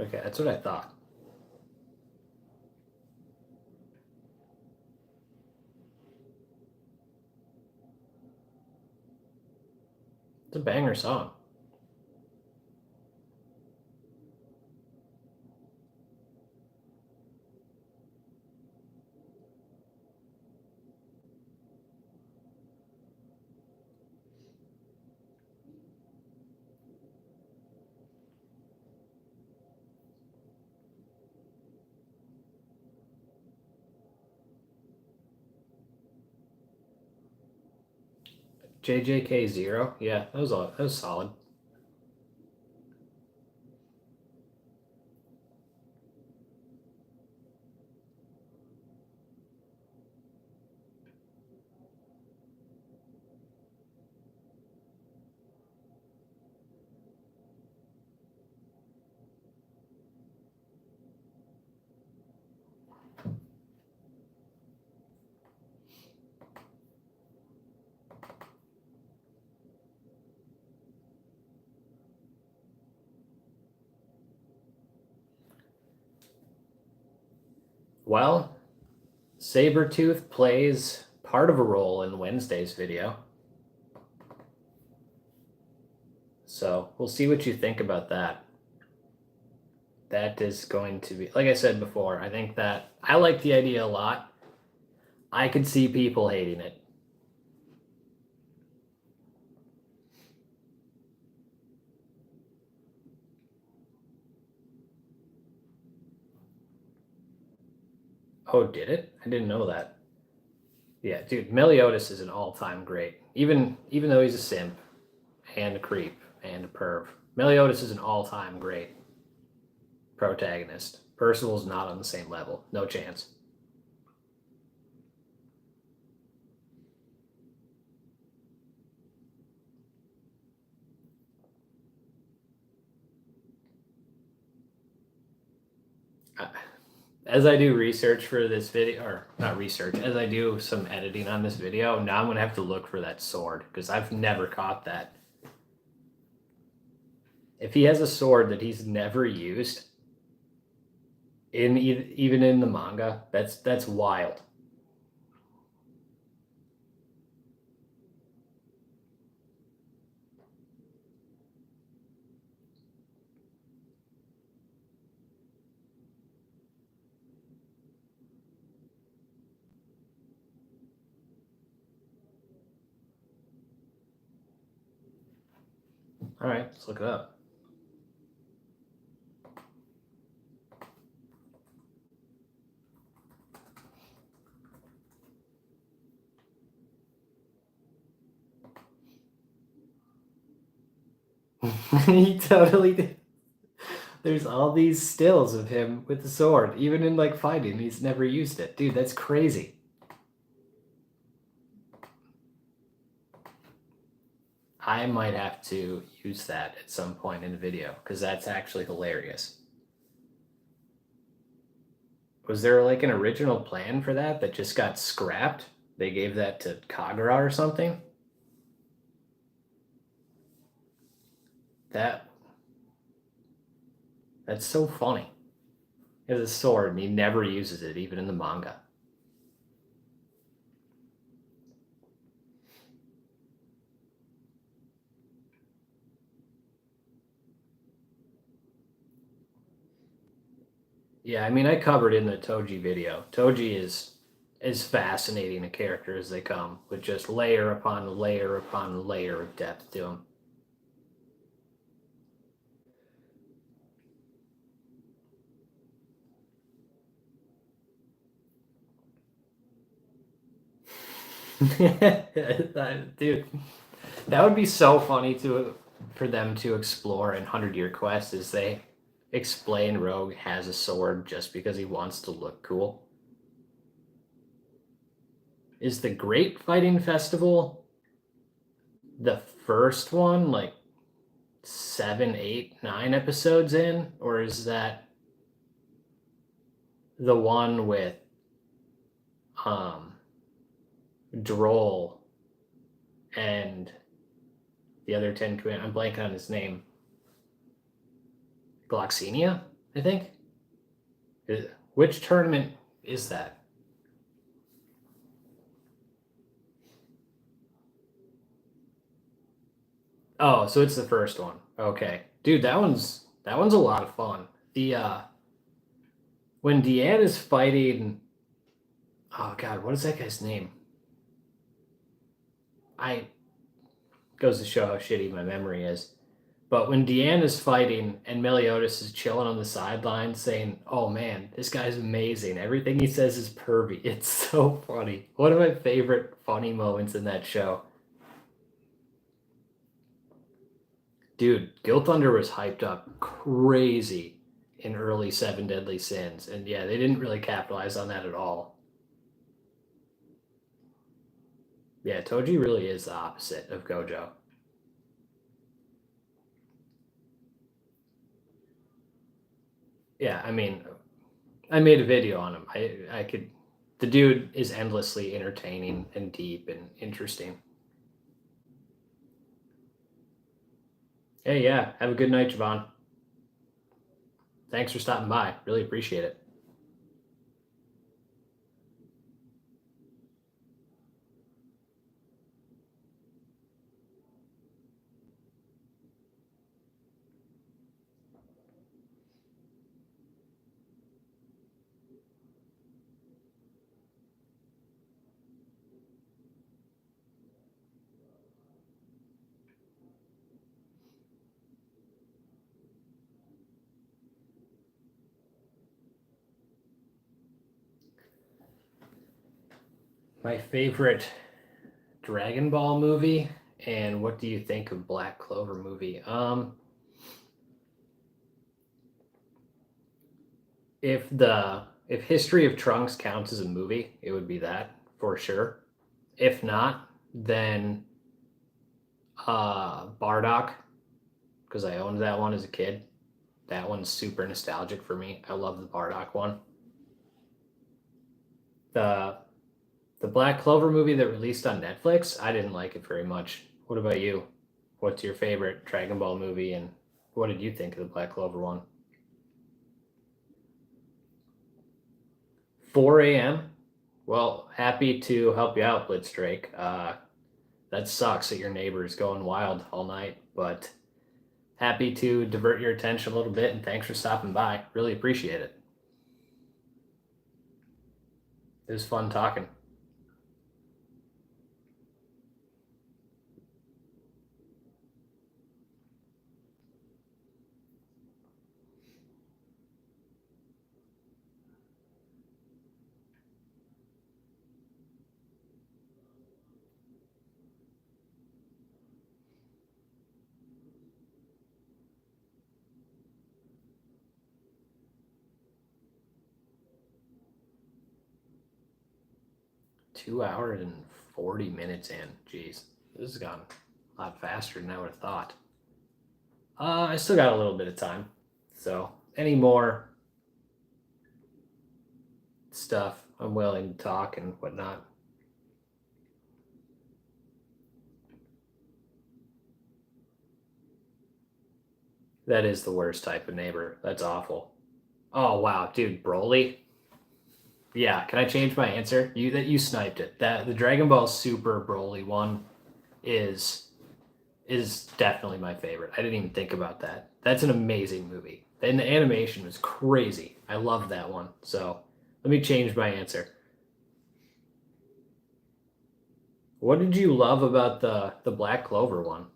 Okay, that's what I thought. It's a banger song. JJK0, yeah, that was solid. Well, Sabretooth plays part of a role in Wednesday's video. So we'll see what you think about that. That is going to be, like I said before, I think that I like the idea a lot. I could see people hating it. Oh, did it? I didn't know that. Yeah, dude, Meliodas is an all-time great. Even though he's a simp and a creep and a perv, Meliodas is an all-time great protagonist. Percival's not on the same level. No chance. As I do research for this video, or not research, as I do some editing on this video, now I'm going to have to look for that sword because I've never caught that. If he has a sword that he's never used, even in the manga, that's wild. All right, let's look it up. He totally did. There's all these stills of him with the sword, even in like fighting. He's never used it, dude. That's crazy. I might have to use that at some point in the video because that's actually hilarious. Was there like an original plan for that just got scrapped? They gave that to Kagura or something? That's so funny. He has a sword and he never uses it, even in the manga. Yeah, I mean, I covered in the Toji video. Toji is as fascinating a character as they come, with just layer upon layer upon layer of depth to him. Dude, that would be so funny for them to explore in 100-Year Quest, is they explain Rogue has a sword just because he wants to look cool. Is the Great Fighting Festival the first one, like 7, 8, 9 episodes in? Or is that the one with Droll and the other 10 twin? I'm blanking on his name. Gloxenia, I think? Which tournament is that? Oh, so it's the first one. Okay. Dude, that one's a lot of fun. The when Deanne is fighting, oh god, what is that guy's name? I Goes to show how shitty my memory is. But when Deanne is fighting and Meliodas is chilling on the sidelines saying, "Oh man, this guy's amazing. Everything he says is pervy." It's so funny. One of my favorite funny moments in that show. Dude, Guild Thunder was hyped up crazy in early Seven Deadly Sins. And yeah, they didn't really capitalize on that at all. Yeah, Toji really is the opposite of Gojo. Yeah, I mean, I made a video on him. I could. The dude is endlessly entertaining and deep and interesting. Hey, yeah, have a good night, Javon. Thanks for stopping by. Really appreciate it. My favorite Dragon Ball movie, and what do you think of Black Clover movie? If History of Trunks counts as a movie, it would be that for sure. If not, then Bardock, because I owned that one as a kid. That one's super nostalgic for me. I love the Bardock one. The Black Clover movie that released on Netflix, I didn't like it very much. What about you? What's your favorite Dragon Ball movie, and what did you think of the Black Clover one? 4 a.m. Well, happy to help you out, Blitz Drake. That sucks that your neighbor is going wild all night, but happy to divert your attention a little bit, and thanks for stopping by. Really appreciate it. It was fun talking. Two hours and 40 minutes in. Jeez, this has gone a lot faster than I would have thought. I still got a little bit of time. So, any more stuff, I'm willing to talk and whatnot. That is the worst type of neighbor. That's awful. Oh wow, dude, Broly. Yeah, can I change my answer? You sniped it. That the Dragon Ball Super Broly one is definitely my favorite. I didn't even think about that. That's an amazing movie. And the animation was crazy. I love that one. So let me change my answer. What did you love about the Black Clover one?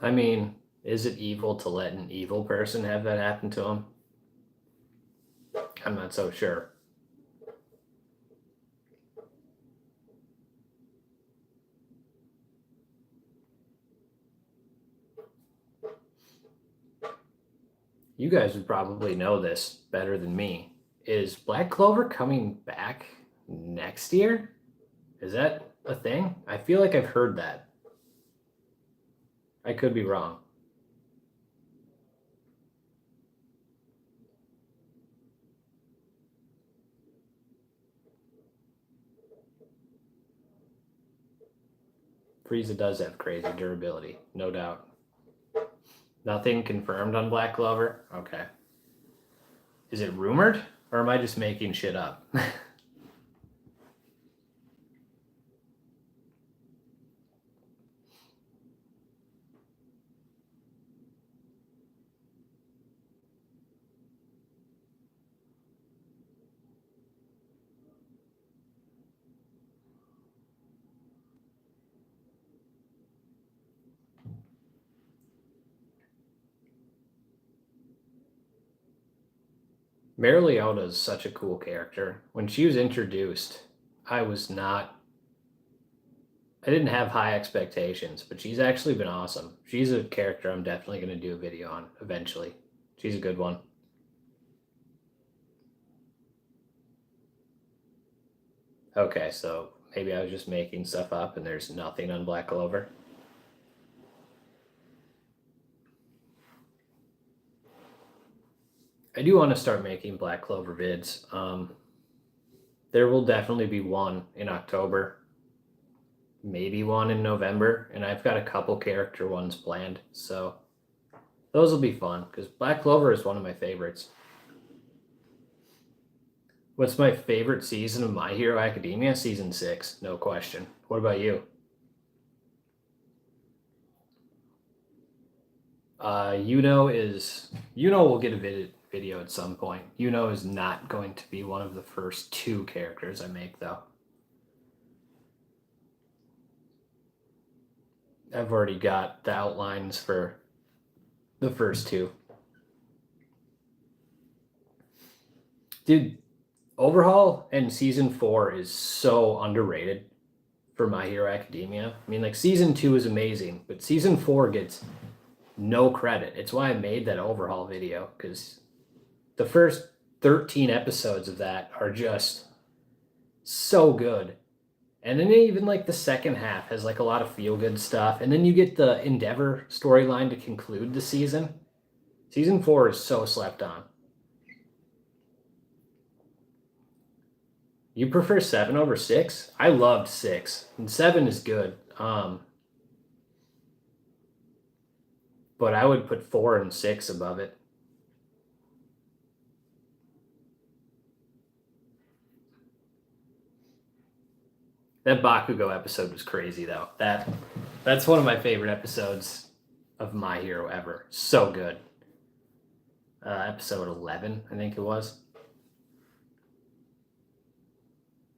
I mean, is it evil to let an evil person have that happen to him? I'm not so sure. You guys would probably know this better than me. Is Black Clover coming back next year? Is that a thing? I feel like I've heard that. I could be wrong. Frieza does have crazy durability, no doubt. Nothing confirmed on Black Clover? Okay. Is it rumored? Or am I just making shit up? Mare Leota is such a cool character. When she was introduced, I didn't have high expectations, but she's actually been awesome. She's a character I'm definitely going to do a video on eventually. She's a good one. Okay, so maybe I was just making stuff up and there's nothing on Black Clover. I do want to start making Black Clover vids. There will definitely be one in October, maybe one in November, and I've got a couple character ones planned, so those will be fun because Black Clover is one of my favorites. What's my favorite season of My Hero Academia? Season 6, no question. What about you? Yuno will get a video at some point. Yuno is not going to be one of the first 2 characters I make, though. I've already got the outlines for the first 2. Dude, Overhaul and Season 4 is so underrated for My Hero Academia. I mean, like, Season 2 is amazing, but Season 4 gets no credit. It's why I made that Overhaul video, because the first 13 episodes of that are just so good. And then even like the second half has like a lot of feel good stuff. And then you get the Endeavor storyline to conclude the season. Season 4 is so slept on. You prefer 7 over 6? I loved 6. And 7 is good. But I would put 4 and 6 above it. That Bakugo episode was crazy, though. That's one of my favorite episodes of My Hero ever. So good. Episode 11, I think it was.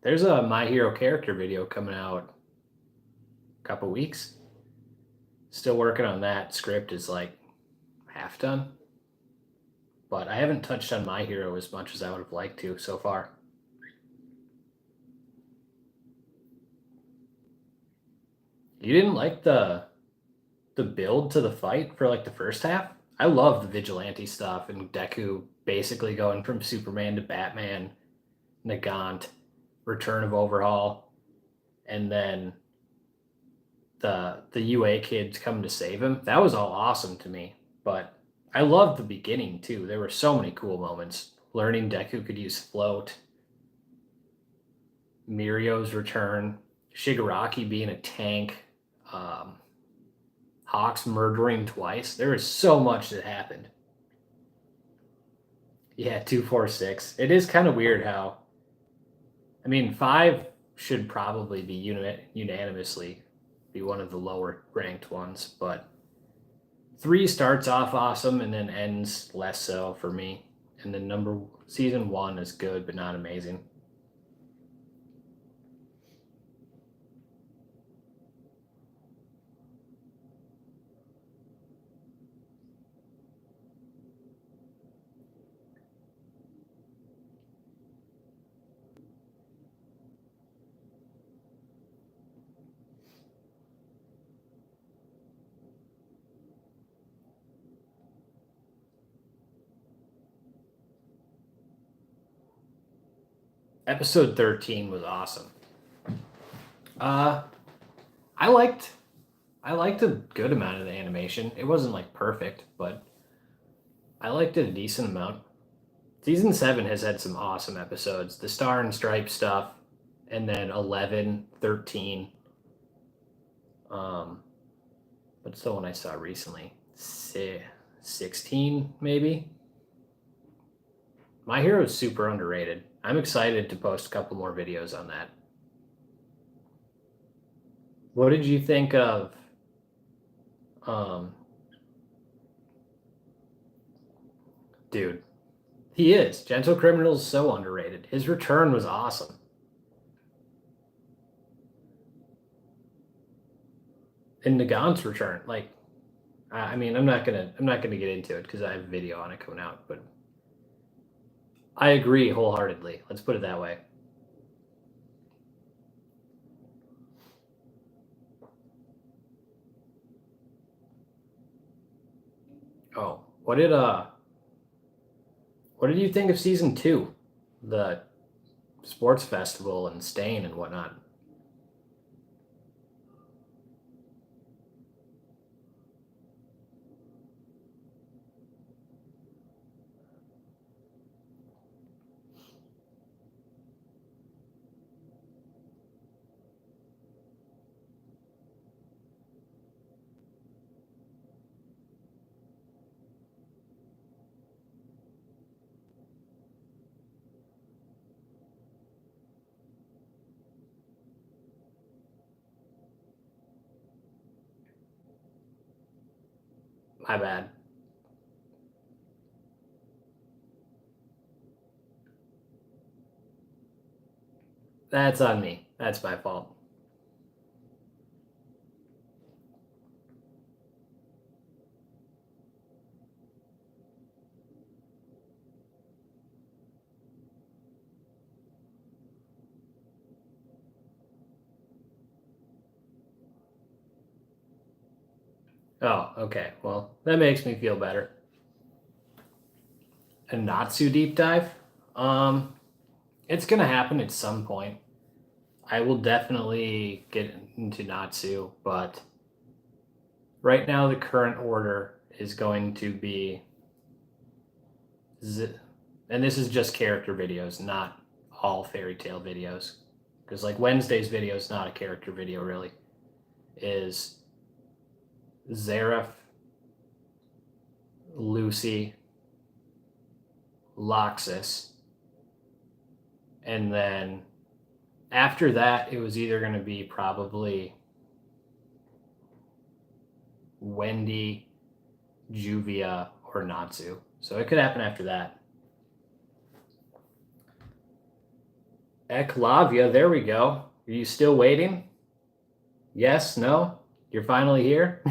There's a My Hero character video coming out a couple weeks. Still working on that. Script is like half done. But I haven't touched on My Hero as much as I would have liked to so far. You didn't like the build to the fight for like the first half? I love the vigilante stuff and Deku basically going from Superman to Batman, Nagant, Return of Overhaul, and then the UA kids coming to save him. That was all awesome to me. But I loved the beginning too. There were so many cool moments. Learning Deku could use float, Mirio's return, Shigaraki being a tank, Hawks murdering twice. There is so much that happened. Yeah, 246. It is kind of weird how. I mean, 5 should probably be unanimously be one of the lower ranked ones, but 3 starts off awesome and then ends less so for me. And then season 1 is good but not amazing. Episode 13 was awesome. I liked a good amount of the animation. It wasn't like perfect, but I liked it a decent amount. Season 7 has had some awesome episodes. The Star and Stripe stuff, and then 11, 13. What's the one I saw recently? 16, maybe? My Hero is super underrated. I'm excited to post a couple more videos on that. What did you think of dude, he is. Gentle Criminal is so underrated. His return was awesome. And Nagant's return, like, I mean, I'm not gonna get into it because I have a video on it coming out, but I agree wholeheartedly. Let's put it that way. Oh, what did you think of season 2? The sports festival and Stain and whatnot. My bad. That's on me. That's my fault. Oh, okay. Well, that makes me feel better. A Natsu deep dive? It's gonna happen at some point. I will definitely get into Natsu, but right now the current order is going to be and this is just character videos, not all fairy tale videos, because like Wednesday's video is not a character video really, is Zareth, Lucy, Loxus, and then after that it was either going to be probably Wendy, Juvia, or Natsu. So it could happen after that. Eklavia, there we go. Are you still waiting? Yes, no? You're finally here?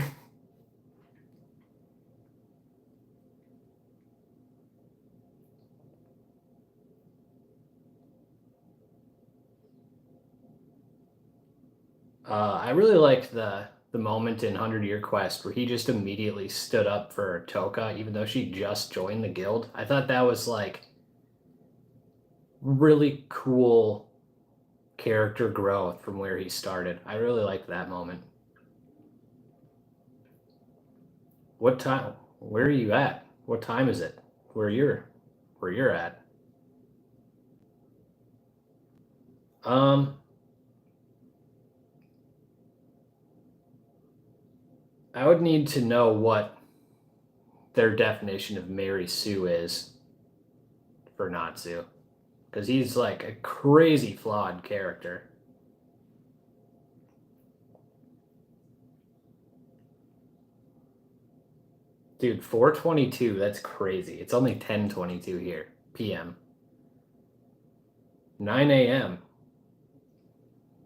I really liked the moment in 100-Year Quest where he just immediately stood up for Toka, even though she just joined the guild. I thought that was like really cool character growth from where he started. I really liked that moment. What time? Where are you at? What time is it? Where you're at? I would need to know what their definition of Mary Sue is for Natsu, because he's like a crazy flawed character. Dude, 4:22, that's crazy. It's only 10:22 here, p.m. 9 a.m.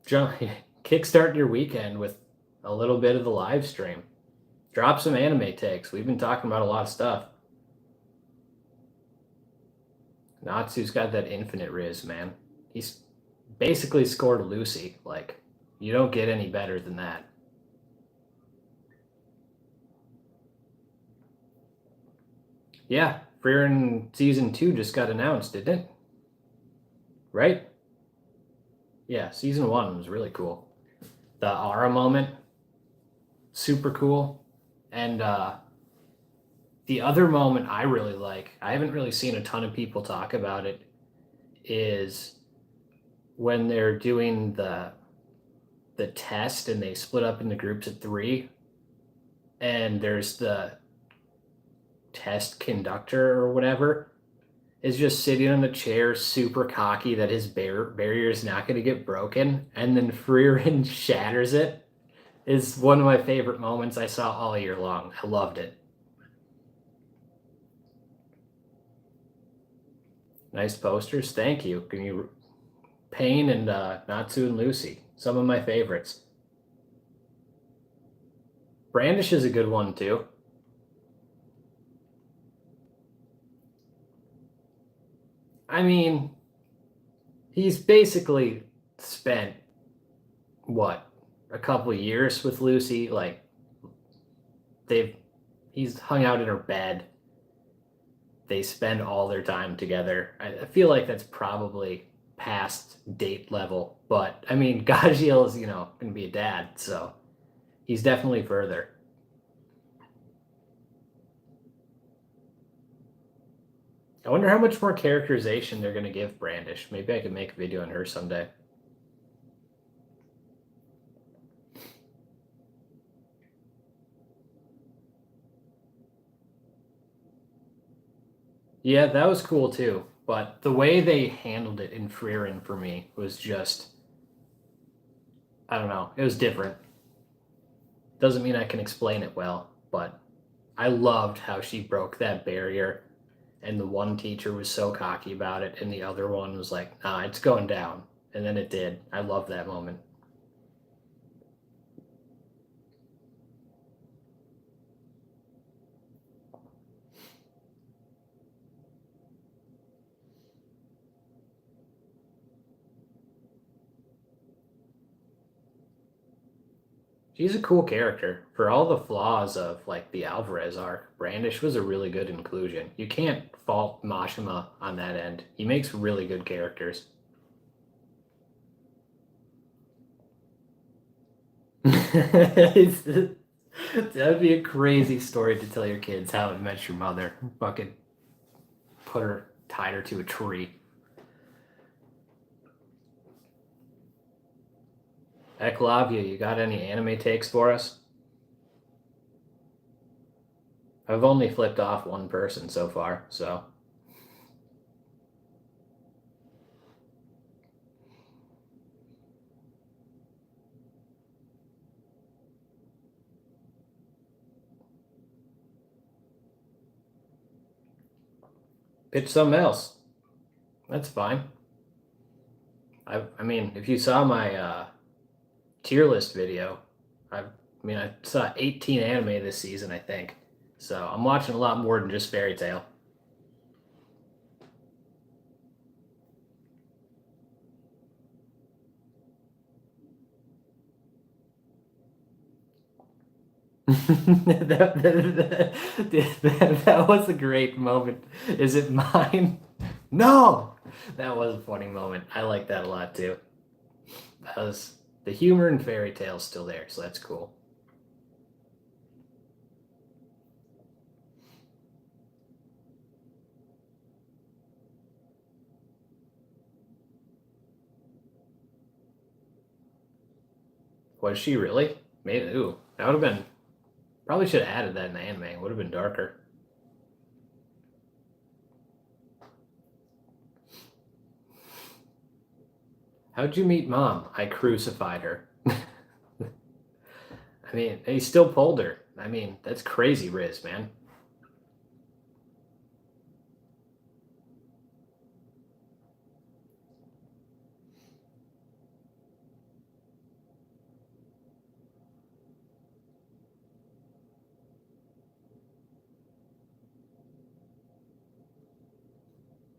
Kickstart your weekend with a little bit of the live stream. Drop some anime takes. We've been talking about a lot of stuff. Natsu's got that infinite riz, man. He's basically scored Lucy. Like, you don't get any better than that. Yeah, Frieren Season 2 just got announced, didn't it? Right? Yeah, season 1 was really cool. The Aura moment, super cool. And the other moment I really like, I haven't really seen a ton of people talk about it, is when they're doing the test and they split up into groups of 3, and there's the test conductor or whatever is just sitting on the chair, super cocky that his barrier is not going to get broken, and then Freerin shatters it. Is one of my favorite moments I saw all year long. I loved it. Nice posters. Thank you. Can you Pain and Natsu and Lucy. Some of my favorites. Brandish is a good one too. I mean, he's basically spent what, a couple years with Lucy. Like he's hung out in her bed. They spend all their time together. I feel like that's probably past date level, but I mean, Gajiel is, gonna be a dad, so he's definitely further. I wonder how much more characterization they're gonna give Brandish. Maybe I could make a video on her someday. Yeah, that was cool too. But the way they handled it in Freerin for me was just, I don't know, it was different. Doesn't mean I can explain it well, but I loved how she broke that barrier, and the one teacher was so cocky about it, and the other one was like, nah, it's going down. And then it did. I love that moment. She's a cool character. For all the flaws of like the Alvarez arc, Brandish was a really good inclusion. You can't fault Mashima on that end. He makes really good characters. That'd be a crazy story to tell your kids how it met your mother. Fucking tied her to a tree. Eklavia, you got any anime takes for us? I've only flipped off one person so far, so. Pitch something else. That's fine. I mean, if you saw my tier list video, I saw 18 anime this season, I think. So I'm watching a lot more than just Fairy Tail. that was a great moment. Is it mine? No! That was a funny moment. I like that a lot too. That was the humor in Fairy Tail's still there, so that's cool. Was she really? Ooh, that would have been. Probably should have added that in the anime. It would have been darker. How'd you meet Mom? I crucified her. I mean, he still pulled her. I mean, that's crazy, Riz, man.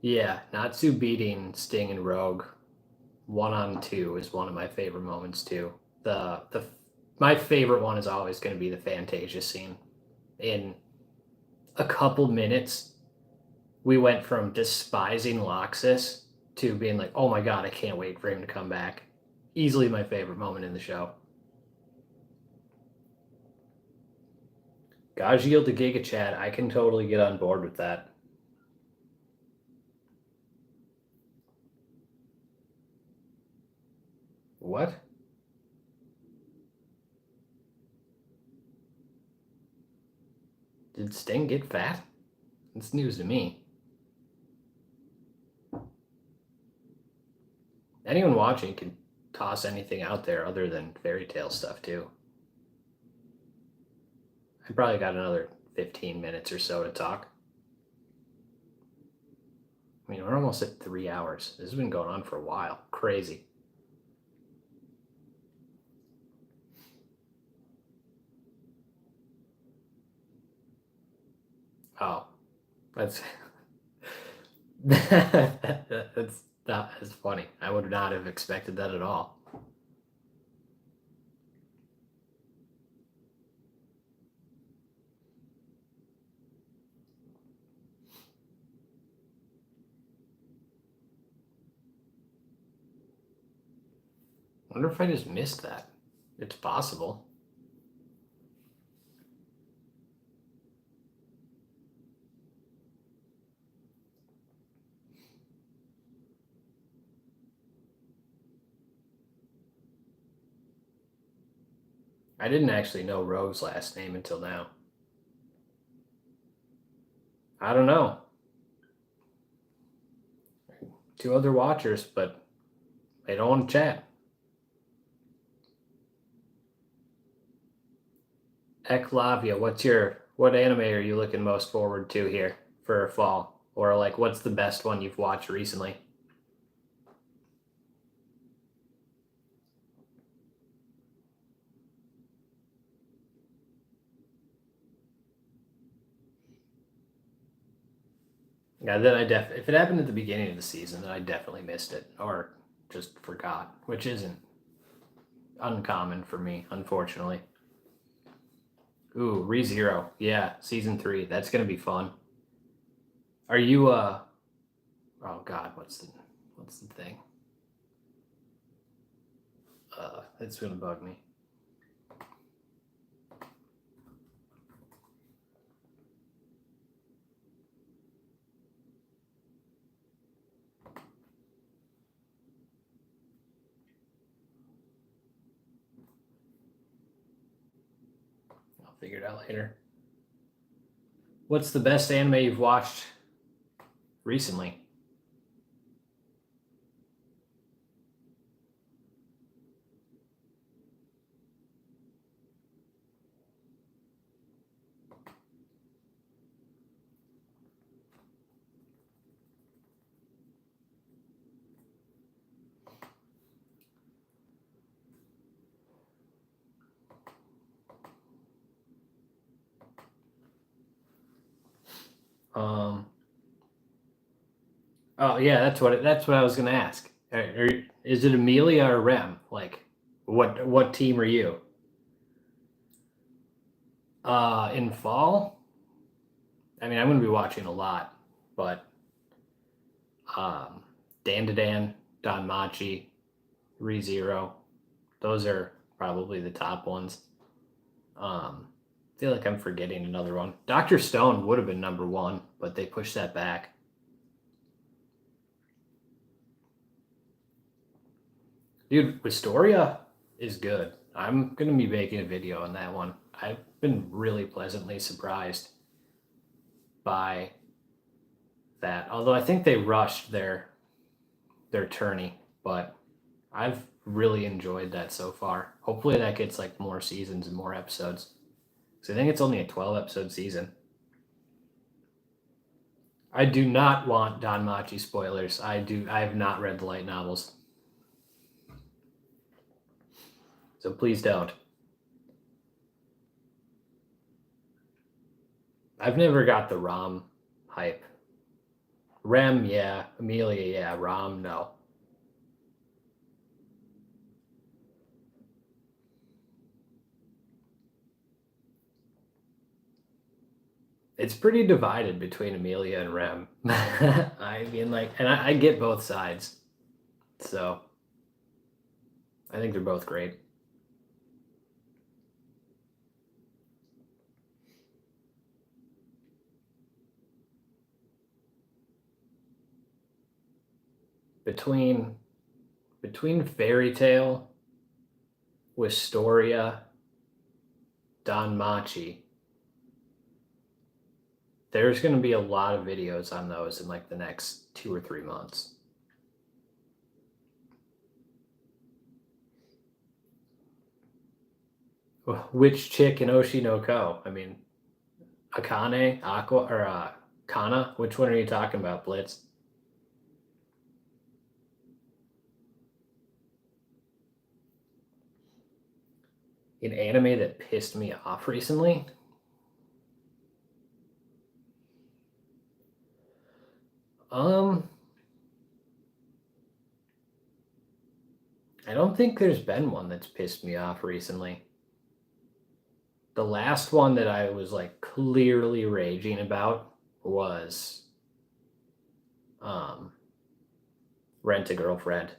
Yeah, Natsu beating Sting and Rogue 1-on-2 is one of my favorite moments too. My favorite one is always going to be the Fantasia scene. In a couple minutes, we went from despising Loxus to being like, oh my god, I can't wait for him to come back. Easily my favorite moment in the show. Gajiel to Giga Chat, I can totally get on board with that. What? Did Sting get fat? It's news to me. Anyone watching can toss anything out there other than fairy tale stuff too. I probably got another 15 minutes or so to talk. I mean, we're almost at 3 hours. This has been going on for a while. Crazy. Oh, that's that's not as funny. I would not have expected that at all. I wonder if I just missed that. It's possible. I didn't actually know Rogue's last name until now. I don't know. 2 other watchers, but they don't want to chat. Eklavia, what anime are you looking most forward to here for fall? Or like what's the best one you've watched recently? Yeah, then if it happened at the beginning of the season, then I definitely missed it or just forgot, which isn't uncommon for me, unfortunately. Ooh, ReZero. Yeah, season 3. That's gonna be fun. Are you oh god, what's the thing? It's gonna bug me. I'll figure it out later. What's the best anime you've watched recently? Oh yeah, that's what I was gonna ask. Is it Amelia or Rem? Like, what team are you? In fall, I mean, I'm gonna be watching a lot, but Dan to Dan, Don Machi, ReZero, those are probably the top ones. I feel like I'm forgetting another one. Dr. Stone would have been number 1, but they pushed that back. Dude, Wisteria is good. I'm gonna be making a video on that one. I've been really pleasantly surprised by that. Although I think they rushed their tourney, but I've really enjoyed that so far. Hopefully that gets like more seasons and more episodes. So I think it's only a 12 episode season. I do not want Don Machi spoilers. I have not read the light novels. So please don't. I've never got the Rom hype. Rem, yeah. Amelia, yeah. Rom, no. It's pretty divided between Amelia and Rem. I mean, like, and I get both sides. So I think they're both great. Between Fairy Tale, Wistoria, Don Machi, there's going to be a lot of videos on those in like the next 2 or 3 months. Which chick in Oshi no Ko? I mean, Akane, Aqua, or Kana? Which one are you talking about, Blitz? An anime that pissed me off recently? I don't think there's been one that's pissed me off recently. The last one that I was like clearly raging about was Rent a Girlfriend.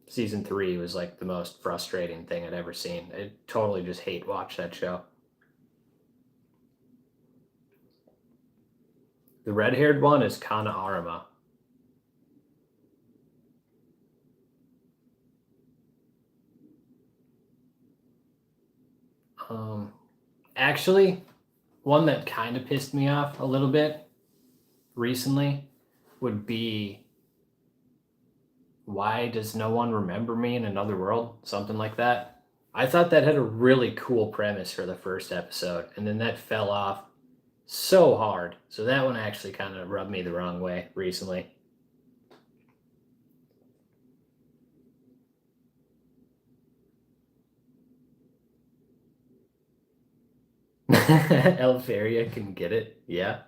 Season 3 was like the most frustrating thing I'd ever seen. I totally just hate watch that show. The red-haired one is Kana Arama. Actually, one that kind of pissed me off a little bit recently would be Why Does No One Remember Me in Another World? Something like that. I thought that had a really cool premise for the first episode, and then that fell off so hard. So that one actually kind of rubbed me the wrong way recently. Elfaria can get it. Yeah.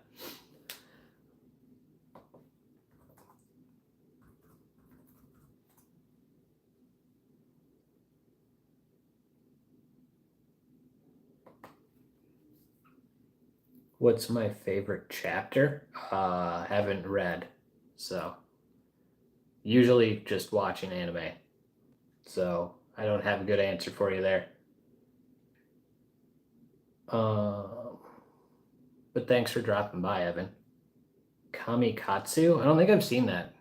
What's my favorite chapter? Haven't read. So usually just watching anime. So I don't have a good answer for you there. But thanks for dropping by, Evan. Kamikatsu? I don't think I've seen that.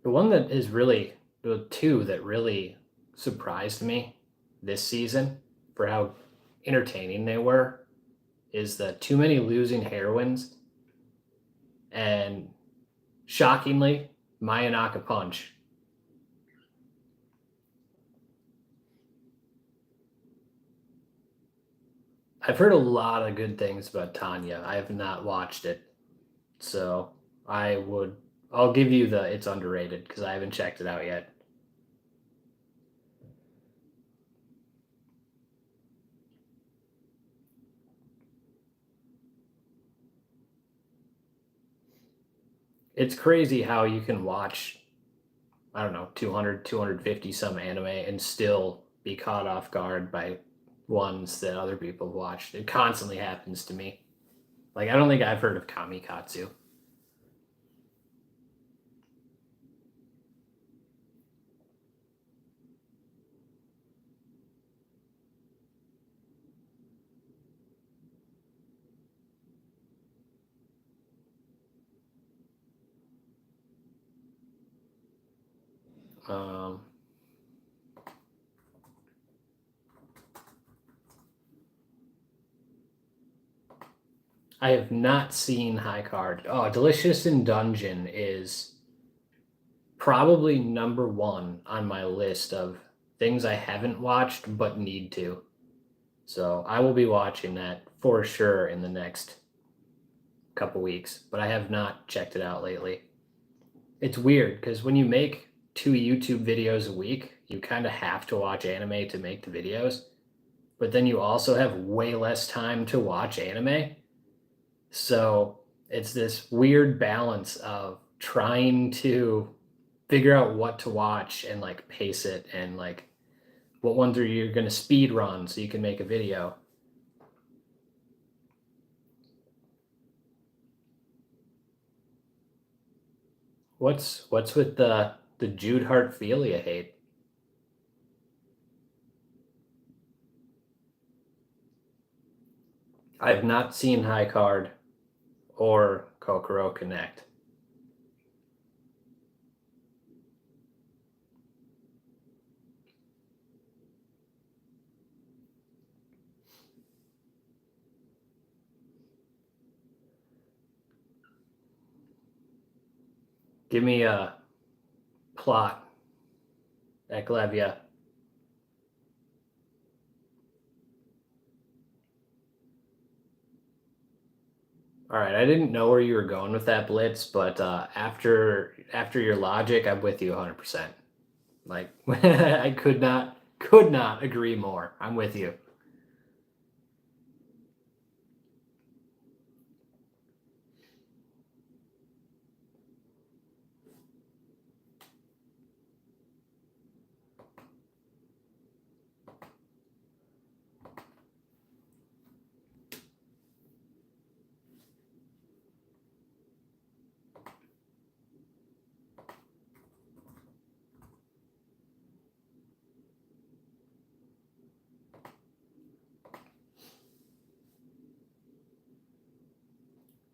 The one that is really, the two that really surprised me this season for how entertaining they were is the Too Many Losing Heroines and, shockingly, Mayanaka Punch. I've heard a lot of good things about Tanya. I have not watched it. So I'll give you the it's underrated because I haven't checked it out yet. It's crazy how you can watch, I don't know, 200, 250 some anime and still be caught off guard by ones that other people have watched. It constantly happens to me. Like, I don't think I've heard of Kamikatsu. I have not seen High Card. Oh, Delicious in Dungeon is probably number one on my list of things I haven't watched but need to. So I will be watching that for sure in the next couple weeks, but I have not checked it out lately. It's weird because when you make 2 YouTube videos a week, you kind of have to watch anime to make the videos, but then you also have way less time to watch anime. So it's this weird balance of trying to figure out what to watch and like pace it and like what ones are you going to speed run so you can make a video. What's with the The Jude Hartphilia hate. I have not seen High Card or Kokoro Connect. Give me a plot, Eklevia. All right, I didn't know where you were going with that, Blitz, but after your logic, I'm with you 100%. Like I could not agree more. I'm with you.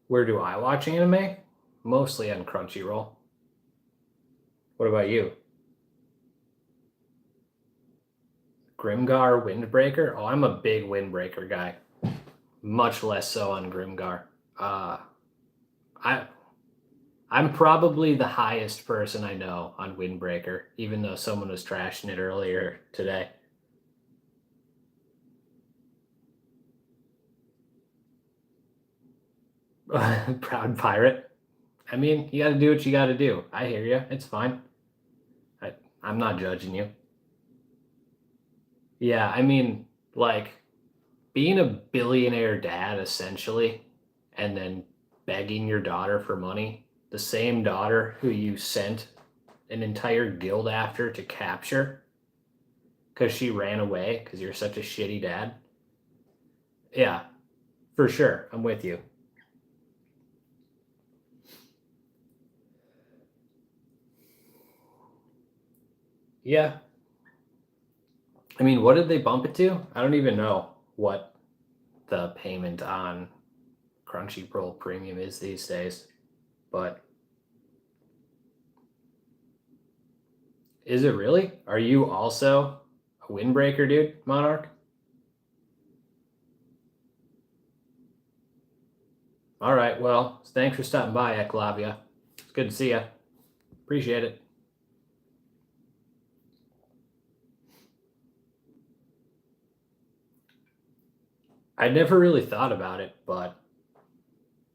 Where do I watch anime? Mostly on Crunchyroll. What about you? Grimgar Windbreaker? Oh, I'm a big Windbreaker guy. Much less so on Grimgar. I'm probably the highest person I know on Windbreaker, even though someone was trashing it earlier today. Proud pirate. I mean, you got to do what you got to do. I hear you. It's fine. I'm not judging you. Yeah, I mean, like being a billionaire dad essentially, and then begging your daughter for money, the same daughter who you sent an entire guild after to capture because she ran away because you're such a shitty dad. Yeah, for sure. I'm with you. Yeah. I mean, what did they bump it to? I don't even know what the payment on Crunchyroll Premium is these days. But is it really? Are you also a windbreaker, dude, Monarch? All right. Well, thanks for stopping by, Eklavia. It's good to see you. Appreciate it. I never really thought about it, but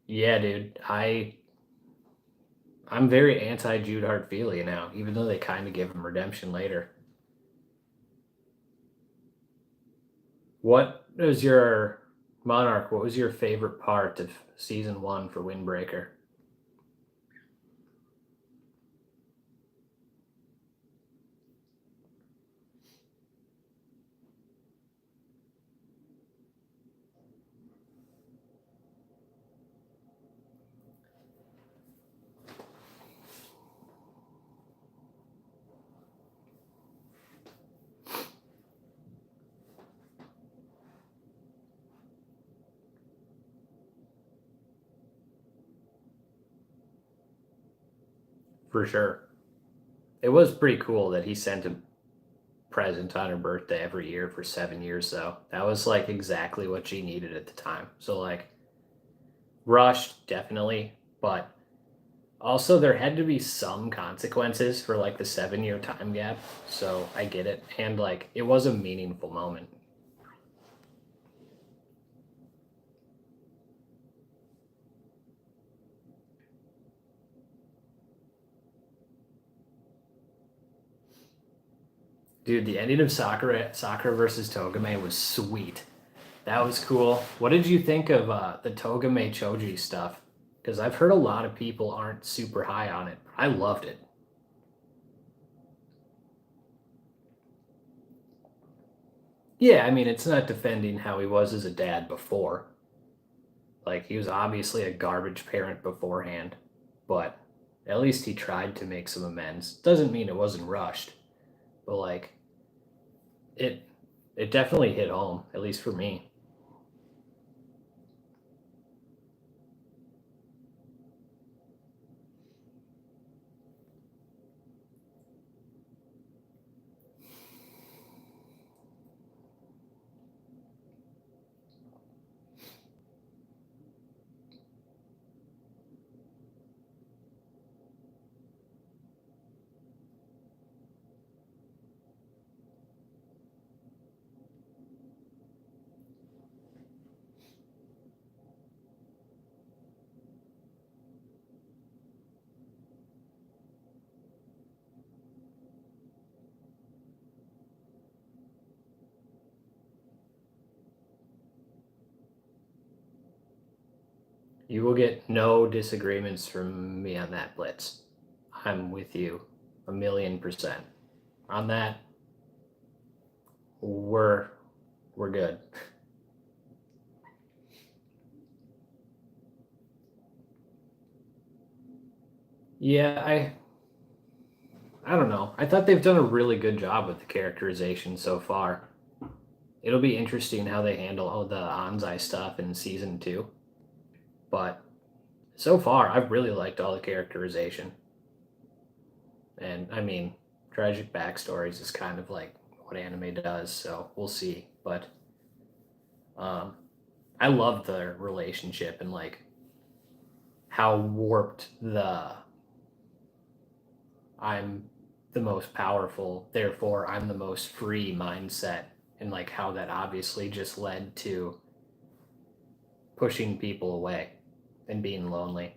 yeah, dude, I'm very anti Jude Hartphilia now, even though they kind of give him redemption later. What was your Monarch? What was your favorite part of season 1 for Windbreaker? For sure. It was pretty cool that he sent a present on her birthday every year for 7 years, though. That was like exactly what she needed at the time. So, like, rushed, definitely, but also there had to be some consequences for like the 7 year time gap. So I get it. And like, it was a meaningful moment. Dude, the ending of Sakura versus Togame was sweet. That was cool. What did you think of the Togame Choji stuff? Because I've heard a lot of people aren't super high on it. I loved it. Yeah, I mean, it's not defending how he was as a dad before. Like, he was obviously a garbage parent beforehand. But At least he tried to make some amends. Doesn't mean it wasn't rushed, but like it it definitely hit home, at least for me. You will get no disagreements from me on that, Blitz. I'm with you 1,000,000%. On that, we're we're good. Yeah, I don't know. I thought they've done a really good job with the characterization so far. It'll be interesting how they handle all the Anzai stuff in season 2. But so far, I've really liked all the characterization. And I mean, tragic backstories is kind of like what anime does, so we'll see. But um, I love the relationship and like how warped the I'm the most powerful, therefore I'm the most free mindset, and like how that obviously just led to pushing people away and being lonely.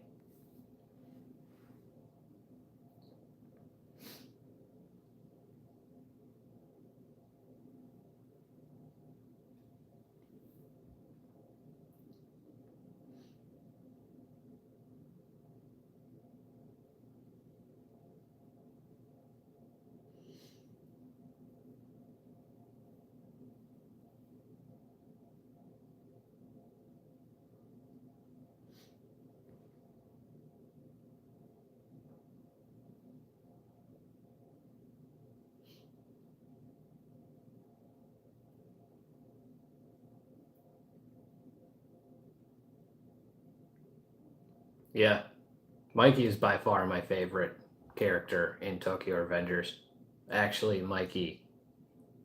Yeah, Mikey is by far my favorite character in Tokyo Revengers. Actually, Mikey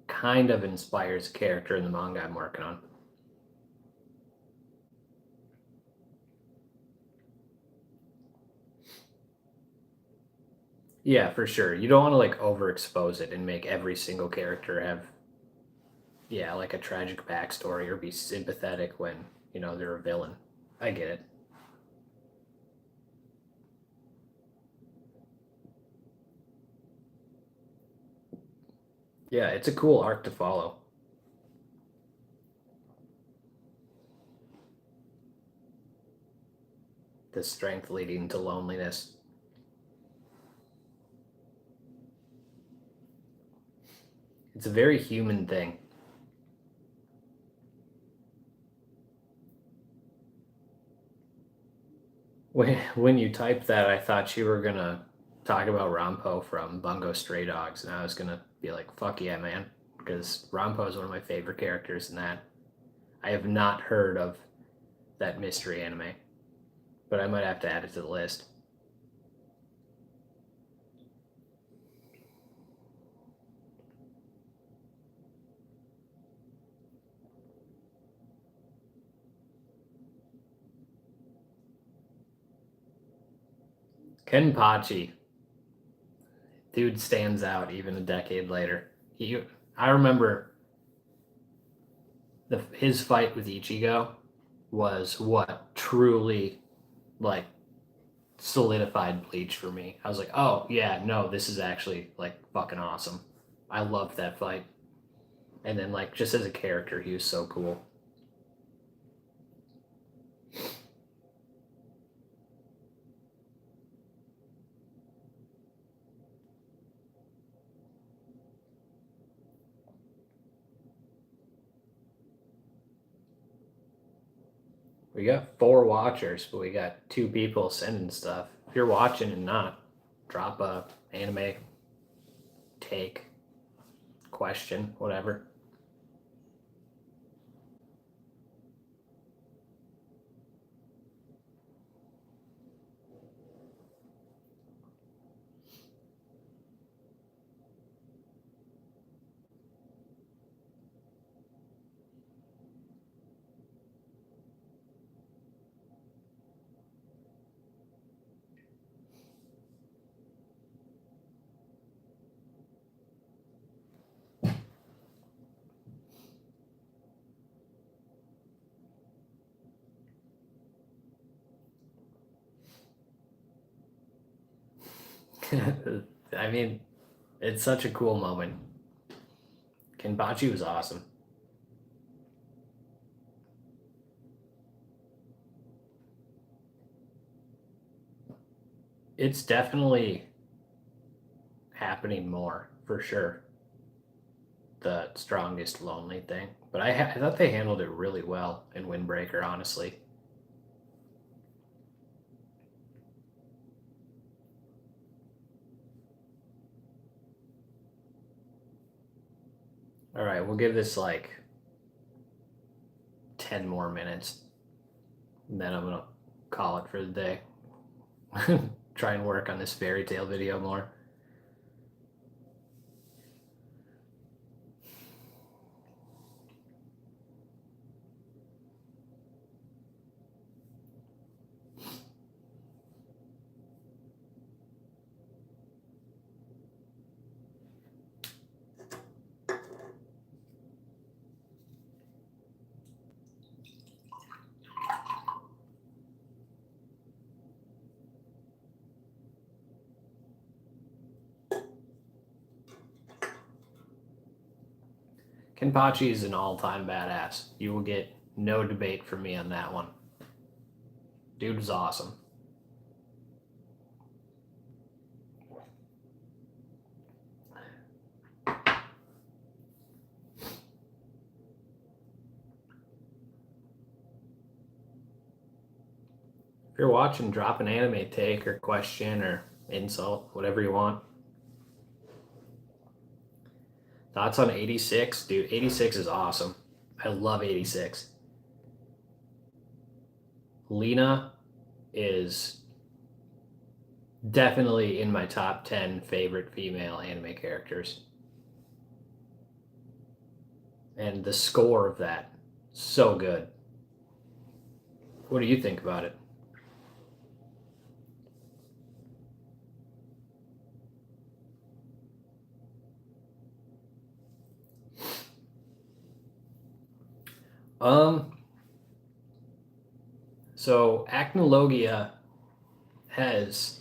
kind of inspires a character in the manga I'm working on. Yeah, for sure. You don't want to like overexpose it and make every single character have, yeah, like a tragic backstory or be sympathetic when, they're a villain. I get it. Yeah, it's a cool arc to follow. The strength leading to loneliness. It's a very human thing. When you typed that, I thought you were gonna talk about Rampo from Bungo Stray Dogs, and I was gonna be like, "Fuck yeah, man," because Rampo is one of my favorite characters in that. I have not heard of that mystery anime, but I might have to add it to the list. Kenpachi, dude stands out even a decade later. I remember his fight with Ichigo was what truly like solidified Bleach for me. I was like, oh yeah, no, this is actually like fucking awesome. I loved that fight. And then like just as a character, he was so cool. We got 4 watchers, but we got 2 people sending stuff. you're watching and not, drop a anime take, question, whatever. I mean, it's such a cool moment. Kenpachi was awesome. It's definitely happening more, for sure. The strongest lonely thing. But I thought they handled it really well in Windbreaker, honestly. All right, we'll give this like 10 more minutes. And then I'm going to call it for the day. Try and work on this fairy tale video more. Kenpachi is an all-time badass. You will get no debate from me on that one. Dude was awesome. If you're watching, drop an anime take or question or insult, whatever you want. Thoughts on 86? Dude, 86 is awesome. I love 86. Lena is definitely in my top 10 favorite female anime characters. And the score of that, so good. What do you think about it? So Acnologia has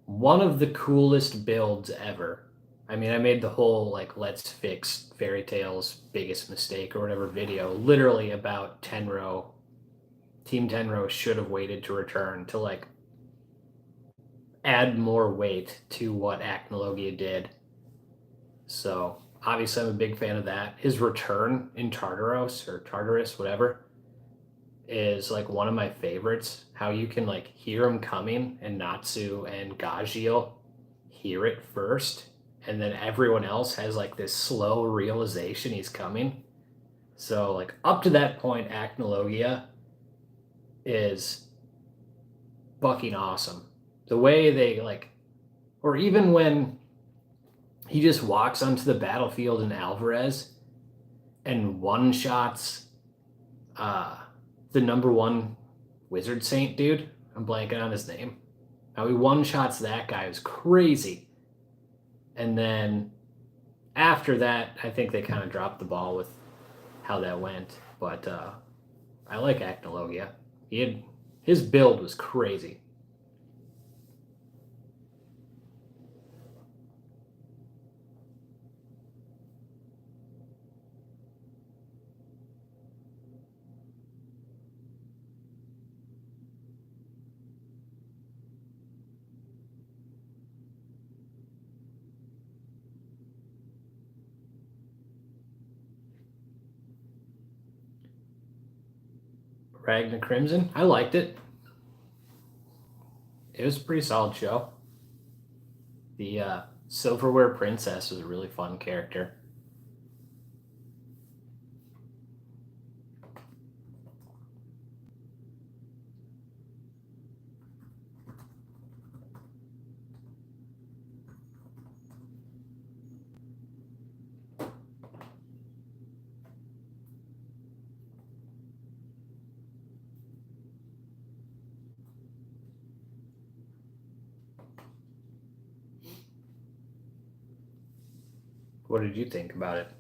one of the coolest builds ever. I mean, I made the whole like let's fix Fairy Tail's biggest mistake or whatever video literally about Tenro. Team Tenro should have waited to return to like add more weight to what Acnologia did. So obviously I'm a big fan of that. His return in Tartaros or Tartarus, whatever, is like one of my favorites. How you can like hear him coming and Natsu and Gagio hear it first, and then everyone else has like this slow realization he's coming. So like up to that point, Acnologia is fucking awesome. The way they like, or even when he just walks onto the battlefield in Alvarez and one shots the number one Wizard Saint dude. I'm blanking on his name. How he one shots that guy was crazy. And then after that, I think they kind of dropped the ball with how that went. But I like Acnologia. His build was crazy. Ragnar Crimson, I liked it. It was a pretty solid show. The Silverware Princess was a really fun character. What did you think about it?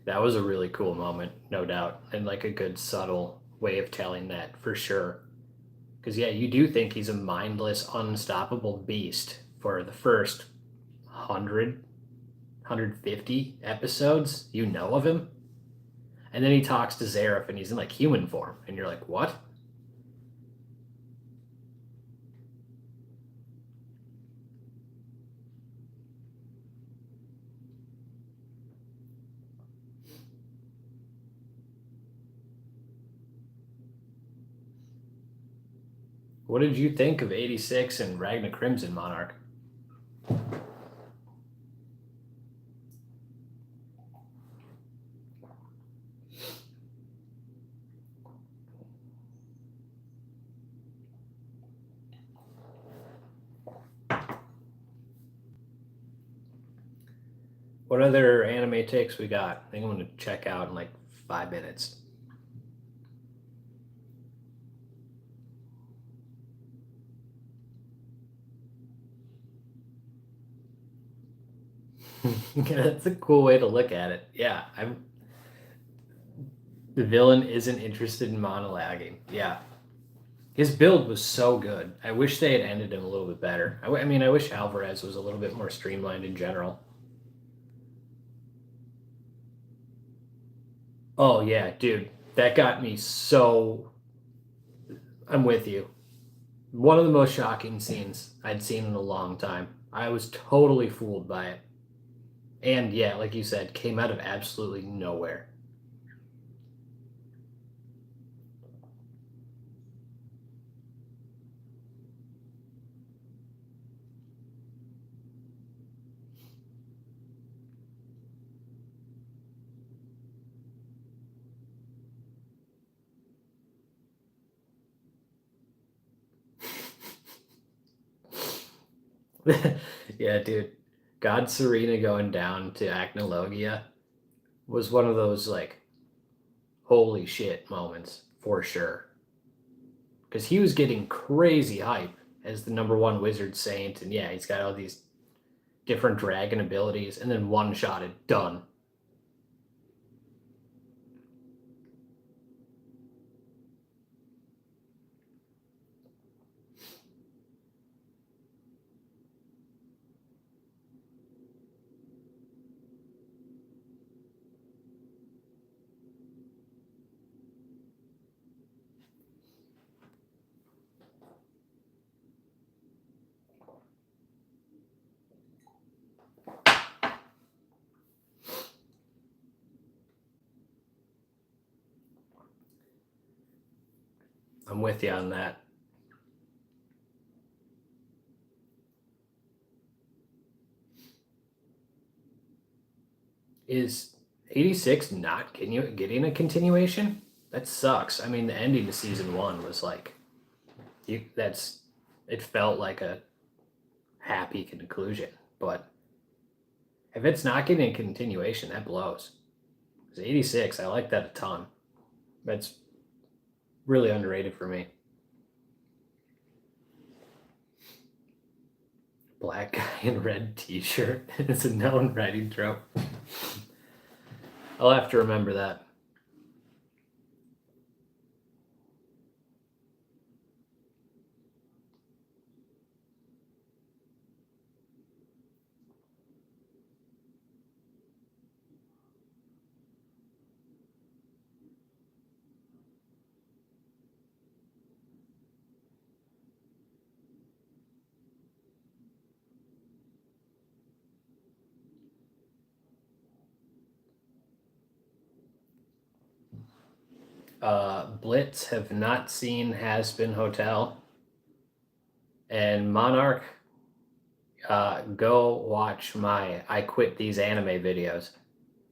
That was a really cool moment, no doubt, and like a good subtle way of telling that for sure. Because yeah, you do think he's a mindless, unstoppable beast for the first 150 episodes you know of him. And then he talks to Zareth and he's in like human form. And you're like, what? What did you think of 86 and Ragna Crimson Monarch? What other anime takes we got? I think I'm going to check out in like 5 minutes. That's a cool way to look at it. Yeah, the villain isn't interested in monologuing. Yeah. His build was so good. I wish they had ended him a little bit better. I mean, I wish Alvarez was a little bit more streamlined in general. Oh, yeah, dude. That got me so. I'm with you. One of the most shocking scenes I'd seen in a long time. I was totally fooled by it. And yeah, like you said, came out of absolutely nowhere. Yeah, dude. God Serena going down to Acnologia was one of those like holy shit moments for sure. Because he was getting crazy hype as the number one wizard saint, and yeah, he's got all these different dragon abilities, and then one shot it done. I'm with you on that. Is 86 not getting a continuation? That sucks. I mean, the ending to season one was like, it felt like a happy conclusion. But if it's not getting a continuation, that blows. Because 86, I like that a ton. That's really underrated for me. Black guy in red t-shirt. It's a known writing trope. I'll have to remember that. Blitz have not seen Has Been Hotel. And Monarch, go watch my I Quit These Anime videos.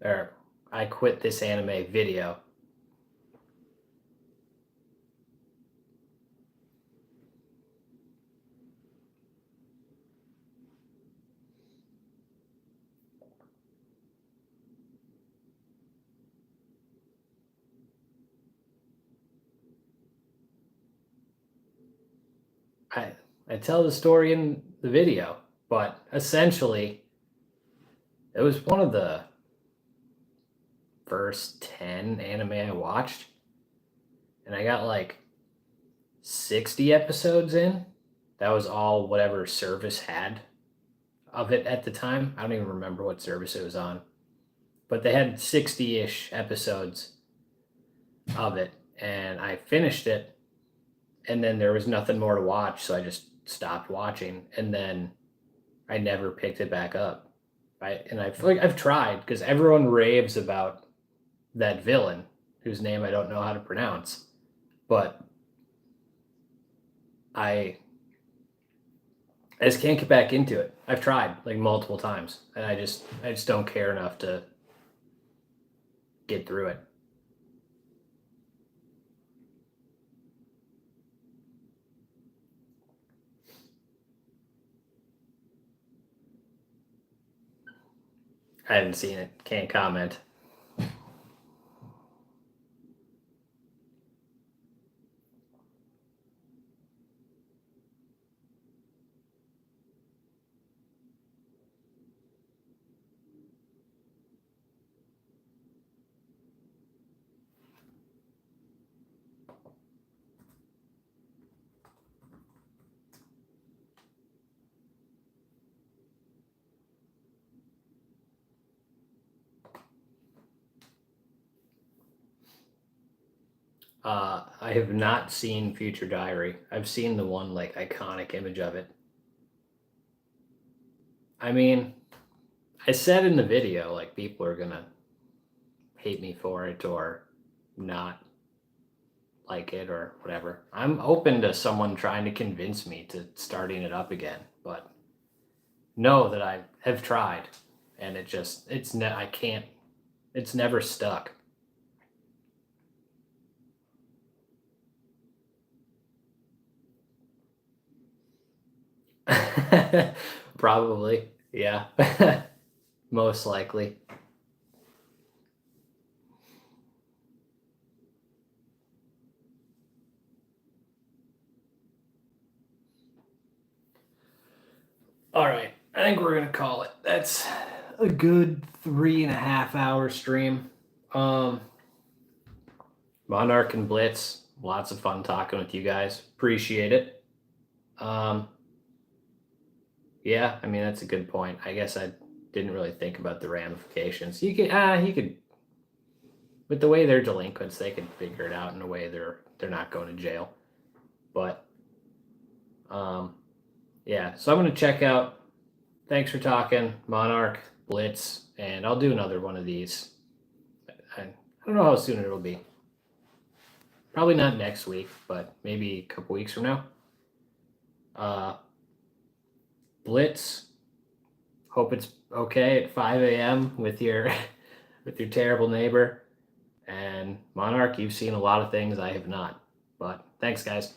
Or I Quit This Anime video. I tell the story in the video, but essentially, it was one of the first 10 anime I watched, and I got like 60 episodes in. That was all whatever service had of it at the time. I don't even remember what service it was on, but they had 60-ish episodes of it, and I finished it, and then there was nothing more to watch, so I just stopped watching, and then I never picked it back up. And I feel like I've tried, because everyone raves about that villain whose name I don't know how to pronounce, but I just can't get back into it. I've tried like multiple times, and I just don't care enough to get through it. I haven't seen it. Can't comment. I have not seen Future Diary. I've seen the one like iconic image of it. I mean, I said in the video like people are gonna hate me for it or not like it or whatever. I'm open to someone trying to convince me to starting it up again, but know that I have tried, and I can't. It's never stuck. Probably, yeah. Most likely. All right, I think we're gonna call it. That's a good 3.5 hour stream. Monarch and Blitz, lots of fun talking with you guys. Appreciate it. Yeah, I mean that's a good point. I guess I didn't really think about the ramifications. You could, with the way they're delinquents, they could figure it out in a way they're not going to jail. But, yeah. So I'm gonna check out. Thanks for talking, Monarch, Blitz, and I'll do another one of these. I don't know how soon it'll be. Probably not next week, but maybe a couple weeks from now. Blitz, hope it's okay at 5 a.m. with your with your terrible neighbor. And Monarch, you've seen a lot of things I have not. But thanks, guys.